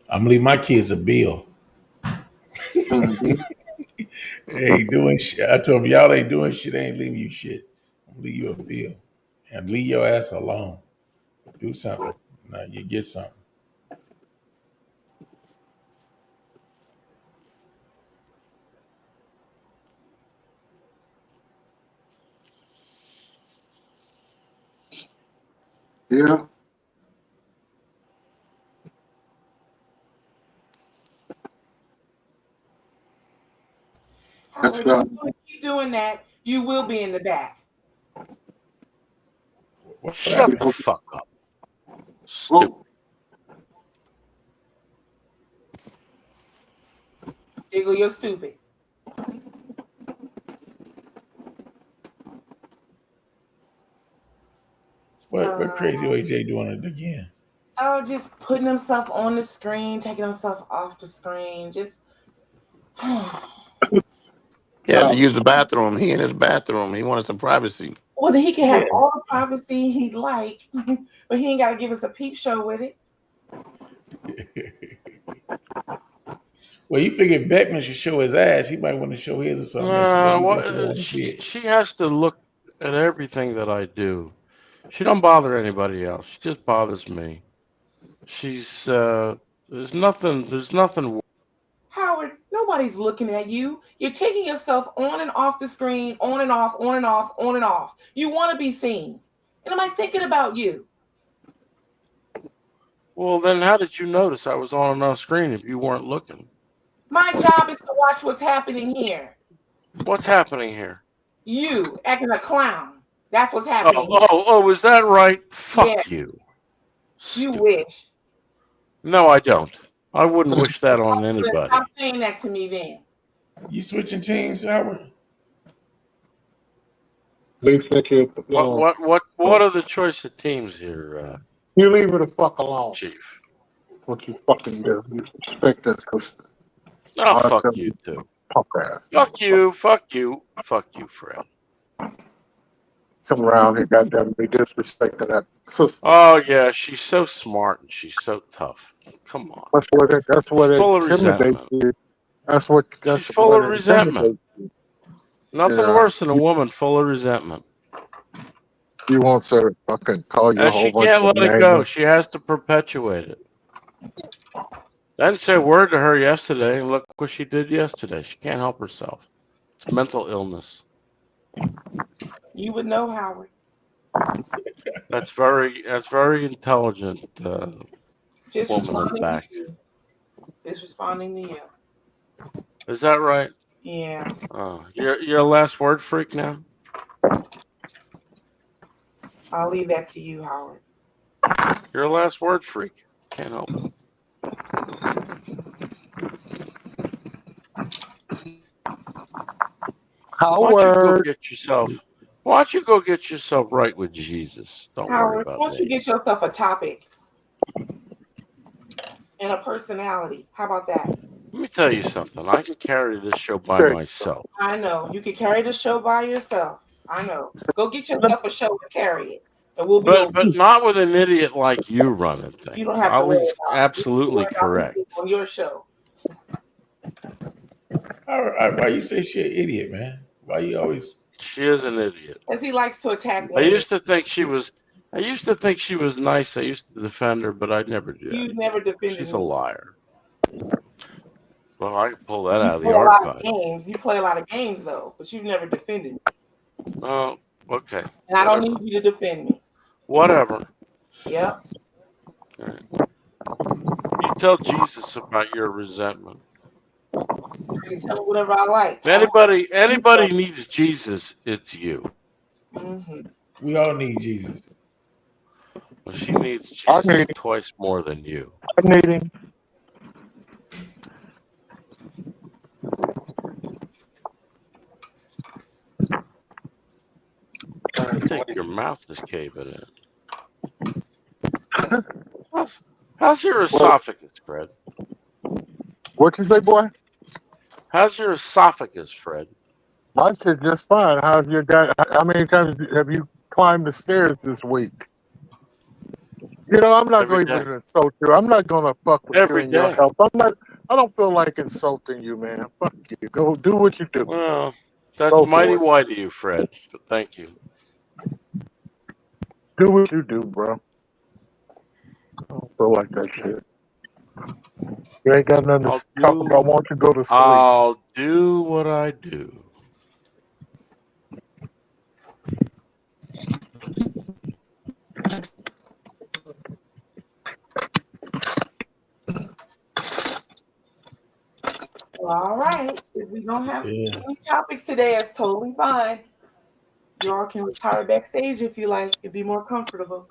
I'm gonna leave my kids a bill. Hey, doing shit. I told them, y'all ain't doing shit. I ain't leaving you shit. I'm gonna leave you a bill. and leave your ass alone. Do something. Now you get something. Yeah. That's Howard, if right. you keep doing that, you will be in the back. What Shut happened? the fuck up. Stupid. Jiggle, you're stupid. What crazy AJ doing it again? Oh, just putting himself on the screen, taking himself off the screen. Just He had to use the bathroom. He in his bathroom. He wanted some privacy. well, then he can have Yeah. all the privacy he'd like, but he ain't got to give us a peep show with it. Well, you figured Beckman should show his ass. He might want to show his or something. She has to look at everything that I do. She don't bother anybody else. She just bothers me. She's there's nothing. Howard, nobody's looking at you. You're taking yourself on and off the screen, on and off, on and off, on and off. You want to be seen. And am I thinking about you? Well, then how did you notice I was on and off screen if you weren't looking? My job is to watch what's happening here. What's happening here? You acting a clown. That's what's happening. Oh, is that right? Fuck you. You wish. No, I don't. I wouldn't wish that on anybody. Stop saying that to me then. You switching teams, Howard? What are the choice of teams here? You leave her the fuck alone, Chief. What you fucking do? You respect this, cause fuck you too. Punk ass. Fuck you, Fred. Come around here, goddamn, be disrespecting that sister. Oh yeah, she's so smart and she's so tough. Come on. That's what She's full of intimidates you. That's what. She's full of resentment. Nothing worse than a woman full of resentment. You won't her to fucking call you a And whole she bunch can't of let it names. go. She has to perpetuate it. I didn't say a word to her yesterday. Look what she did yesterday. She can't help herself. It's mental illness. You would know, Howard. That's very intelligent. Just Woman in the responding back. to you. Just responding to you. Is that right? Yeah. Oh, you're a last word freak now. I'll leave that to you, Howard. You're a last word freak. Can't help it. Why don't you go get yourself right with Jesus? Don't worry Howard, about why don't me. you get yourself a topic and a personality? How about that? Let me tell you something. I can carry this show by myself. I know. You can carry the show by yourself. I know. Go get yourself a show and carry it. And we'll be But not with an idiot like you running things. You don't have to worry Ali's about it. absolutely You can worry about correct. people on your show. Why you say she an idiot, man? Why you always? She is an idiot. Because he likes to attack I women. used to think she was nice. I used to defend her, but I never did. You never defended She's me. a liar. Well, I can pull that You out of the play a lot of archive. games. You play a lot of games, though, but you've never defended me. Oh, okay. And I don't need you to defend me. Whatever. Yep. All right. You tell Jesus about your resentment. I can tell him whatever I like. If anybody needs Jesus, it's you. Mm-hmm. We all need Jesus. Well, she needs Jesus twice more than you. I need him. I think your mouth is caving in. How's your esophagus, Fred? What you say, boy? How's your esophagus, Fred? My shit just fine. How's your guy? How many times have you climbed the stairs this week? You know, I'm not going to even insult you. I'm not going to fuck with you and your health. I don't feel like insulting you, man. Fuck you. Go do what you do. Well, that's Go mighty for it. white of you, Fred. But thank you. Do what you do, bro. I don't feel like that shit. You ain't got nothing to talk about. Why don't you go to sleep? I'll do what I do. Well, all right. If we don't have any topics today, that's totally fine. Y'all can retire backstage if you like. It'd be more comfortable.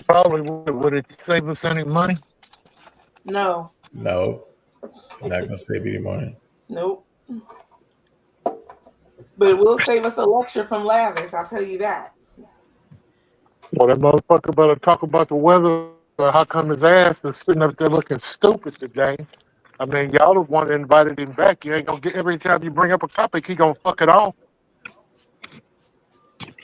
Probably would it save us any money? No. No. I'm not gonna save any money. Nope. But it will save us a lecture from Lavis, I'll tell you that. Well, that motherfucker better talk about the weather. How come his ass is sitting up there looking stupid today? I mean, y'all the one that invited him back. You ain't gonna get every time you bring up a topic, he gonna fuck it off.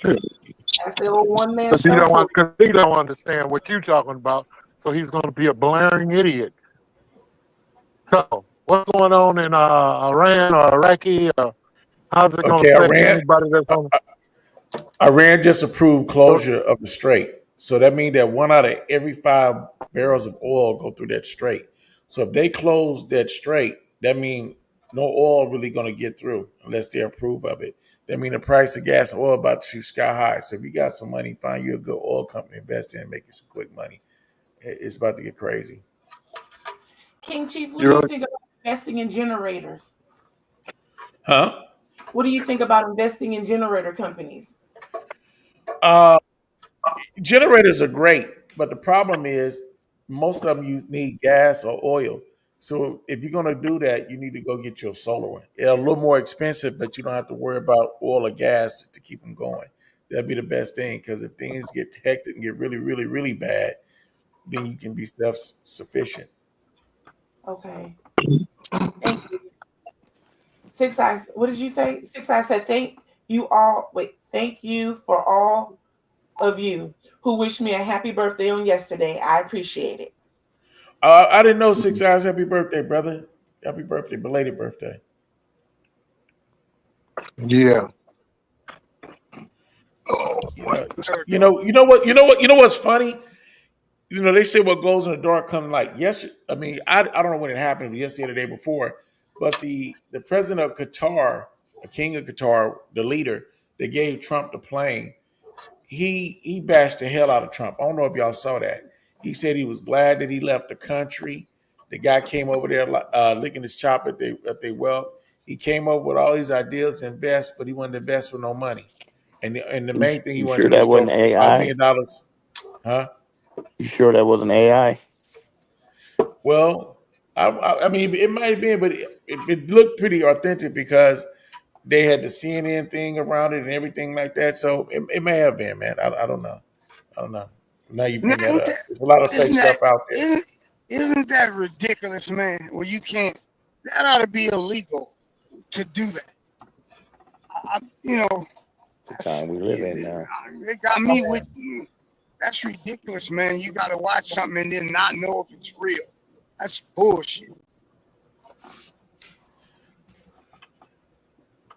That's the old one man Because show. he don't understand what you're talking about, so he's gonna be a blaring idiot. So, what's going on in Iran or Iraqi? How's it gonna affect anybody that's on? Iran just approved closure of the strait. So that means that 1 out of every 5 barrels of oil go through that strait. So if they close that strait, that means no oil really going to get through unless they approve of it. That means the price of gas and oil about to shoot sky high. So if you got some money, find you a good oil company, invest in, and make you some quick money. It's about to get crazy. King Chief, what do you think about investing in generators? Huh? What do you think about investing in generator companies? Generators are great, but the problem is most of them you need gas or oil. So if you're going to do that, you need to go get your solar one. It's a little more expensive, but you don't have to worry about oil or gas to keep them going. That'd be the best thing, because if things get hectic and get really, really, really bad, then you can be self-sufficient. Okay. Thank you. Six Eyes, what did you say? Six Eyes said, thank you for all of you who wished me a happy birthday on yesterday. I appreciate it. I didn't know 6 Eyes. Happy birthday, brother. Happy birthday, belated birthday. Yeah. You know what's funny? You know, they say what goes in the dark comes light. Yes, I mean, I don't know when it happened, yesterday or the day before, but the president of Qatar, the king of Qatar, the leader that gave Trump the plane, he bashed the hell out of Trump. I don't know if y'all saw that. He said he was glad that he left the country. The guy came over there licking his chop at their wealth. He came up with all these ideas to invest, but he wanted to invest with no money. And the main thing he wanted to do that was wasn't $5 AI? million. Huh? You sure that wasn't AI? Well, I mean, it might have been, but it looked pretty authentic because they had the CNN thing around it and everything like that. So it may have been, man. I don't know. Now you bring that up. There's a lot of fake stuff out there. Isn't that ridiculous, man? Well, you can't. That ought to be illegal to do that. The time we live in now. They got me with. That's ridiculous, man. You got to watch something and then not know if it's real. That's bullshit.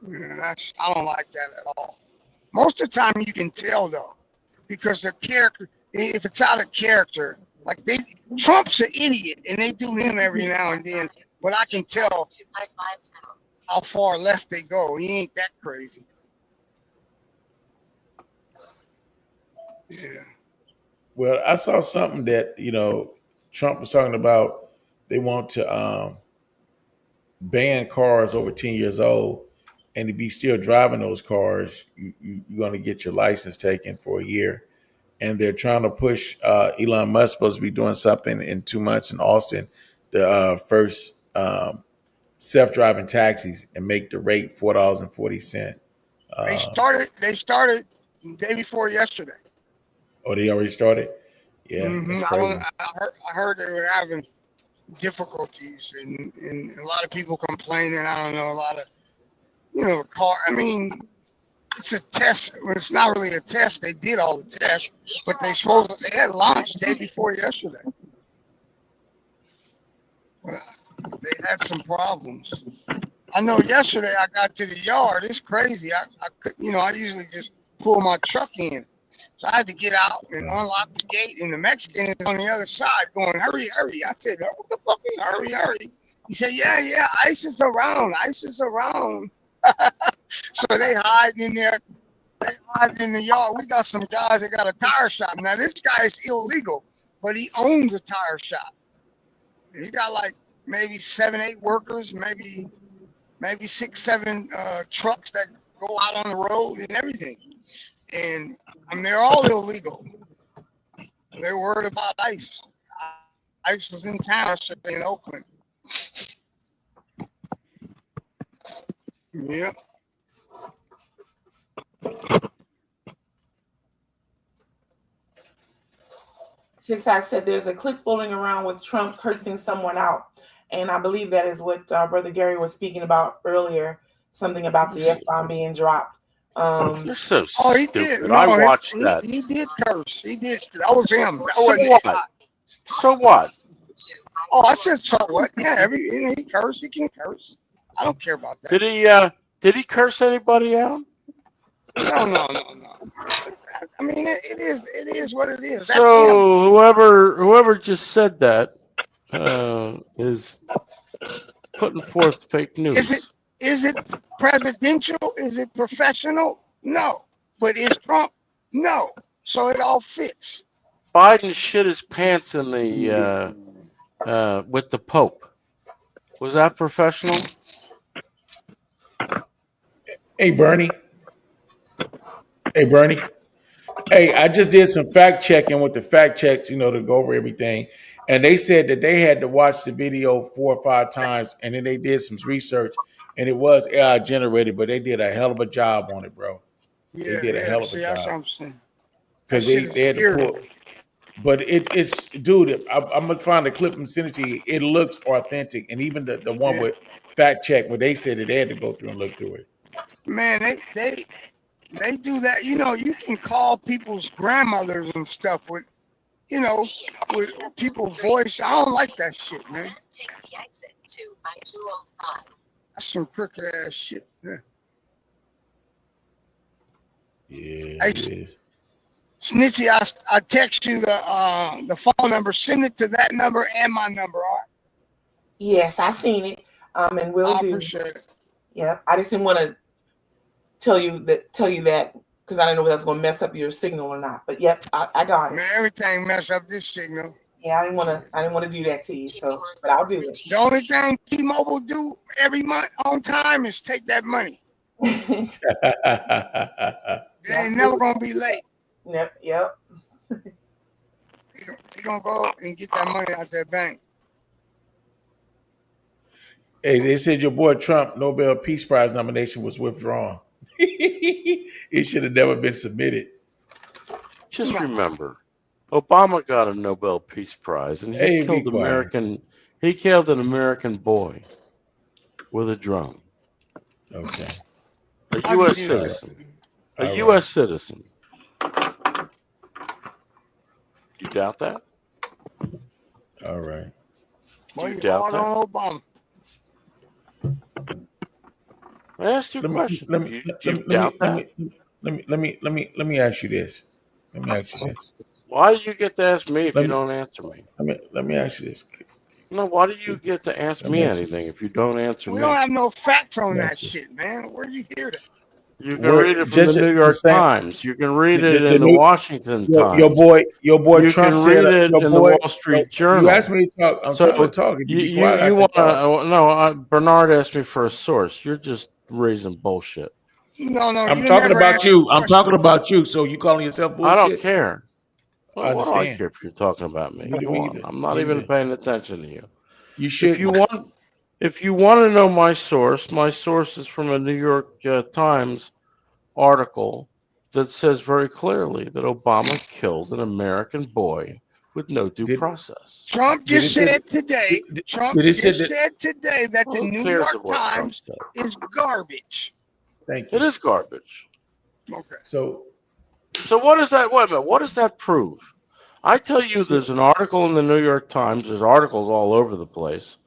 I don't like that at all. Most of the time you can tell though, because the character, if it's out of character, like Trump's an idiot and they do him every now and then, but I can tell how far left they go. He ain't that crazy. Yeah. Well, I saw something that, Trump was talking about. They want to ban cars over 10 years old. And if you still driving those cars, you're going to get your license taken for a year. And they're trying to push Elon Musk supposed to be doing something in 2 months in Austin, the first self-driving taxis, and make the rate $4.40. They started the day before yesterday. Oh, they already started? Yeah, that's crazy. I heard they were having difficulties and a lot of people complaining. I don't know, a lot of, the car. I mean, it's a test. It's not really a test. They did all the tests, but they had launched day before yesterday. They had some problems. I know yesterday I got to the yard. It's crazy. I could, I usually just pull my truck in. So I had to get out and unlock the gate, and the Mexican is on the other side going, hurry, hurry. I said, what the fuck is hurry, hurry? He said, yeah, ICE is around. So they hide in there. They hide in the yard. We got some guys that got a tire shop. Now, this guy is illegal, but he owns a tire shop. He got like maybe 7, 8 workers, maybe 6, 7 trucks that go out on the road and everything. And they're all illegal. They're worried about ICE. ICE was in town yesterday in Oakland. Yep. Six I said there's a clip floating around with Trump cursing someone out. And I believe that is what Brother Gary was speaking about earlier, something about the F-bomb being dropped. You're so stupid. Oh, he did. No, I watched that. He did curse. He did. That was him. That So wasn't what? So what? Oh, I said so what? Yeah, he cursed. He can curse. I don't care about that. Did he curse anybody out? No. I mean, it is what it is. That's So him. whoever just said that is putting forth fake news. Is it presidential? Is it professional? No. But is Trump? No. So it all fits. Biden shit his pants in the with the Pope. Was that professional? Hey, Bernie. Hey, I just did some fact checking with the fact checks, to go over everything. And they said that they had to watch the video 4 or 5 times, and then they did some research, and it was AI generated, but they did a hell of a job on it, bro. They did a hell of a That's what job. I'm saying. Because they had to pull. But it's, dude, I'm going to find the clip and send it to you. It looks authentic. And even the one with fact check, where they said that they had to go through and look through it. Man, they do that. You can call people's grandmothers and stuff with people's voice. I don't like that shit, man. That's some crooked ass shit. Yeah. Yeah, it is. Snitchy, I text you the phone number. Send it to that number and my number. All right. Yes, I seen it. And we'll do. Appreciate it. Yeah, I just didn't want to tell you that because I didn't know if that was going to mess up your signal or not. But yep, I got it. Man, everything mess up this signal. Yeah, I didn't want to do that to you. So, but I'll do it. The only thing T-Mobile do every month on time is take that money. They ain't never gonna be late. Yep. They gonna go and get that money out their bank. Hey, they said your boy Trump Nobel Peace Prize nomination was withdrawn. It should have never been submitted. Just remember, Obama got a Nobel Peace Prize, and he killed an American boy with a drone. Okay. A U.S. citizen. A U.S. citizen. You doubt that? All right. Well, you doubt that? on Obama. I asked you a question. Let me ask you this. Why do you get to ask me if you don't answer me? Let me ask you this. No, why do you get to ask me anything if you don't answer me? We don't have no facts on that shit, man. Where do you hear that? You can read it from the New York Times. You can read it in the Washington Times. Your boy Trump said you can read it in the Wall Street Journal. You asked me to talk. I'm trying to talk. You want to? No, Bernard asked me for a source. You're just raising bullshit. No. I'm talking about you. I'm talking about you. So you calling yourself bullshit? I don't care. Well, I understand. What do I care if you're talking about me? I'm not Me even either. paying attention to you. You should. If you want to know my source is from a New York Times article that says very clearly that Obama killed an American boy with no due process. Trump just said today. Trump just said today that the New York Times is garbage. Thank you. It is garbage. Okay. So what does that? Wait a minute. What does that prove? I tell you, there's an article in the New York Times. There's articles all over the place.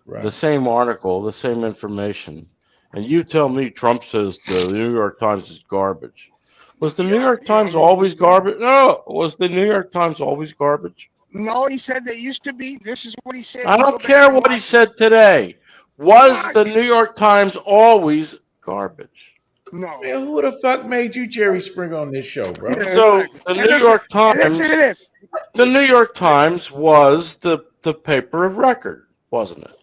Right. The same article, the same information. and you tell me Trump says the New York Times is garbage. Was the New York Times always garbage? No. Was the New York Times always garbage? No, he said they used to be. This is what he said. I don't care what he said today. Was the New York Times always garbage? No. Man, who the fuck made you Jerry Springer on this show, bro? So the New York Times, the New York Times was the paper of record, wasn't it?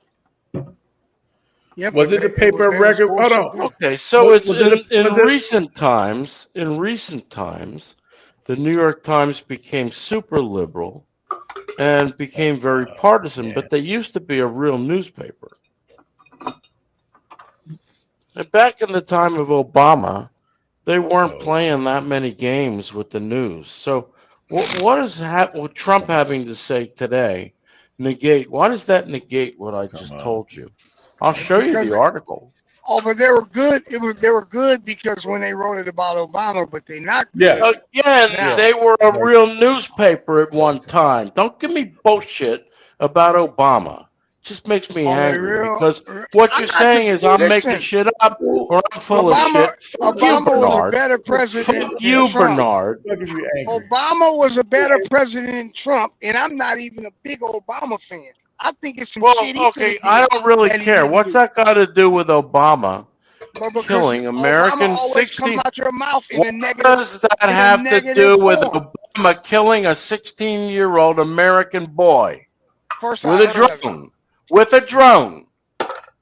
Yep, Was it the paper of record? Hold on. Okay, so it's Was it recent times. In recent times, the New York Times became super liberal and became very partisan. But they used to be a real newspaper. And back in the time of Obama, they weren't playing that many games with the news. So, what is what Trump having to say today negate? Why does that negate what I just told you? I'll show you the article. Oh, but they were good. They were good because when they wrote it about Obama, but they not. Yeah. Again, they were a real newspaper at one time. Don't give me bullshit about Obama. Just makes me angry because what you're saying is I'm making shit up or I'm full of shit. Obama was a better president Fuck you, than Trump. Bernard. Obama was a better president than Trump, and I'm not even a big Obama fan. I think it's some shit. Okay, I don't really care. What's that got to do with Obama killing American 60? Out your mouth in What a negative, does that have to do with Obama killing a 16-year-old American boy with a drone? With a drone.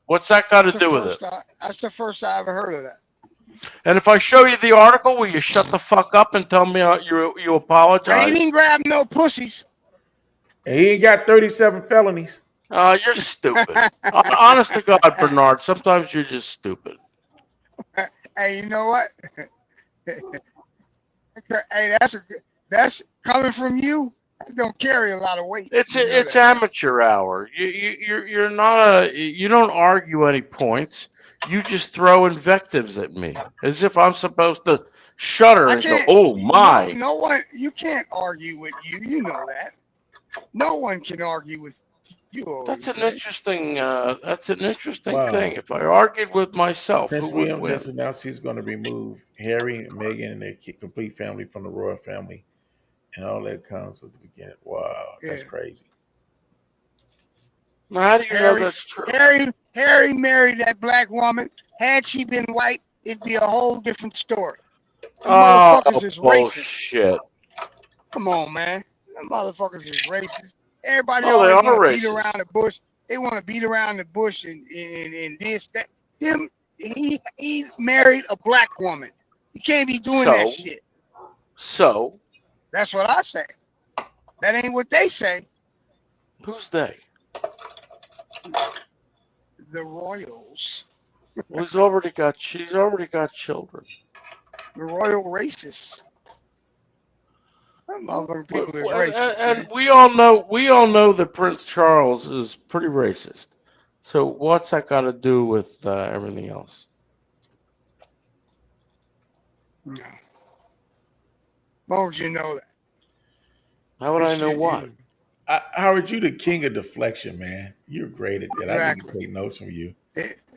What's that got to do with it? That's the first I ever heard of that. And if I show you the article, will you shut the fuck up and tell me you apologize? I ain't even grab no pussies. He ain't got 37 felonies. You're stupid. Honest to God, Bernard, sometimes you're just stupid. Hey, you know what? Hey, that's coming from you. It don't carry a lot of weight. It's amateur hour. You're not you don't argue any points. You just throw invectives at me as if I'm supposed to shudder and go, "Oh my!" No one. You can't argue with you. You know that. No one can argue with you. That's an interesting. That's an interesting thing. If I argued with myself, Prince who would William win? just announced he's going to remove Harry and Meghan and their complete family from the royal family, and all that comes with the beginning. Wow, that's crazy. Now, how do you know that's true? Harry married that black woman. Had she been white, it'd be a whole different story. Them motherfuckers is racist. Bullshit. Come on, man. Them motherfuckers is racist. Everybody They always are want to beat racist. around the bush. They want to beat around the bush and this, that. He married a black woman. You can't be doing that shit. So? That's what I say. That ain't what they say. Who's they? The royals. Well, she's already got children. The royal racists. Them motherfucking people is racist. And we all know that Prince Charles is pretty racist. So what's that got to do with everything else? No. Why would you know that? How would I know what? Howard, you the king of deflection, man. You're great at that. Exactly. I need to take notes from you.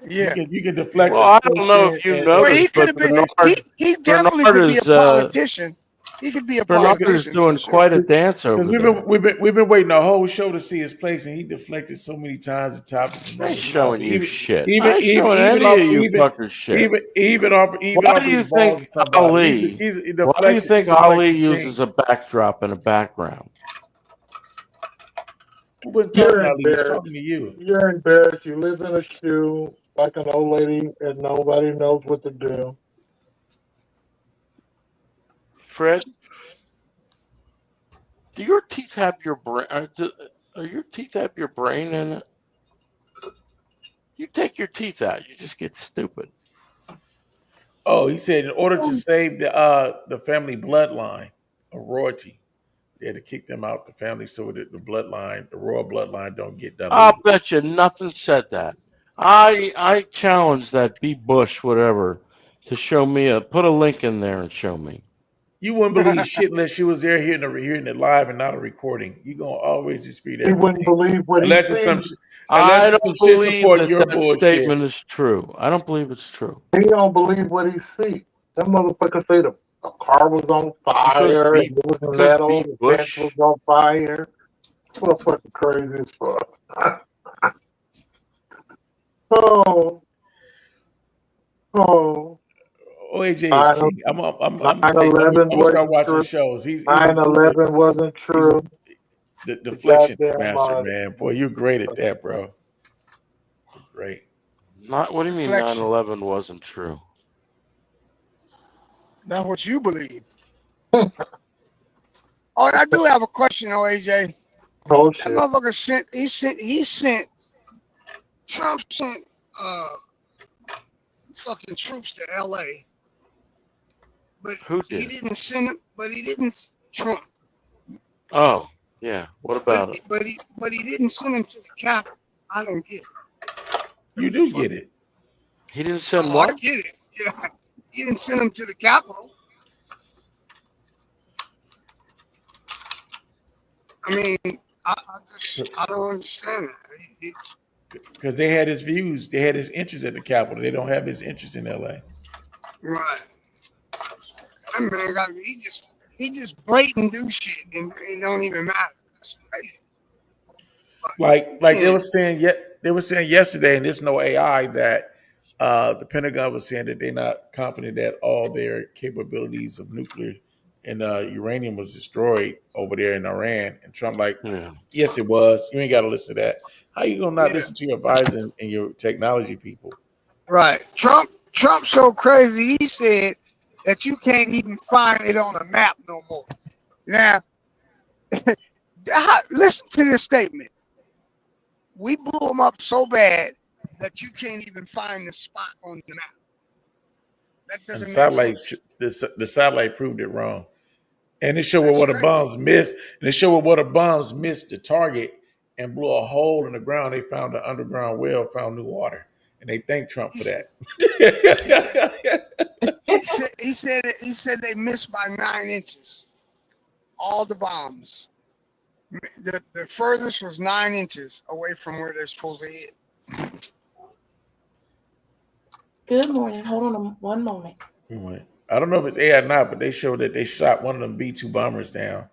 Yeah. You can deflect. Well, I don't know if you know this, but Bernard, he definitely Bernard could be a is, politician. He could be a Bernard politician. is doing quite a dance over there. We've been waiting a whole show to see his place, and he deflected so many times the topics. I ain't showing you shit. Even I ain't showing any of you fuckers shit. Why do you think Ali? Why do you think Ali uses a backdrop and a background? You're He's embarrassed. talking to you. You're embarrassed. You live in a shoe like an old lady and nobody knows what to do. Fred, do your teeth have your brain? Are your teeth have your brain in it? You take your teeth out, you just get stupid. Oh, he said in order to save the family bloodline of royalty, they had to kick them out the family so that the royal bloodline, don't get done. I'll bet you nothing said that. I challenge that B. Bush, whatever, to show me put a link in there and show me. You wouldn't believe shit unless you was there hearing it live and not a recording. You gonna always dispute He everything. wouldn't believe what he Unless it's some sees. unless I it's some don't shit believe supporting that your that bullshit. statement is true. I don't believe it's true. He don't believe what he sees. That motherfucker say the car was on Because fire and B, it was because metal, B. the fence was Bush, on fire. This motherfucker crazy as fuck. Oh, oh. OAJ is king. I'm 9/11 gonna start wasn't watching true. shows. He's a good 9/11 wasn't he's a true. the The deflection goddamn master, man. Boy, you're great at that, bro. Great. not what do you mean Deflection. 9/11 wasn't true? That's what you believe. Oh, I do have a question, OAJ. Oh That shit. motherfucker sent Trump sent fucking troops to LA. But Who he did? didn't send them, but he didn't Trump. Oh, yeah. What about it? But he didn't send them to the Capitol. I don't get it. You do get it. He didn't send I what? get it. Yeah. He didn't send them to the Capitol. I mean, I don't understand that. Because they had his views, they had his interests at the Capitol. They don't have his interests in LA. Right. That man he just blatant do shit and it don't even matter. That's crazy. Like they were saying yesterday, and there's no AI that the Pentagon was saying that they're not confident that all their capabilities of nuclear and uranium was destroyed over there in Iran. And Trump yes, it was. You ain't got to listen to that. How you gonna not listen to your advisor and your technology people? Right. Trump's so crazy. He said that you can't even find it on a map no more. Now, listen to this statement. We blew them up so bad that you can't even find the spot on the map. That doesn't make sense. The satellite proved it wrong. And it showed what the bombs missed. And it showed what the bombs missed the target and blew a hole in the ground. They found an underground well, found new water. And they thank Trump for that. He said they missed by 9 inches. All the bombs. The furthest was 9 inches away from where they're supposed to hit. Good morning. Hold on one moment. I don't know if it's AI or not, but they showed that they shot one of them B-2 bombers down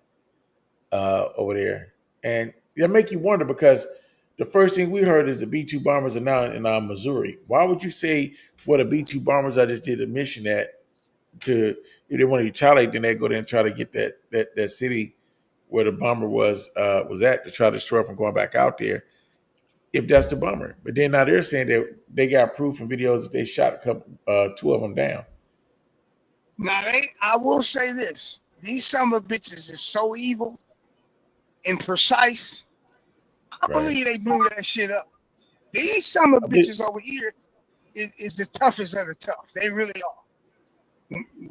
over there. And that make you wonder because the first thing we heard is the B-2 bombers are now in Missouri. Why would you say what a B-2 bombers I just did a mission at to if they want to retaliate, then they go there and try to get that city where the bomber was at to try to destroy it from going back out there, if that's the bomber. But then now they're saying that they got proof and videos that they shot two of them down. Now I will say this: these son of bitches is so evil and precise. I believe they blew that shit up. These son of bitches over here is the toughest of the tough. They really are.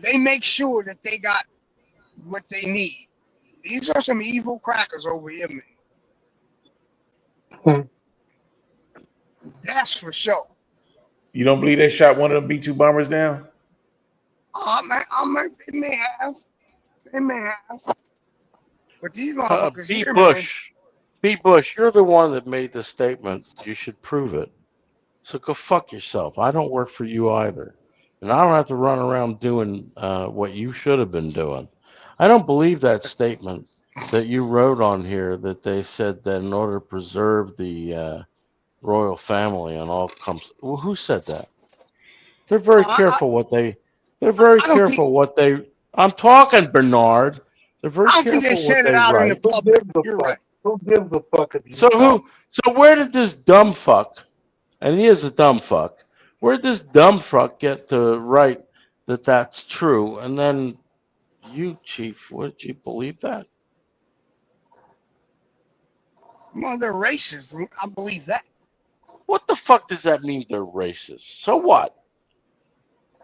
They make sure that they got what they need. These are some evil crackers over here, man. That's for sure. You don't believe they shot one of them B-2 bombers down? They may have. But these motherfuckers B. here, Bush, B. Bush, you're the one that made the statement. You should prove it. So go fuck yourself. I don't work for you either. And I don't have to run around doing what you should have been doing. I don't believe that statement that you wrote on here that they said that in order to preserve the royal family and all comes. Well, who said that? They're very careful what they. They're very careful what they. I'm talking, Bernard. They're very careful what they said it out in the write. public. You're right. Who gives a fuck if you So where did this dumb fuck, and he is a dumb fuck, where did this dumb fuck get to write that that's true? And then you, Chief, would you believe that? Well, they're racist. I believe that. What the fuck does that mean they're racist? So what?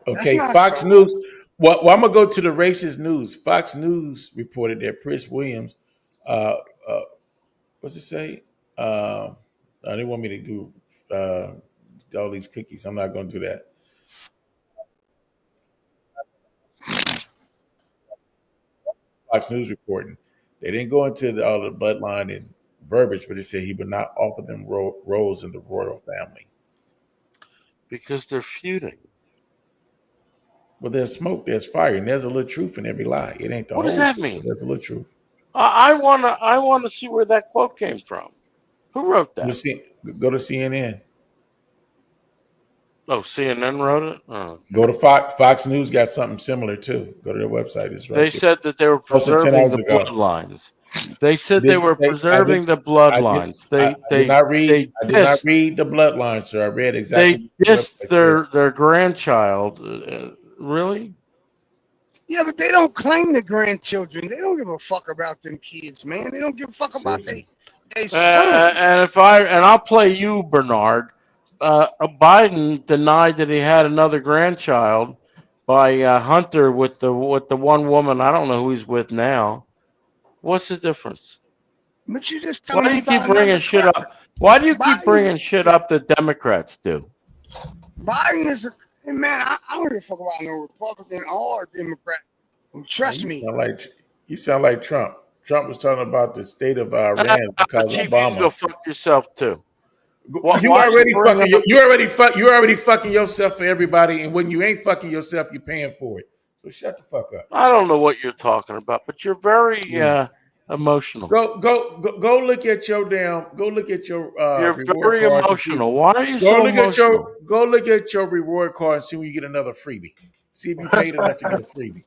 Okay, Fox News. Well, I'm gonna go to the racist news. Fox News reported that Prince Williams, what's it say? They want me to do all these cookies. I'm not gonna do that. Fox News reporting. They didn't go into all the bloodline and verbiage, but it said he would not offer them roles in the royal family. Because they're feuding. Well, there's smoke, there's fire, and there's a little truth in every lie. It ain't the What whole does that truth, mean? but there's a little truth. I wanna see where that quote came from. Who wrote that? Go to CNN. Oh, CNN wrote it? Oh. Go to Fox. Fox News got something similar too. Go to their website. It's right They there. said that they were Posted 10 preserving hours the ago. bloodlines. They said they Didn't were say- preserving the bloodlines. I did not read the bloodline, sir. I read exactly. They dissed what the website said. their grandchild. Really? Yeah, but they don't claim the grandchildren. They don't give a fuck about them kids, man. They don't give a fuck about they son. And I'll play you, Bernard. Biden denied that he had another grandchild by Hunter with the one woman. I don't know who he's with now. What's the difference? But you just Why do you keep bringing shit up? Why do you keep bringing shit up that Democrats do? Biden is hey man, I don't give a fuck about no Republican or Democrat. Trust me. You sound like Trump. Trump was talking about the state of Iran because Chief, Obama. you go fuck yourself too. You already fucking yourself for everybody, and when you ain't fucking yourself, you're paying for it. So shut the fuck up. I don't know what you're talking about, but you're very emotional. Go look at your damn. Go look at your. You're reward very card emotional. Why are you so emotional? Go look at your reward card and see when you get another freebie. See if you paid enough to get a freebie.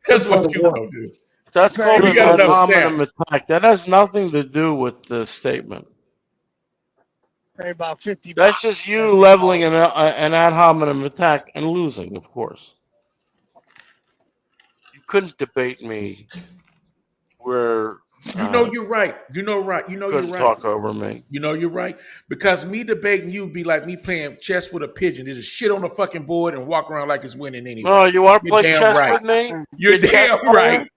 That's what you gonna do. That's called You an got enough ad hominem stamps. attack. That has nothing to do with the statement. Pay about $50. That's just you leveling an ad hominem attack and losing, of course. You couldn't debate me where You know you're right. You know right. You know you're couldn't right. talk over me. You know you're right. Because me debating you be like me playing chess with a pigeon. There's a shit on the fucking board and walk around like it's winning anyway. No, you want to You're play damn chess right. with me? You're You a chess damn player? right.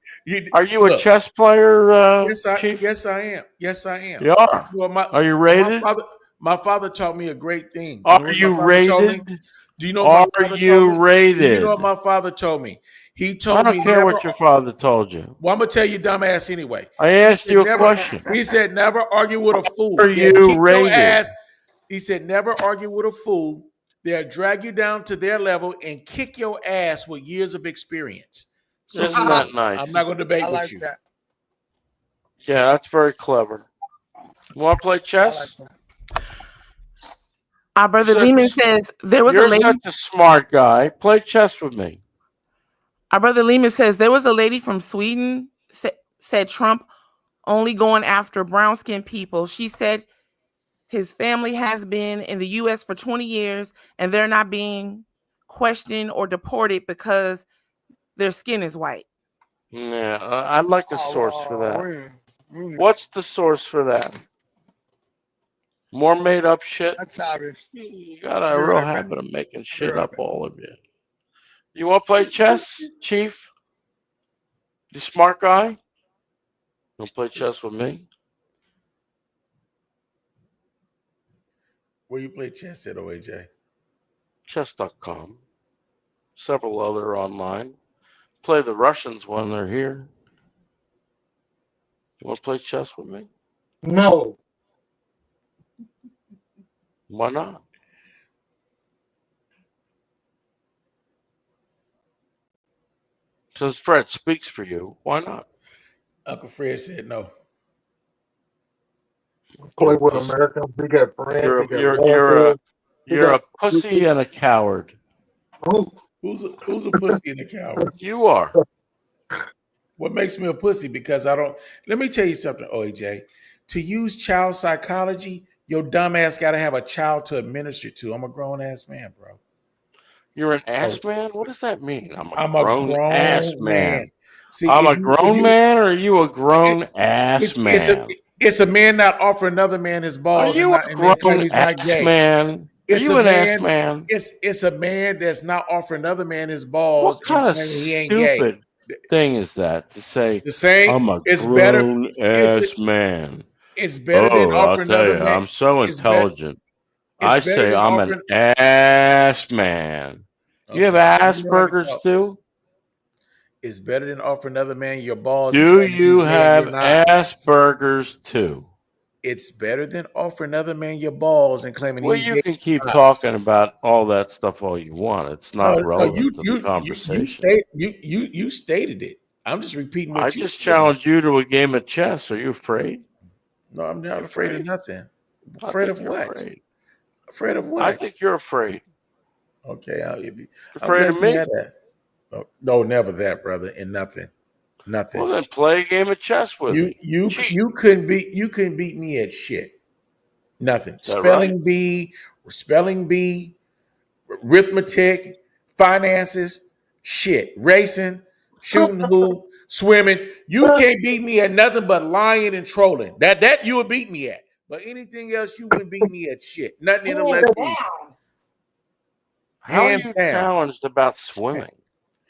Are you a Look, chess player, Chief? Yes, I am. Yes, I am. You are. Well, Are you rated? My father taught me a great thing. Are you rated? Do you know what my Are father you told me? Do rated? you know what my father told me? He told I me don't care never, what your father told you. Well, I'm gonna tell you, dumbass, anyway. I asked you a question. He said, never argue with a fool. Are They'll you kick your rated? ass. He said, never argue with a fool. They'll drag you down to their level and kick your ass with years of experience. So Isn't that nice? I'm not gonna debate I with like you. that. Yeah, that's very clever. You want to play chess? Our brother Lehman says there was a You're lady. such a smart guy. Play chess with me. Our brother Lehman says there was a lady from Sweden said Trump only going after brown skinned people. She said his family has been in the U.S. for 20 years and they're not being questioned or deported because their skin is white. Yeah, I'd like a source for that. What's the source for that? More made up shit? That's obvious. You got a real habit of making shit up, all of you. You want to play chess, Chief? You smart guy? You want to play chess with me? Where you play chess at, OAJ? Chess.com. Several other online. Play the Russians when they're here. You want to play chess with me? No. Why not? Since Fred speaks for you, why not? Uncle Fred said no. Play with Americans. We got friends. You're a pussy and a coward. Who's a pussy and a coward? You are. What makes me a pussy? Because I don't. Let me tell you something, OJ. To use child psychology, your dumb ass got to have a child to administer to. I'm a grown ass man, bro. You're an ass man? What does that mean? I'm a grown ass man. See, I'm a grown man, or are you a grown ass man? It's a man not offer another man his balls. Are you a grown ass man? Are you an ass man? It's a man that's not offering another man his balls. What kind of stupid thing is that to say? I'm a grown ass man. It's better than offering another man. I'm so intelligent. I say I'm an ass man. You have Asperger's too? It's better than offering another man your balls. Do you have Asperger's too? It's better than offering another man your balls and claiming Well, he's you gay. can keep talking about all that stuff all you want. It's not relevant to the conversation. You stated it. I'm just repeating what I you just challenged you to a game of chess. Are you afraid? No, I'm not afraid of nothing. Afraid of what? Afraid. Afraid of what? I think you're afraid. Okay, Afraid of me? No, never that, brother. And nothing. Well, then play a game of chess with me. You couldn't beat me at shit. Nothing. Spelling bee, arithmetic, finances, shit, racing, shooting hoop, swimming. You can't beat me at nothing but lying and trolling. That you would beat me at. But anything else, you wouldn't beat me at shit. Nothing in the left. How are you challenged about swimming?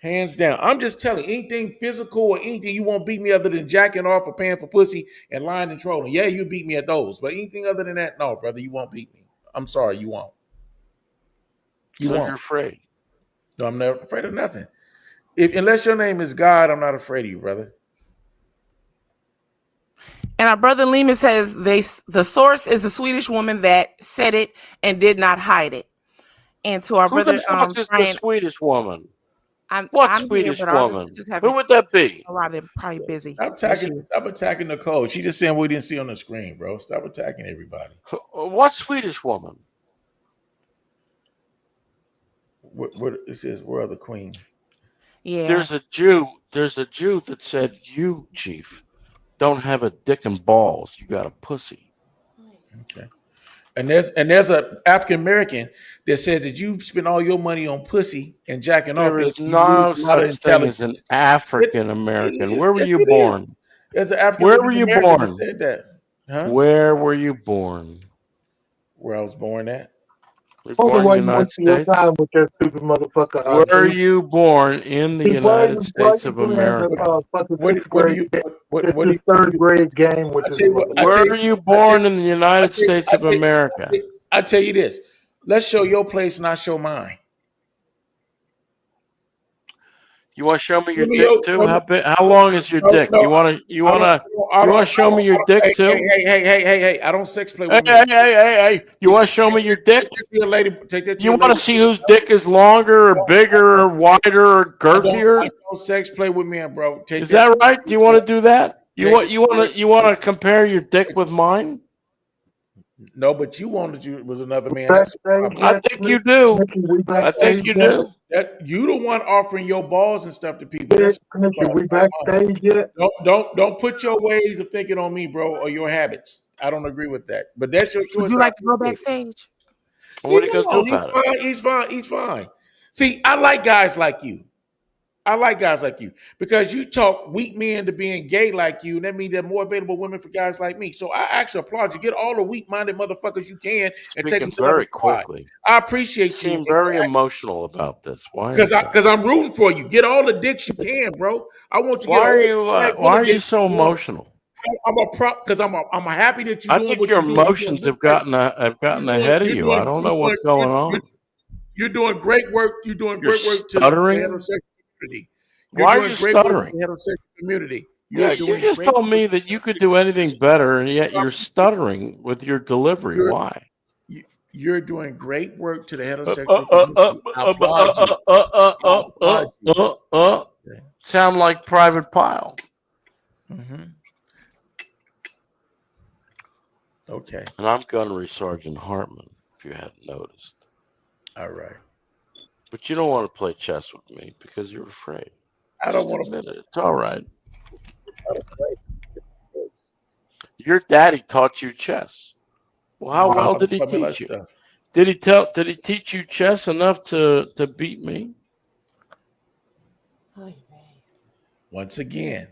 Hands down. I'm just telling you, anything physical or anything you won't beat me other than jacking off or paying for pussy and lying and trolling. Yeah, you beat me at those. But anything other than that, no, brother, you won't beat me. I'm sorry, you won't. So you're afraid. No, I'm never afraid of nothing. Unless your name is God, I'm not afraid of you, brother. And our brother Lehman says the source is the Swedish woman that said it and did not hide it. And to our brother, the fuck is Brian, the Swedish woman? I'm Swedish here, woman? Who would that be? A lot, they're probably busy. Stop attacking Nicole. She just saying we didn't see on the screen, bro. Stop attacking everybody. What Swedish woman? What it says? Where are the queens? Yeah. There's a Jew that said, "You, Chief, don't have a dick and balls. You got a pussy." Okay. And there's a African American that says that you spend all your money on pussy and jacking off. There is no such thing as an African American. Where were you born? There's an African. Where were you born? That said that. Huh? Where were you born? Where I was born at. Born in the United States. Time with that stupid motherfucker. Were you born in the United States of America? This third grade game with this. Were you born in the United States of America? I tell you this. Let's show your place and I show mine. You want to show me your dick too? How long is your dick? You want to show me your dick too? Hey! I don't sex play with Hey! You want to show me your dick? You want to see whose dick is longer or bigger or wider or girthier? I don't sex play with men, bro. Is that right? Do you want to do that? You want to compare your dick with mine? No, but you wanted you was another man. I think you do. I think you do. You the one offering your balls and stuff to people. We backstage yet? Don't put your ways of thinking on me, bro, or your habits. I don't agree with that. But that's your choice. Would you like to go backstage? What are you gonna do about it? He's fine. See, I like guys like you. Because you talk weak men to being gay like you, and that means there are more available women for guys like me. So I actually applaud you. Get all the weak-minded motherfuckers you can and take them to very quickly. I appreciate you. You seem very emotional about this. Why? Because I'm rooting for you. Get all the dicks you can, bro. I want you. Why are you so emotional? I'm happy that you. I think your emotions have gotten ahead of you. I don't know what's going on. You're doing great work. You're doing great work to the heterosexual community. Why are you stuttering? Community. You just told me that you could do anything better, and yet you're stuttering with your delivery. Why? You're doing great work to the heterosexual community. Sound like Private Pile. Mm-hmm. Okay. And I'm Gunnery Sergeant Hartman, if you hadn't noticed. All right. But you don't want to play chess with me because you're afraid. I don't want to admit it. It's all right. Your daddy taught you chess. Well, how well did he teach you? Did he teach you chess enough to beat me? Once again,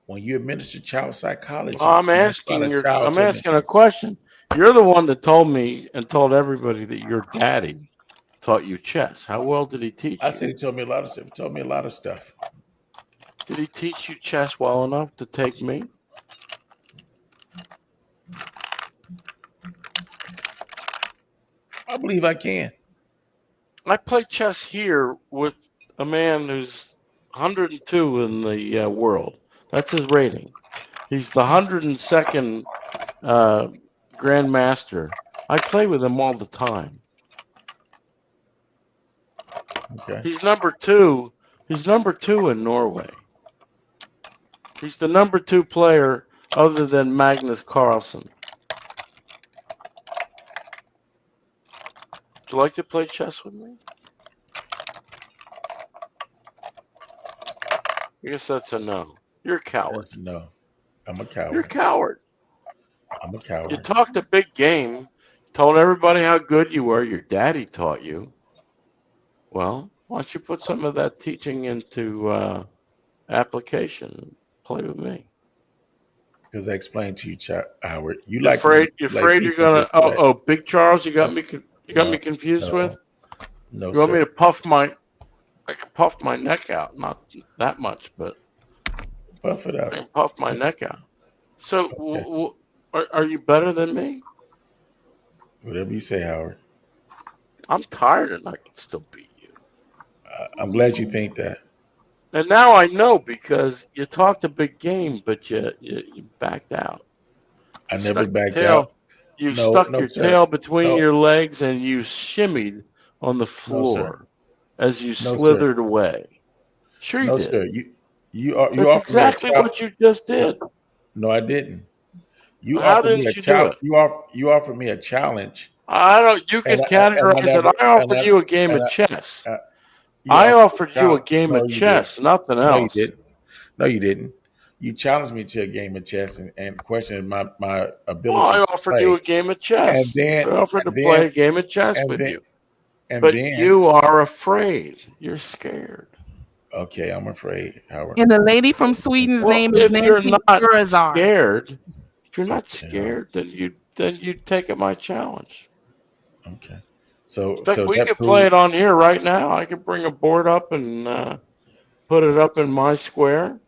when you administer child psychology, I'm asking a question. You're the one that told me and told everybody that your daddy taught you chess. How well did he teach you? I said he told me a lot of stuff. He told me a lot of stuff. Did he teach you chess well enough to take me? I believe I can. I play chess here with a man who's 102 in the world. That's his rating. He's the 102nd Grandmaster. I play with him all the time. Okay. He's number 2. He's number 2 in Norway. He's the number 2 player other than Magnus Carlsen. Would you like to play chess with me? I guess that's a no. You're a coward. That's a no. I'm a coward. You're a coward. I'm a coward. You talked a big game, told everybody how good you were, your daddy taught you. Well, why don't you put some of that teaching into application? Play with me. Because I explained to you, Howard. You're afraid you're gonna Big Charles, you got me confused with? No, you want me to puff my neck out, not that much, but puff it out. Puff my neck out. So are you better than me? Whatever you say, Howard. I'm tired and I can still beat you. I'm glad you think that. And now I know because you talked a big game, but you backed out. I never backed out. You stuck your tail between your legs and you shimmied on the floor as you slithered away. Sure you did. Sir. You That's exactly what you just did. No, I didn't. How didn't you do it? You offered me a challenge. I don't. You can categorize it. I offered you a game of chess. I offered you a game of chess, nothing else. No, you didn't. You challenged me to a game of chess and questioned my ability. Well, I offered you a game of chess. I offered to play a game of chess with you. But you are afraid. You're scared. Okay, I'm afraid, Howard. And the lady from Sweden's name is Nancy Scared. If you're not scared, then you take up my challenge. Okay. So we could play it on here right now. I could bring a board up and put it up in my square.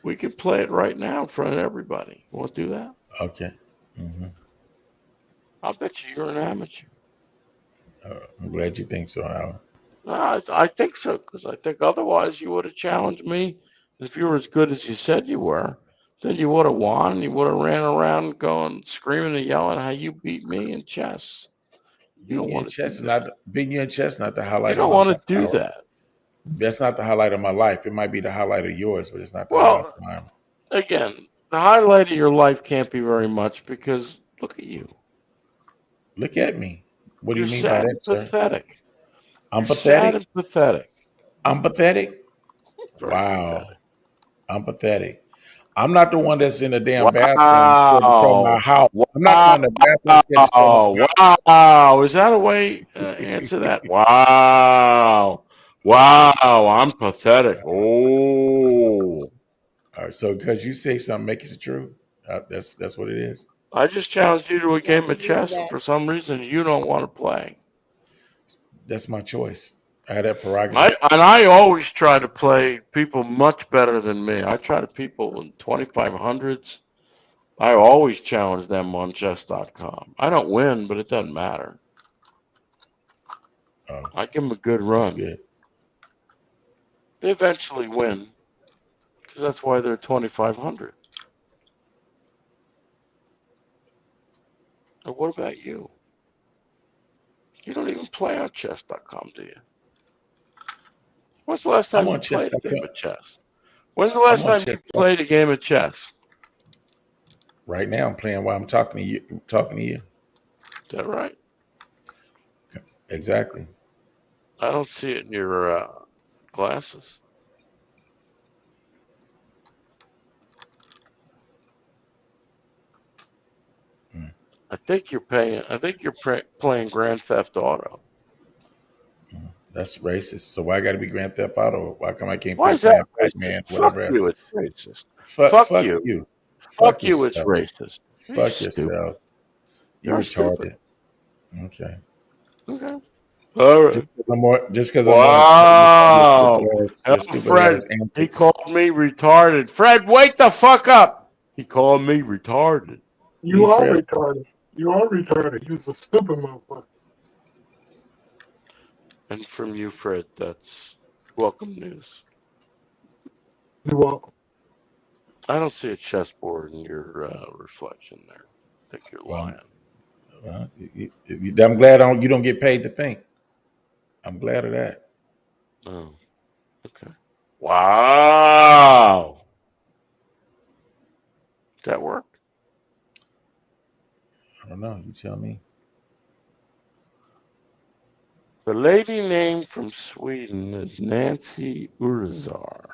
We could play it right now in front of everybody. You want to do that? Okay. Mm-hmm. I'll bet you're an amateur. I'm glad you think so, Howard. I think so, because I think otherwise you would have challenged me. If you were as good as you said you were, then you would have won. You would have ran around going, screaming and yelling how you beat me in chess. You don't want to do that. Beating you in chess, not the highlight. You don't want to do that. That's not the highlight of my life. It might be the highlight of yours, but it's not the highlight of mine. Again, the highlight of your life can't be very much because look at you. Look at me. What do you mean by that, sir? Pathetic. I'm pathetic. Sad and pathetic. I'm pathetic. Wow. I'm pathetic. I'm not the one that's in the damn bathroom from my house. I'm not the one in the bathroom. Wow. Is that a way to answer that? Wow. I'm pathetic. Oh. All right. So because you say something makes it true, that's what it is. I just challenged you to a game of chess, and for some reason you don't want to play. That's my choice. I had that prerogative. I always try to play people much better than me. I try to people in 2500s. I always challenge them on chess.com. I don't win, but it doesn't matter. I give them a good run. Good. They eventually win, because that's why they're 2500. Now, what about you? You don't even play on chess.com, do you? When's the last time you played a game of chess? When's the last time you played a game of chess? Right now, I'm playing while I'm talking to you. Is that right? Exactly. I don't see it in your glasses. I think you're playing Grand Theft Auto. That's racist. So why got to be Grand Theft Auto? Why come I can't play Pac-Man? Fuck you, it's racist. Fuck you. Fuck you, it's racist. Fuck yourself. You're retarded. Okay. All right. Just because wow. Fred, he called me retarded. Fred, wake the fuck up. He called me retarded. You are retarded. You are retarded. You're a stupid motherfucker. And from you, Fred, that's welcome news. You're welcome. I don't see a chessboard in your reflection there. I think you're lying. Well, I'm glad you don't get paid to think. I'm glad of that. Oh, okay. Wow. Does that work? I don't know. You tell me. The lady name from Sweden is Nancy Urizar.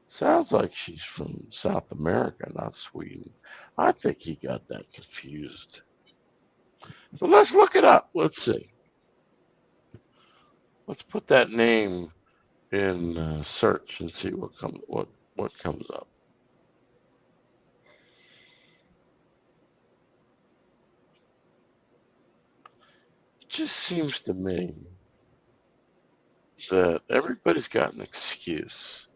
Sounds like she's from South America, not Sweden. I think he got that confused. But let's look it up. Let's see. Let's put that name in search and see what comes up. It just seems to me that everybody's got an excuse.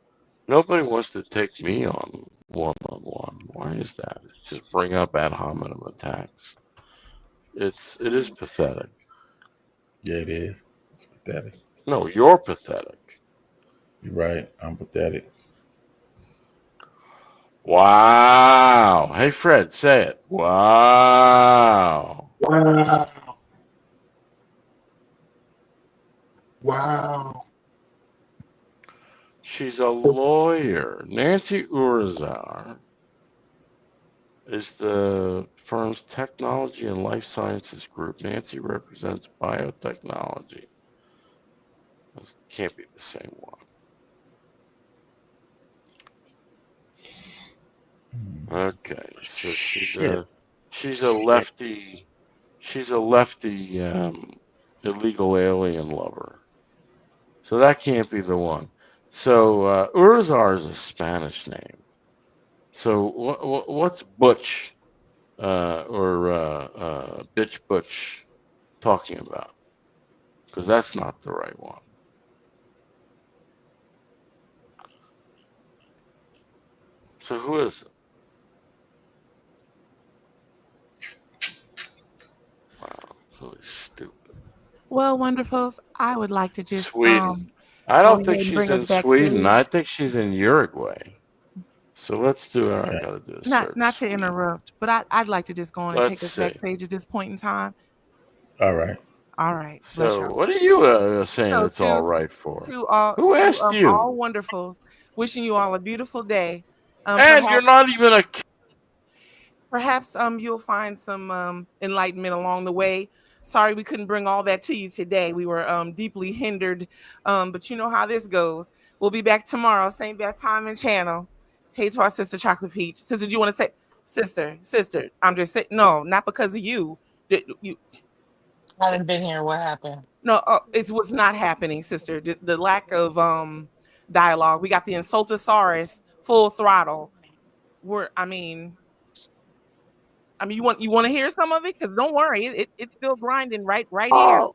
Nobody wants to take me on one-on-one. Why is that? Just bring up ad hominem attacks. It is pathetic. Yeah, it is. It's pathetic. No, you're pathetic. You're right. I'm pathetic. Wow. Hey, Fred, say it. Wow. Wow. Wow. She's a lawyer. Nancy Urizar is the firm's technology and life sciences group. Nancy represents biotechnology. This can't be the same one. Okay, so she's a lefty. She's a lefty illegal alien lover. So that can't be the one. So Urizar is a Spanish name. So what's Butch or Bitch Butch talking about? Because that's not the right one. So who is it? Wow, really stupid. Well, wonderfuls, I would like to just Sweden. I don't think she's in Sweden. I think she's in Uruguay. So let's do it. I gotta do a search. Not to interrupt, but I'd like to just go on and take us backstage at this point in time. All right. All right. So what are you saying it's all right for? Who asked you? All wonderfuls, wishing you all a beautiful day. And you're not even a kid. Perhaps you'll find some enlightenment along the way. Sorry we couldn't bring all that to you today. We were deeply hindered, but you know how this goes. We'll be back tomorrow, same bad time and channel. Hey to our sister Chocolate Peach. Sister, do you want to say sister? I'm just saying, no, not because of you. I haven't been here. What happened? No, it's what's not happening, sister. The lack of dialogue. We got the Insultosaurus full throttle. I mean, you want to hear some of it? Because don't worry, it's still grinding right here.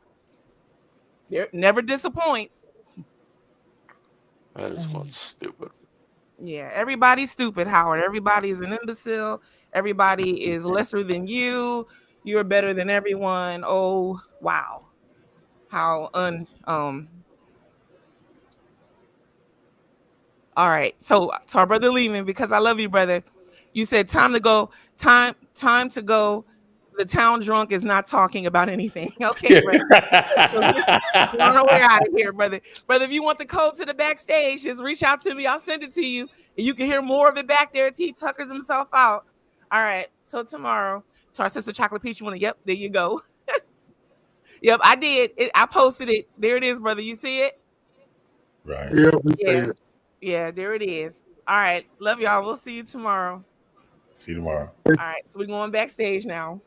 It never disappoints. That is one stupid. Yeah, everybody's stupid, Howard. Everybody's an imbecile. Everybody is lesser than you. You're better than everyone. Oh, wow. How all right. So to our brother leaving, because I love you, brother. You said time to go. Time to go. The town drunk is not talking about anything. Okay, brother. We're on our way out of here, brother. Brother, if you want the code to the backstage, just reach out to me. I'll send it to you. And you can hear more of it back there as he tuckers himself out. All right. Till tomorrow. To our sister Chocolate Peach, yep, there you go. Yep, I did. I posted it. There it is, brother. You see it? Right. Yeah, there it is. All right. Love y'all. We'll see you tomorrow. See you tomorrow. All right. So we're going backstage now.